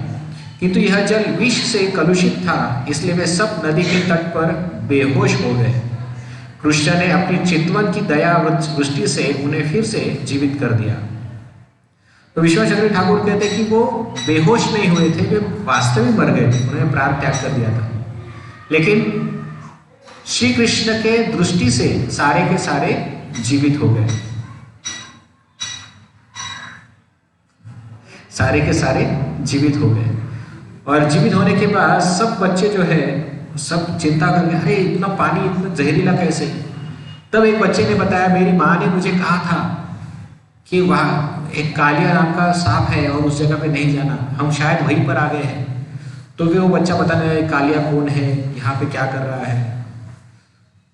किंतु यह जल विष से कलुषित था, इसलिए वे सब नदी के तट पर बेहोश हो गए। कृष्ण ने अपनी चितवन की दया वृष्टि से उन्हें फिर से जीवित कर दिया। तो विश्वनाथ चक्रवर्ती ठाकुर कहते हैं कि वो बेहोश नहीं हुए थे, वे वास्तव में मर गए थे, उन्होंने प्राण त्याग कर दिया था, लेकिन श्री कृष्ण के दृष्टि से सारे के सारे जीवित हो गए, सारे के सारे जीवित हो गए। और जीवित होने के बाद सब बच्चे जो है सब चिंता कर गए, अरे इतना पानी इतना जहरीला कैसे। तब एक बच्चे ने बताया, मेरी माँ ने मुझे कहा था कि वहाँ एक कालिया नाम का सांप है और उस जगह पे नहीं जाना, हम शायद वहीं पर आ गए हैं। तो फिर वो बच्चा बताने लगा कालिया कौन है, यहाँ पे क्या कर रहा है।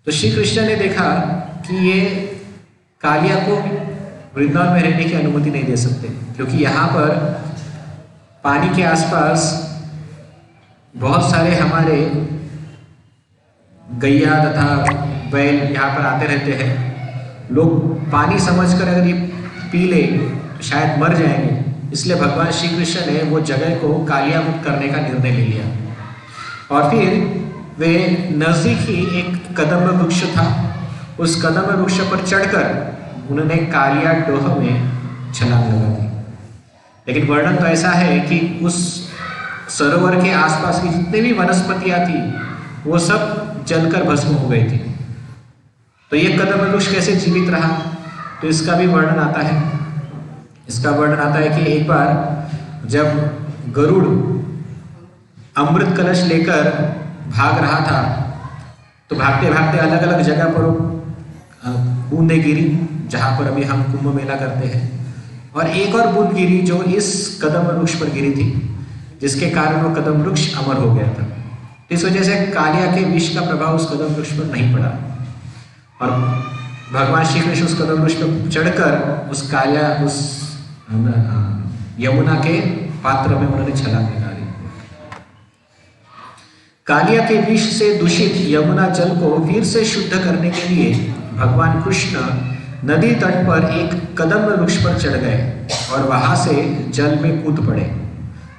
तो श्री कृष्ण ने देखा कि ये कालिया को वृंदावन में रहने की अनुमति नहीं दे सकते, क्योंकि यहाँ पर पानी के आसपास बहुत सारे हमारे गैया तथा बैल यहाँ पर आते रहते हैं। लोग पानी समझकर अगर ये पी ले तो शायद मर जाएंगे, इसलिए भगवान श्री कृष्ण ने वो जगह को कालिया मुक्त करने का निर्णय ले लिया। और फिर वे नजदीक ही एक कदम्ब वृक्ष था, उस कदम्ब वृक्ष पर चढ़कर उन्होंने कालिया डोह में छलांग लगा दी। लेकिन वर्णन तो ऐसा है कि उस सरोवर के आसपास की जितनी भी वनस्पतियां थी वो सब जलकर भस्म हो गई थी। तो ये कदम्ब वृक्ष कैसे जीवित रहा, तो इसका भी वर्णन आता है। इसका वर्णन आता है कि एक बार जब गरुड़ अमृत कलश लेकर भाग रहा था तो भागते भागते अलग अलग जगह पर बूंदें गिरी, जहाँ पर अभी हम कुंभ मेला करते हैं, और एक और बूंद गिरी जो इस कदम्ब वृक्ष पर गिरी थी, जिसके कारण वो कदम्ब वृक्ष अमर हो गया था। इस वजह से कालिया के विष का प्रभाव उस कदम्ब वृक्ष पर नहीं पड़ा और भगवान श्री कृष्ण उस कदम्ब वृक्ष पर चढ़कर उस कालिया उस यमुना के पात्र में उन्होंने छलांग लगा दी। कालिया के विष से दूषित यमुना जल को फिर से शुद्ध करने के लिए भगवान कृष्ण नदी तट पर एक कदम्ब वृक्ष पर चढ़ गए और वहां से जल में कूद पड़े।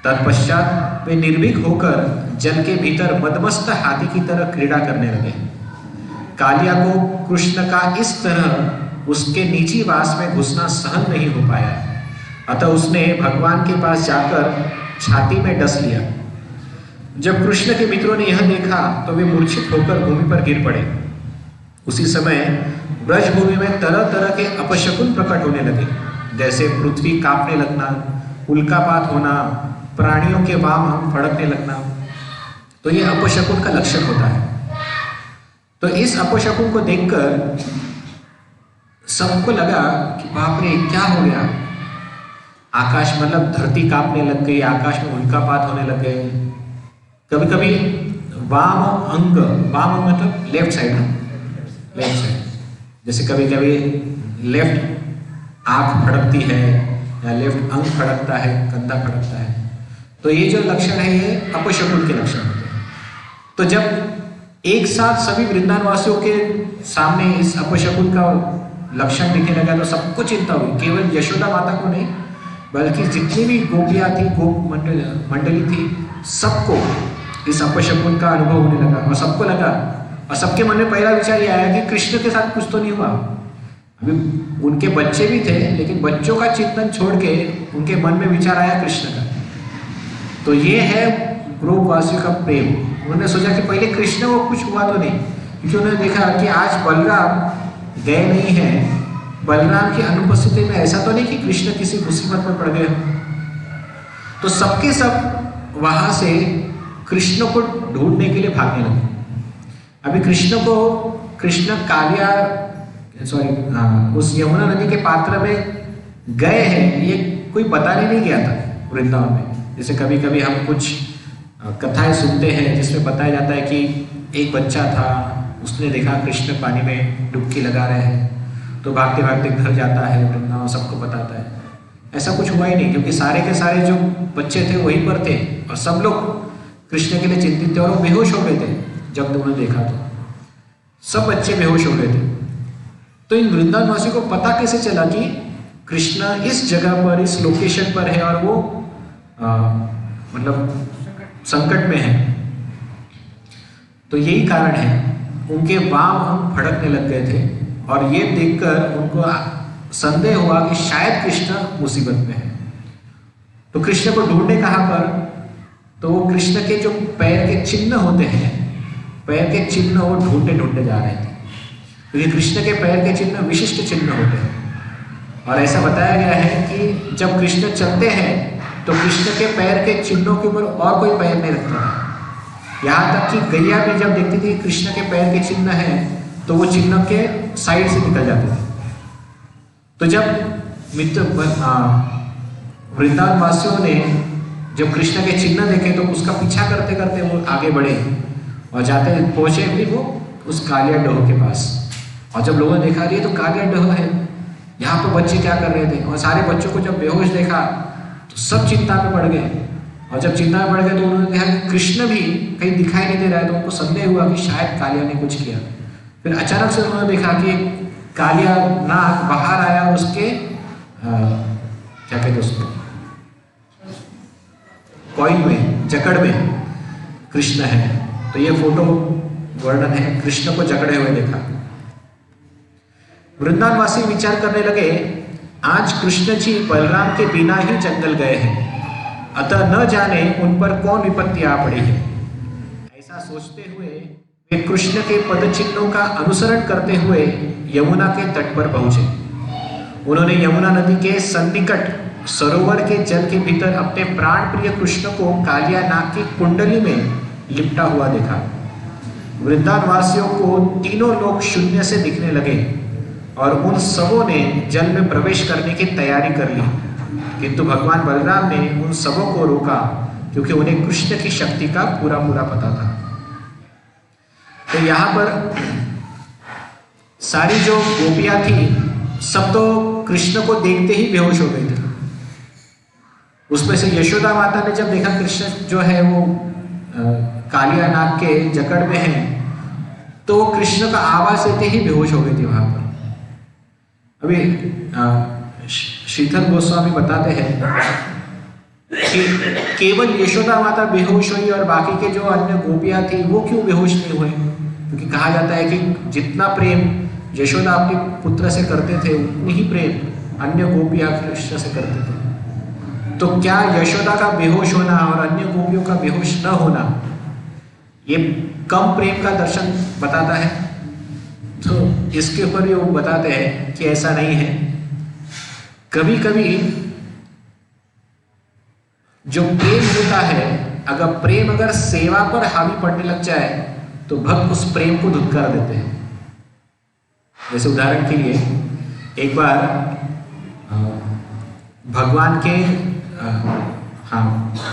तत्पश्चात वे निर्भीक होकर जल के भीतर मदमस्त हाथी की तरह क्रीड़ा करने लगे। कालिया को कृष्ण का इस तरह उसके निजी वास में घुसना सहन नहीं हो पाया, अतः उसने भगवान के पास जाकर छाती में डस लिया। जब कृष्ण के मित्रों ने यह देखा तो वे मूर्छित होकर भूमि पर गिर पड़े। उसी समय ब्रजभूमि में तरह तरह के अपशकुन प्रकट होने लगे, जैसे पृथ्वी कांपने लगना, उल्कापात होना, प्राणियों के वाम अंग फड़कने लगना। तो ये अपशकुन का लक्षण होता है। तो इस अपशकुन को देखकर सबको लगा कि बाप रे क्या हो गया, आकाश मतलब धरती कांपने लग गई, आकाश में उल्कापात होने लग गए। कभी कभी वाम अंग मतलब लेफ्ट साइड, जैसे कभी कभी लेफ्ट आंख फड़कती है या लेफ्ट अंग फड़कता है, कंधा फड़कता है। तो ये जो लक्षण है ये अपशकुन के लक्षण होते हैं। तो जब एक साथ सभी वृंदावन वासियों के सामने इस अपशकुन का लक्षण दिखने लगा तो सबको चिंता हुई, केवल यशोदा माता को नहीं बल्कि जितनी भी गोपियां थी, गोप मंडली थी, सबको इस अपशकुन का अनुभव होने लगा। और सबको लगा और सबके मन में पहला विचार यह आया कि कृष्ण के साथ कुछ तो नहीं हुआ। अभी उनके बच्चे भी थे लेकिन बच्चों का चिंतन छोड़ के उनके मन में विचार आया कृष्ण का। तो ये है ग्रोपवासियों का प्रेम। उन्होंने सोचा कि पहले कृष्ण को कुछ हुआ तो नहीं, क्योंकि उन्होंने देखा कि आज बलराम गए नहीं है, बलराम की अनुपस्थिति में ऐसा तो नहीं कि कृष्ण किसी मुसीबत में पड़ गए हो। तो सबके सब वहां से कृष्ण को ढूंढने के लिए भागने लगे। अभी कृष्ण कालिया उस यमुना नदी के पात्र में गए हैं ये कोई बताने नहीं गया था वृंदावन में। जैसे कभी कभी हम कुछ कथाएं सुनते हैं जिसमें बताया जाता है कि एक बच्चा था, उसने देखा कृष्ण पानी में डुबकी लगा रहे हैं तो भागते भागते घर जाता है, वृंदावन सबको बताता है। ऐसा कुछ हुआ ही नहीं, क्योंकि सारे के सारे जो बच्चे थे वहीं पर थे और सब लोग कृष्ण के लिए चिंतित थे और वो बेहोश हो गए थे। जब उन्होंने देखा तो सब बच्चे बेहोश हो गए थे। तो इन वृंदावनवासियों को पता कैसे चला कि कृष्ण इस जगह पर, इस लोकेशन पर है और वो मतलब संकट में है। तो यही कारण है, उनके वाम अंग फड़कने लग गए थे और ये देखकर उनको संदेह हुआ कि शायद कृष्ण मुसीबत में है। तो कृष्ण को ढूंढने कहाँ पर, तो वो कृष्ण के जो पैर के चिन्ह होते हैं, पैर के चिन्ह वो ढूंढते ढूंढते जा रहे थे, क्योंकि कृष्ण के पैर के चिन्ह विशिष्ट चिन्ह होते हैं। और ऐसा बताया गया है कि जब कृष्ण चलते हैं तो कृष्ण के पैर के चिन्हों के ऊपर और कोई पैर नहीं रखता है। यहाँ तक कि गैया भी जब देखती थी कृष्ण के पैर के चिन्ह हैं तो वो चिन्ह के साइड से निकल जाते थे। तो जब मित्र वृंदावन वासियों ने जब कृष्ण के चिन्ह देखे तो उसका पीछा करते करते वो आगे बढ़े और जाते पहुंचे भी वो उस कालिया डोह के पास। और जब लोगों ने देखा ये तो कालिया डोह है, यहाँ पर बच्चे क्या कर रहे थे, और सारे बच्चों को जब बेहोश देखा तो सब चिंता में पड़ गए और जब चिंता में पड़ गए तो उन्होंने देखा कि कृष्ण भी कहीं दिखाई नहीं दे रहा है, तो उनको संदेह हुआ कि शायद कालिया ने कुछ किया। फिर अचानक से उन्होंने देखा कि कालिया नाग बाहर आया और उसके क्या कहते उसको, कॉइन में, जकड़ में कृष्ण है। तो ये फोटो वर्णन है, कृष्ण को जकड़े हुए देखा। वृंदावनवासी विचार करने लगे, आज कृष्ण जी बलराम के बिना ही जंगल गए हैं, अतः न जाने उन पर कौन विपत्ति आ पड़ी है। ऐसा सोचते हुए वे कृष्ण के पद चिन्हों का अनुसरण करते हुए यमुना के तट पर पहुंचे। उन्होंने यमुना नदी के सन्निकट सरोवर के जल के भीतर अपने प्राण प्रिय कृष्ण को कालिया नाग की कुंडली में लिपटा हुआ देखा। वृंदावनवासियों को तीनों लोग शून्य से दिखने लगे और उन सबों ने जल में प्रवेश करने की तैयारी कर ली, किंतु भगवान बलराम ने उन सबों को रोका, क्योंकि उन्हें कृष्ण की शक्ति का पूरा पूरा पता था। तो यहाँ पर सारी जो गोपियां थी, सब तो कृष्ण को देखते ही बेहोश हो गई थी। उसमें से यशोदा माता ने जब देखा कृष्ण जो है वो कालिया नाग के जकड़ में है, तो कृष्ण का आवाज देते ही बेहोश हो गई थी वहां पर। अभी श्रीधर गोस्वामी बताते हैं कि केवल यशोदा माता बेहोश हुई और बाकी के जो अन्य गोपियां थी वो क्यों बेहोश नहीं हुए, क्योंकि कहा जाता है कि जितना प्रेम यशोदा अपने पुत्र से करते थे उतनी ही प्रेम अन्य गोपियां कृष्ण से करते थे। तो क्या यशोदा का बेहोश होना और अन्य गोपियों का बेहोश न होना ये कम प्रेम का दर्शन बताता है? तो इसके ऊपर भी वो बताते हैं कि ऐसा नहीं है। कभी कभी जो प्रेम होता है, अगर सेवा पर हावी पड़ने लग जाए तो भक्त उस प्रेम को धुतकार देते हैं। जैसे उदाहरण के लिए एक बार भगवान के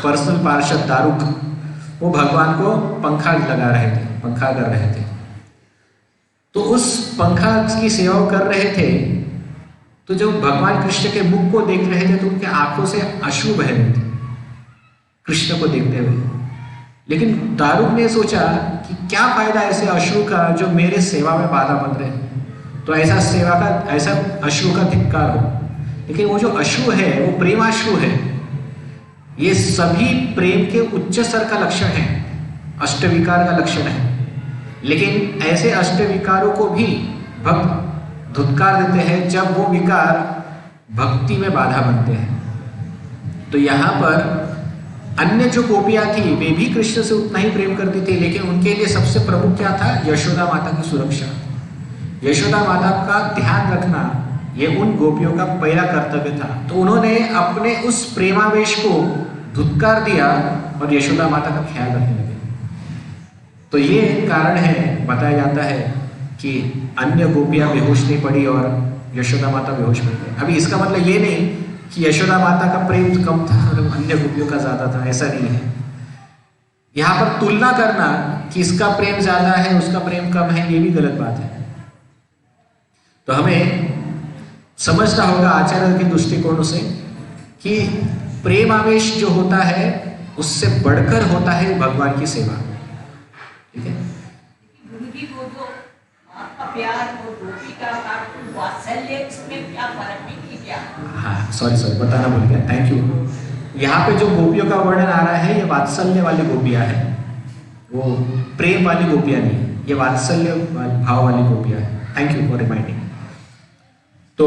पर्सनल पार्षद दारुक, वो भगवान को पंखा लगा रहे थे, पंखा कर रहे थे। तो उस पंखा की सेवा कर रहे थे, तो जब भगवान कृष्ण के मुख को देख रहे थे तो उनके आंखों से अश्रु बह रहे थे कृष्ण को देखते हुए। लेकिन दारुक ने सोचा कि क्या फायदा ऐसे अश्रु का जो मेरे सेवा में बाधा बन रहे हैं, तो ऐसा अश्रु का धिक्कार हो। लेकिन वो जो अश्रु है वो प्रेमाश्रु है। ये सभी प्रेम के उच्च स्तर का लक्षण है, अष्टविकार का लक्षण है। लेकिन ऐसे अष्टविकारों को भी भक्त धुतकार देते हैं जब वो विकार भक्ति में बाधा बनते हैं। तो यहाँ पर अन्य जो गोपियां थी वे भी कृष्ण से उतना ही प्रेम करती थी, लेकिन उनके लिए सबसे प्रमुख क्या था? यशोदा माता की सुरक्षा। यशोदा माता का ध्यान रखना ये उन गोपियों का पहला कर्तव्य था। तो उन्होंने अपने उस प्रेमावेश को धुतकार दिया और यशोदा माता का ख्याल रखने लगे। तो ये कारण है, बताया जाता है कि अन्य गोपियां बेहोश नहीं पड़ी और यशोदा माता बेहोश पड़ गई। अभी इसका मतलब ये नहीं कि यशोदा माता का प्रेम कम था और अन्य गोपियों का ज्यादा था, ऐसा नहीं है। यहाँ पर तुलना करना कि इसका प्रेम ज्यादा है उसका प्रेम कम है, ये भी गलत बात है। तो हमें समझना होगा आचार्य के दृष्टिकोण से कि प्रेम आवेश जो होता है उससे बढ़कर होता है भगवान की सेवा। ठीक है, गुरु जी को जो आपका प्यार और गोपी का वात्सल्य, इसमें क्या फर्क नहीं क्या? हाँ सॉरी बताना भूल गया, थैंक यू। यहाँ पे जो गोपियों का वर्णन आ रहा है ये वात्सल्य वाली गोपियां है, वो प्रेम वाली गोपियां नहीं, ये वात्सल्य भाव वाली गोपियां है। Thank you for reminding. तो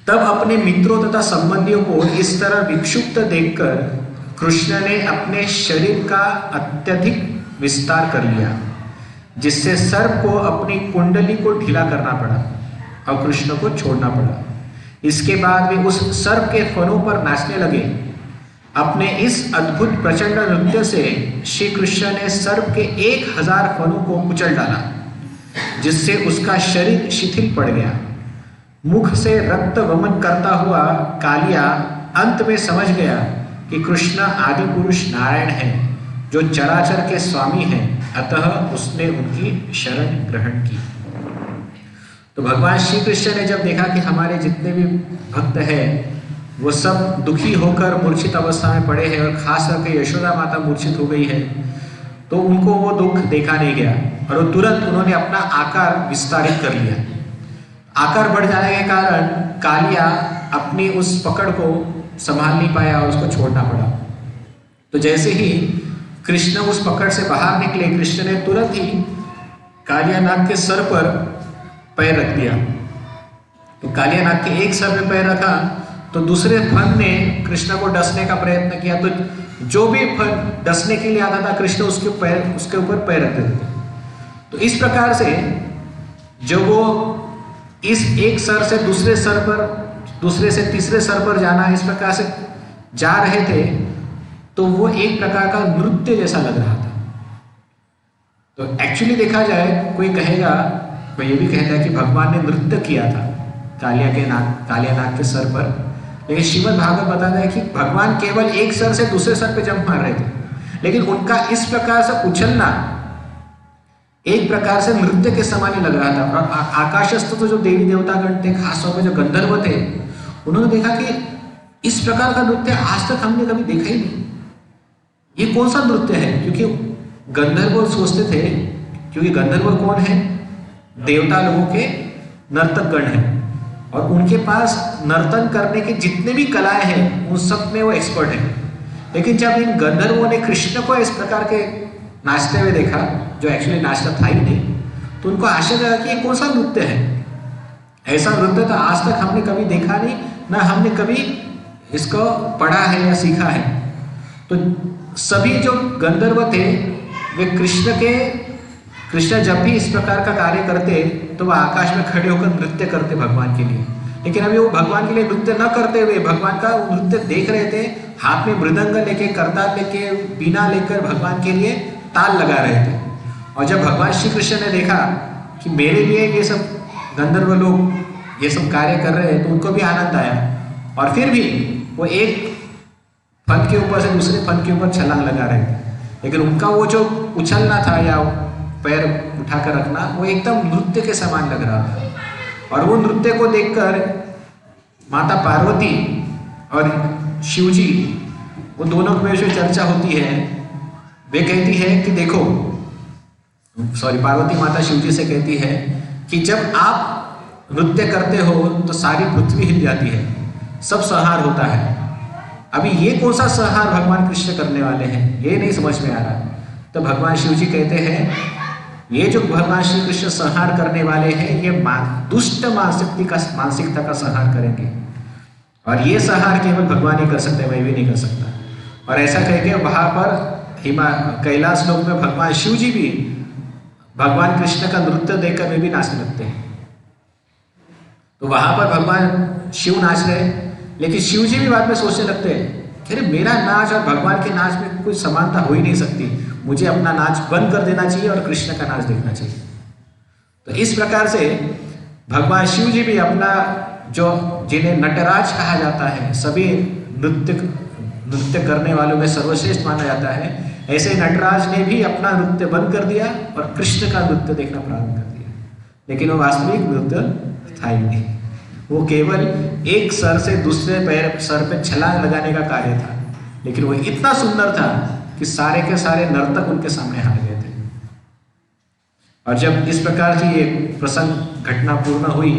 तब अपने मित्रों तथा संबंधियों को इस तरह विक्षुब्ध देखकर कृष्ण ने अपने शरीर का अत्यधिक विस्तार कर लिया, जिससे सर्प को अपनी कुंडली को ढीला करना पड़ा और कृष्ण को छोड़ना पड़ा। इसके बाद वे उस सर्प के फनों पर नाचने लगे। अपने इस अद्भुत प्रचंड नृत्य से श्री कृष्ण ने सर्प के 1000 फनों को कुचल डाला, जिससे उसका शरीर शिथिल पड़ गया। मुख से रक्त वमन करता हुआ कालिया अंत में समझ गया कि कृष्ण आदि पुरुष नारायण हैं, जो चराचर के स्वामी हैं, अतः उसने उनकी शरण ग्रहण की। तो भगवान श्री कृष्ण ने जब देखा कि हमारे जितने भी भक्त हैं वो सब दुखी होकर मूर्छित अवस्था में पड़े हैं और खास करके यशोदा माता मूर्छित हो गई है, तो उनको वो दुख देखा नहीं गया और वो तुरंत उन्होंने अपना आकार विस्तारित कर लिया। आकार बढ़ जाने के कारण कालिया अपनी उस पकड़ को संभाल नहीं पाया और उसको छोड़ना पड़ा। तो जैसे ही कृष्ण उस पकड़ से बाहर निकले, कृष्ण ने तुरंत ही कालियानाग के सर पर पैर रख दिया। तो कालियानाग के एक सर पे पैर रखा तो दूसरे फन ने कृष्ण को डसने का प्रयत्न किया, तो जो भी फन डसने के लिए आता था कृष्ण उसके ऊपर पैर रख देते थे। तो इस प्रकार से जब वो इस एक सर से दूसरे सर पर, दूसरे से तीसरे सर पर जाना, इस प्रकार से जा रहे थे, तो वो एक प्रकार का नृत्य जैसा लग रहा था। तो एक्चुअली देखा जाए, कोई कहेगा, कोई ये भी कहता है कि भगवान ने नृत्य किया था कालियानाग के सर पर, लेकिन श्रीमद् भागवत बताता है कि भगवान केवल एक सर से दूसरे सर पे जंप मार रहे थे, लेकिन उनका इस प्रकार से उछलना एक प्रकार से नृत्य के समान ही लग रहा था। और आकाशस्थ तो जो देवी देवतागण थे, खासतौर पर जो गंधर्व थे, उन्होंने देखा कि इस प्रकार का नृत्य आज तक हमने कभी देखा ही नहीं, ये कौन सा नृत्य है। क्योंकि गंधर्व सोचते थे, क्योंकि गंधर्व कौन है, देवता लोगों के नर्तक गण हैं और उनके पास नर्तन करने के जितने भी कलाएं हैं उन सब में वो एक्सपर्ट हैं। लेकिन जब इन गंधर्वों ने कृष्ण को इस प्रकार के नाचते हुए देखा, जो एक्चुअली नाचता था ही नहीं, तो उनको आश्चर्य लगा कि ये कौन सा नृत्य है। ऐसा नृत्य तो आज तक हमने कभी देखा नहीं, ना हमने कभी इसको पढ़ा है या सीखा है। तो सभी जो गंधर्व थे वे कृष्ण जब भी इस प्रकार का कार्य करते तो वह आकाश में खड़े होकर नृत्य करते भगवान के लिए। लेकिन अभी वो भगवान के लिए नृत्य न करते हुए भगवान का नृत्य देख रहे थे, हाथ में मृदंग लेके, करताल लेके, बीना लेकर भगवान के लिए ताल लगा रहे थे। और जब भगवान श्री कृष्ण ने देखा कि मेरे लिए ये सब गंधर्व लोग ये सब कार्य कर रहे हैं, तो उनको भी आनंद आया और फिर भी वो एक फन के ऊपर से दूसरे फन के ऊपर छलांग लगा रहे थे। लेकिन उनका वो जो उछलना था या पैर उठाकर रखना, वो एकदम नृत्य के समान लग रहा था। और वो नृत्य को देखकर माता पार्वती और शिवजी, वो दोनों में जो चर्चा होती है, वे कहती है कि देखो, पार्वती माता शिवजी से कहती है कि जब आप नृत्य करते हो तो सारी पृथ्वी हिल जाती है, सब संहार होता है। अभी ये कौन सा संहार भगवान कृष्ण करने वाले हैं, ये नहीं समझ में आ रहा। तो भगवान शिवजी कहते हैं, ये जो भगवान श्री कृष्ण संहार करने वाले हैं, ये दुष्ट मानसिकता का संहार करेंगे और ये संहार केवल भगवान ही कर सकते हैं, मैं भी नहीं कर सकता। और ऐसा कह के वहां पर कैलाश लोक में भगवान शिव जी भी भगवान कृष्ण का नृत्य देखकर वे भी नाचने लगते हैं। तो वहां पर भगवान शिव नाच रहे, लेकिन शिव जी भी बाद में सोचने लगते हैं कि अरे मेरा नाच और भगवान के नाच में कोई समानता हो ही नहीं सकती, मुझे अपना नाच बंद कर देना चाहिए और कृष्ण का नाच देखना चाहिए। तो इस प्रकार से भगवान शिव जी भी अपना, जो जिन्हें नटराज कहा जाता है, सभी नृत्य करने वालों में सर्वश्रेष्ठ माना जाता है, ऐसे नटराज ने भी अपना नृत्य बंद कर दिया और कृष्ण का नृत्य देखना प्रारंभ कर दिया। लेकिन वो वास्तविक नृत्य था ही नहीं, वो केवल एक सर से दूसरे सर पे छलांग लगाने का कार्य था। लेकिन वो इतना सुंदर था कि सारे के सारे नर्तक उनके सामने हार गए थे। और जब इस प्रकार की ये प्रसंग घटना पूर्ण हुई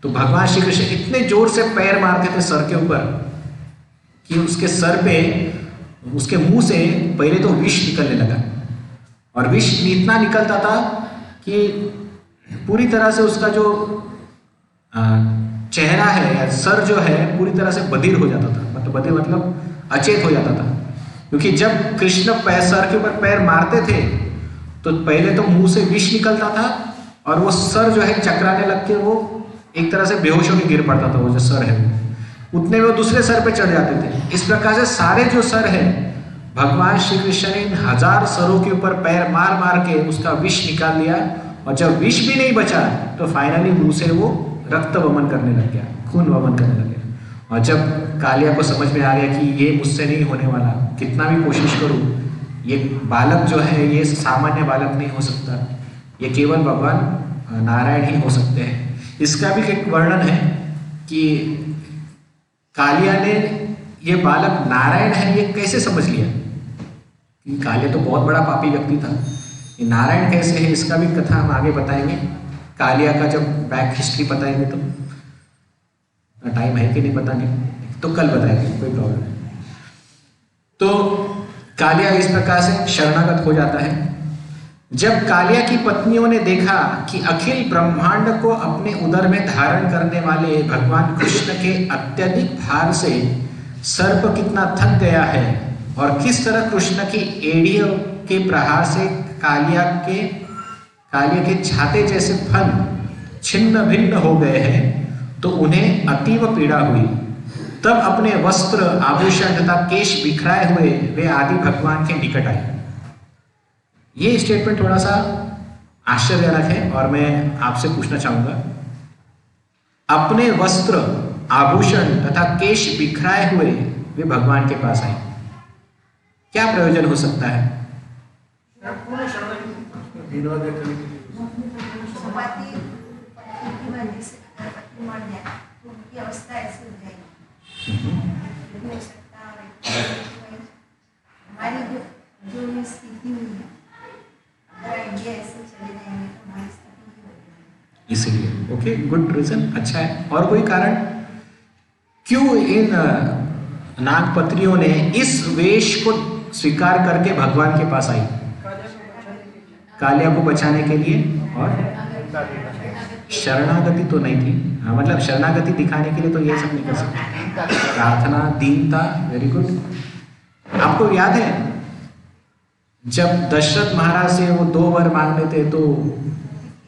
तो भगवान श्री कृष्ण इतने जोर से पैर मारते थे सर के ऊपर कि उसके सर पे, उसके मुंह से पहले तो विष निकलने लगा और विष इतना निकलता था कि पूरी तरह से उसका जो चेहरा है या सर जो है पूरी तरह से बधिर हो जाता था। बधिर मतलब अचेत हो जाता था, क्योंकि जब कृष्ण सर के ऊपर पैर मारते थे तो पहले तो मुंह से विष निकलता था और वो सर जो है चकराने लग के वो एक तरह से बेहोश होकर गिर पड़ता था। वो जो सर है उतने में वो दूसरे सर पे चढ़ जाते थे। इस प्रकार से सारे जो सर है भगवान श्री कृष्ण ने इन 1000 सरों के ऊपर पैर मार मार के उसका विष निकाल लिया और जब विष भी नहीं बचा तो फाइनली मुंह से वो रक्त वमन करने लग गया, खून वमन करने लग गया। और जब कालिया को समझ में आ गया कि ये मुझसे नहीं होने वाला, कितना भी कोशिश करूं, ये बालक जो है ये सामान्य बालक नहीं हो सकता, ये केवल भगवान नारायण ही हो सकते हैं। इसका भी एक वर्णन है कि कालिया ने ये बालक नारायण है ये कैसे समझ लिया? कि कालिया तो बहुत बड़ा पापी व्यक्ति था, ये नारायण कैसे है इसका भी कथा हम आगे बताएंगे। कालिया का जब बैक हिस्ट्री बताएंगे तो टाइम है कि नहीं पता नहीं, तो कल बताएंगे, कोई प्रॉब्लम नहीं। तो कालिया इस प्रकार से शरणागत हो जाता है। जब कालिया की पत्नियों ने देखा कि अखिल ब्रह्मांड को अपने उदर में धारण करने वाले भगवान कृष्ण के अत्यधिक भार से सर्प कितना थक गया है और किस तरह कृष्ण की एड़ियों के प्रहार से कालिया के छाते जैसे फन छिन्न भिन्न हो गए हैं, तो उन्हें अतीव पीड़ा हुई। तब अपने वस्त्र आभूषण तथा केश बिखराए हुए वे आदि भगवान के निकट आए। ये स्टेटमेंट थोड़ा सा आश्चर्यजनक है और मैं आपसे पूछना चाहूंगा, अपने वस्त्र आभूषण तथा केश बिखराए हुए वे भगवान के पास आए, क्या प्रयोजन हो सकता है? उनकी अवस्था ऐसी हो जाएगी, हमारी जो ये स्थिति हुई है, अगर इंडिया ऐसे चले जाएंगे तो हमारी स्थिति हो जाएगी। इसलिए ओके, गुड रीजन, अच्छा है। और कोई कारण क्यों इन नागपत्रियों ने इस वेश को स्वीकार करके भगवान के पास आई? कालिया को बचाने के लिए, और शरणागति तो नहीं थी। हाँ, मतलब शरणागति दिखाने के लिए तो ये सब नहीं कर सकते, प्रार्थना, दीनता, वेरी गुड। आपको याद है जब दशरथ महाराज से वो 2 वर मांगने थे तो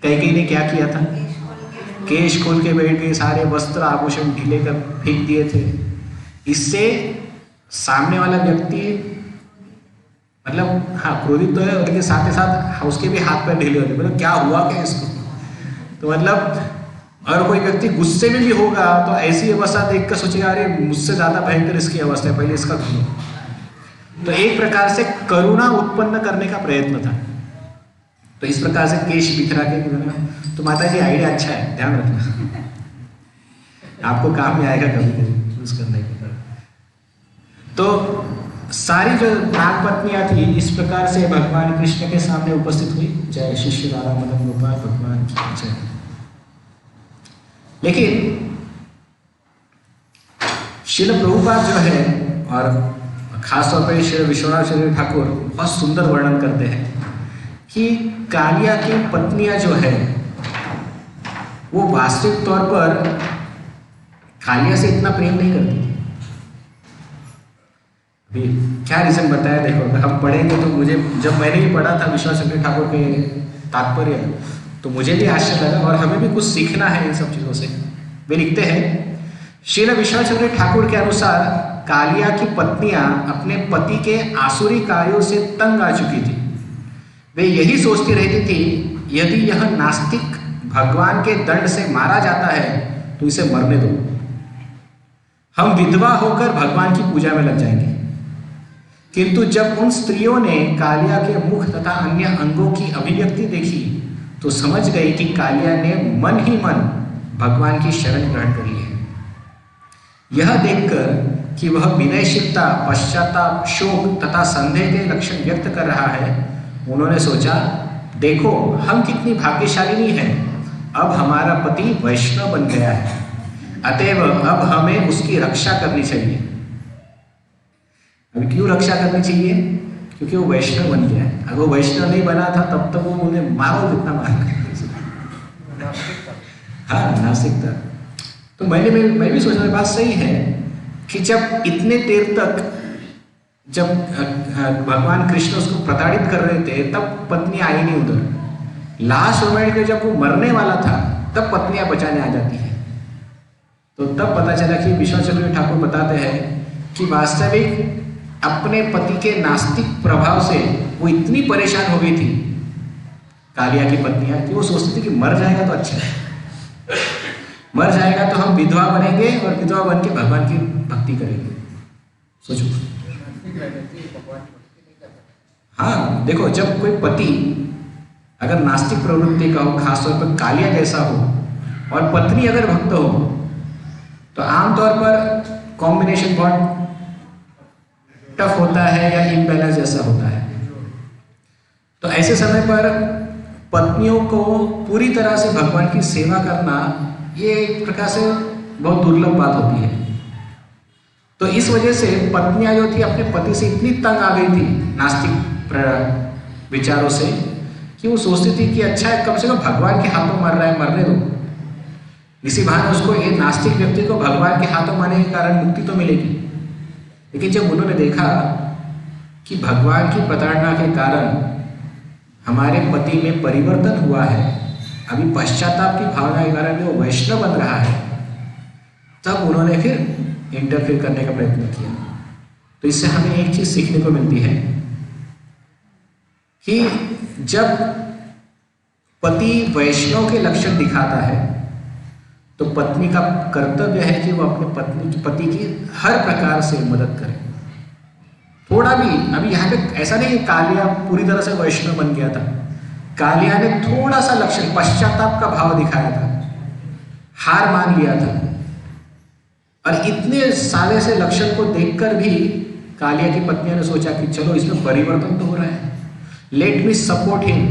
कैकेयी ने क्या किया था? केश खोल के बैठ गए, सारे वस्त्र आभूषण ढीले कर फेंक दिए थे। इससे सामने वाला व्यक्ति मतलब हाँ क्रोधित तो है, लेकिन साथ ही साथ उसके भी हाथ पैर ढीले होते, मतलब क्या हुआ क्या इसको? तो मतलब अगर कोई व्यक्ति गुस्से में भी होगा तो ऐसी अवस्था देखकर सोचेगा अरे मुझसे ज्यादा भयंकर इसकी अवस्था है, पहले इसका धुनो। तो एक प्रकार से करुणा उत्पन्न करने का प्रयत्न था। तो इस प्रकार से केश बिखरा के, तो माता जी आइडिया अच्छा है, ध्यान रखना, आपको काम में आएगा कभी कभी यूज करने के। तो सारी जो नागपत्नियां थी इस प्रकार से भगवान कृष्ण के सामने उपस्थित हुई। जय श्री श्री राधा मदन गोपाल भगवान की जय। लेकिन श्रील प्रभुपाद जो है, और खासतौर पर श्री विश्वनाथ चंद्र ठाकुर बहुत सुंदर वर्णन करते हैं कि कालिया की पत्नियां जो है वो वास्तविक तौर पर कालिया से इतना प्रेम नहीं करती थी। अभी क्या रीजन बताया, देखो हम पढ़ेंगे तो मुझे, जब मैंने भी पढ़ा था विश्वनाथ चंद्र ठाकुर के तात्पर्य, तो मुझे भी आश्चर्य लगा और हमें भी कुछ सीखना है इन सब चीजों से। वे लिखते हैं, श्री विश्वनाथ चंद्र ठाकुर के अनुसार कालिया की पत्नियां अपने पति के आसुरी कार्यों से तंग आ चुकी थी। वे यही सोचती रहती थी यदि यह नास्तिक भगवान के दंड से मारा जाता है तो इसे मरने दो, हम विधवा होकर भगवान की पूजा में लग जाएंगे। किंतु जब उन स्त्रियों ने कालिया के मुख तथा अन्य अंगों की अभिव्यक्ति देखी तो समझ गई कि कालिया ने मन ही मन भगवान की शरण ग्रहण कर ली है। यह देखकर कि वह विनयशीलता, पश्चाताप, शोक तथा संदेह के लक्षण व्यक्त कर रहा है, उन्होंने सोचा, देखो हम कितनी भाग्यशालिनी हैं, अब हमारा पति वैष्णव बन गया है, अतएव अब हमें उसकी रक्षा करनी चाहिए। अभी क्यों रक्षा करनी चाहिए? क्योंकि वो वैष्णव बन गया है। अगर वो वैष्णव नहीं बना था तब तक वो उन्हें मारो जितना मार। हाँ, नास्तिकता। तो मैं भी सोच रहा, बात सही है कि जब इतने देर तक जब भगवान कृष्ण उसको प्रताड़ित कर रहे थे तब पत्नी आई नहीं उधर। लास्ट मोमेंट में जब वो मरने वाला था तब पत्नियां बचाने आ जाती है। तो तब पता चला कि विश्वनाथ चंद्र ठाकुर बताते हैं कि वास्तविक अपने पति के नास्तिक प्रभाव से वो इतनी परेशान हो गई थी कालिया की पत्नियां कि वो सोचती थी कि मर जाएगा तो अच्छा है, मर जाएगा तो हम विधवा बनेंगे और विधवा बन के भगवान की भक्ति करेंगे। सोचो। हाँ देखो, जब कोई पति अगर नास्तिक प्रवृत्ति का हो, खासतौर पर कालिया जैसा हो, और पत्नी अगर भक्त हो, तो आमतौर पर कॉम्बिनेशन बहुत टफ होता है या इम्बैलेंस जैसा होता है। तो ऐसे समय पर पत्नियों को पूरी तरह से भगवान की सेवा करना ये एक प्रकार से बहुत दुर्लभ बात होती है। तो इस वजह से पत्नियां जो थी अपने पति से इतनी तंग आ गई थी नास्तिक विचारों से कि वो सोचती थी कि अच्छा है, कम से कम भगवान के हाथों मर रहा है, मरने दो। इसी बहाने उसको ये नास्तिक व्यक्ति को भगवान के हाथों मरने के कारण मुक्ति तो मिलेगी। लेकिन जब उन्होंने देखा कि भगवान की प्रताड़ना के कारण हमारे पति में परिवर्तन हुआ है, अभी पश्चाताप की भावना के कारण वो वैष्णव बन रहा है, तब उन्होंने फिर इंटरफेयर करने का प्रयत्न किया। तो इससे हमें एक चीज सीखने को मिलती है कि जब पति वैष्णव के लक्षण दिखाता है तो पत्नी का कर्तव्य है कि वो अपने पति की हर प्रकार से मदद करे। थोड़ा भी, अभी यहाँ पे ऐसा नहीं कि कालिया पूरी तरह से वैष्णव बन गया था। कालिया ने थोड़ा सा लक्षण पश्चाताप का भाव दिखाया था, हार मान लिया था, और इतने साले से लक्षण को देखकर भी कालिया की पत्नी ने सोचा कि चलो इसमें परिवर्तन तो हो रहा है, लेट मी सपोर्ट हिम,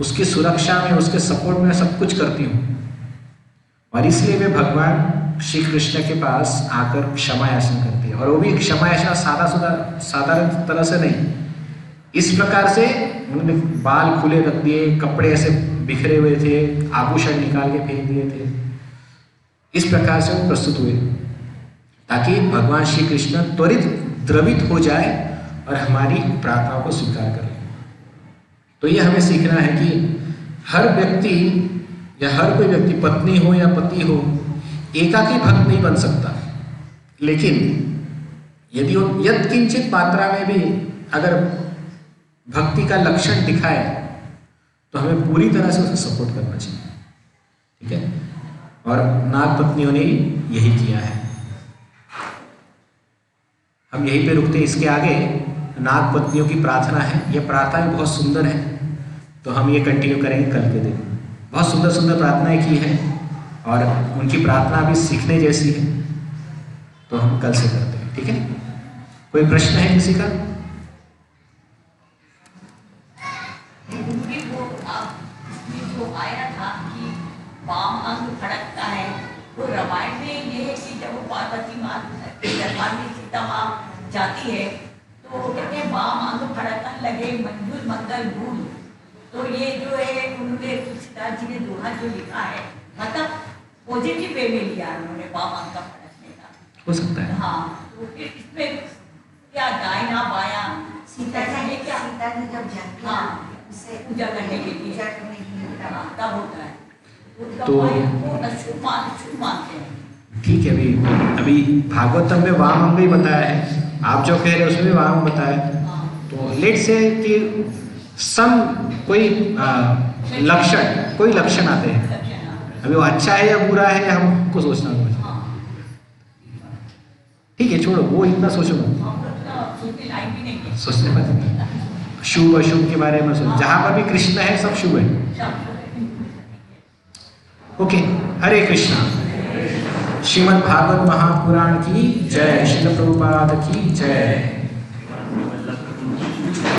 उसकी सुरक्षा में, उसके सपोर्ट में सब कुछ करती हूँ। और इसलिए वे भगवान श्री कृष्ण के पास आकर क्षमा याचना करते हैं, और वो भी क्षमा याचना साधारण तरह से नहीं, इस प्रकार से उन्होंने बाल खुले रख दिए, कपड़े ऐसे बिखरे हुए थे, आभूषण निकाल के फेंक दिए थे। इस प्रकार से वो प्रस्तुत हुए ताकि भगवान श्री कृष्ण त्वरित द्रवित हो जाए और हमारी प्रार्थनाओं को स्वीकार कर ले। तो ये हमें सीखना है कि हर व्यक्ति या हर कोई व्यक्ति, पत्नी हो या पति हो, एकाकी भक्त नहीं बन सकता। लेकिन यदि वो यत्किंचित मात्रा में भी अगर भक्ति का लक्षण दिखाए तो हमें पूरी तरह से उसे सपोर्ट करना चाहिए। ठीक है, और नाग पत्नियों ने यही किया है। हम यहीं पे रुकते हैं। इसके आगे नाग पत्नियों की प्रार्थना है। यह प्रार्थना भी बहुत सुंदर है, तो हम ये कंटिन्यू करेंगे कल के दिन। बहुत सुंदर सुंदर प्रार्थनाएं की है और उनकी प्रार्थना भी सीखने जैसी है, तो हम कल से करते हैं। ठीक है, कोई प्रश्न है किसी का? जो आया था कि वाम अंग फड़कता है, वो रामायण में ये है कि जब वो पार्वती माँ दरबार में सीता माँ जाती है तो कहते हैं वाम अंग फड़कने लगे मंजूर मंगल भूल। तो ये जो है उन्होंने तुलसीदास जी ने दोहा जो लिखा है, मतलब पॉजिटिव वे में लिया उन्होंने वाम अंग का फड़कने का। हो सकता है। हाँ, तो फिर इसमें क्या दाहिना बायां सीता जी जब जाती है, हाँ, उसे पूजा करने के लिए तब होता है, तो अशुभ मानते हैं। ठीक है, अभी भागवतम में वाम अंग ही बताया है, आप जो कह रहे हैं उसमें भी वाम बताया है। तो लेट से कि सम कोई लक्षण आते हैं, अभी वो अच्छा है या बुरा है हमको सोचना होगा। ठीक है, छोड़ो वो इतना सोचो मत, सोचने बात नहीं। शुभ अशुभ के बारे में सोचो, जहां पर भी कृष्ण है सब शुभ है। ओके, हरे कृष्णा। श्रीमद् भागवत महापुराण की जय, श्रील प्रभुपाद की जय।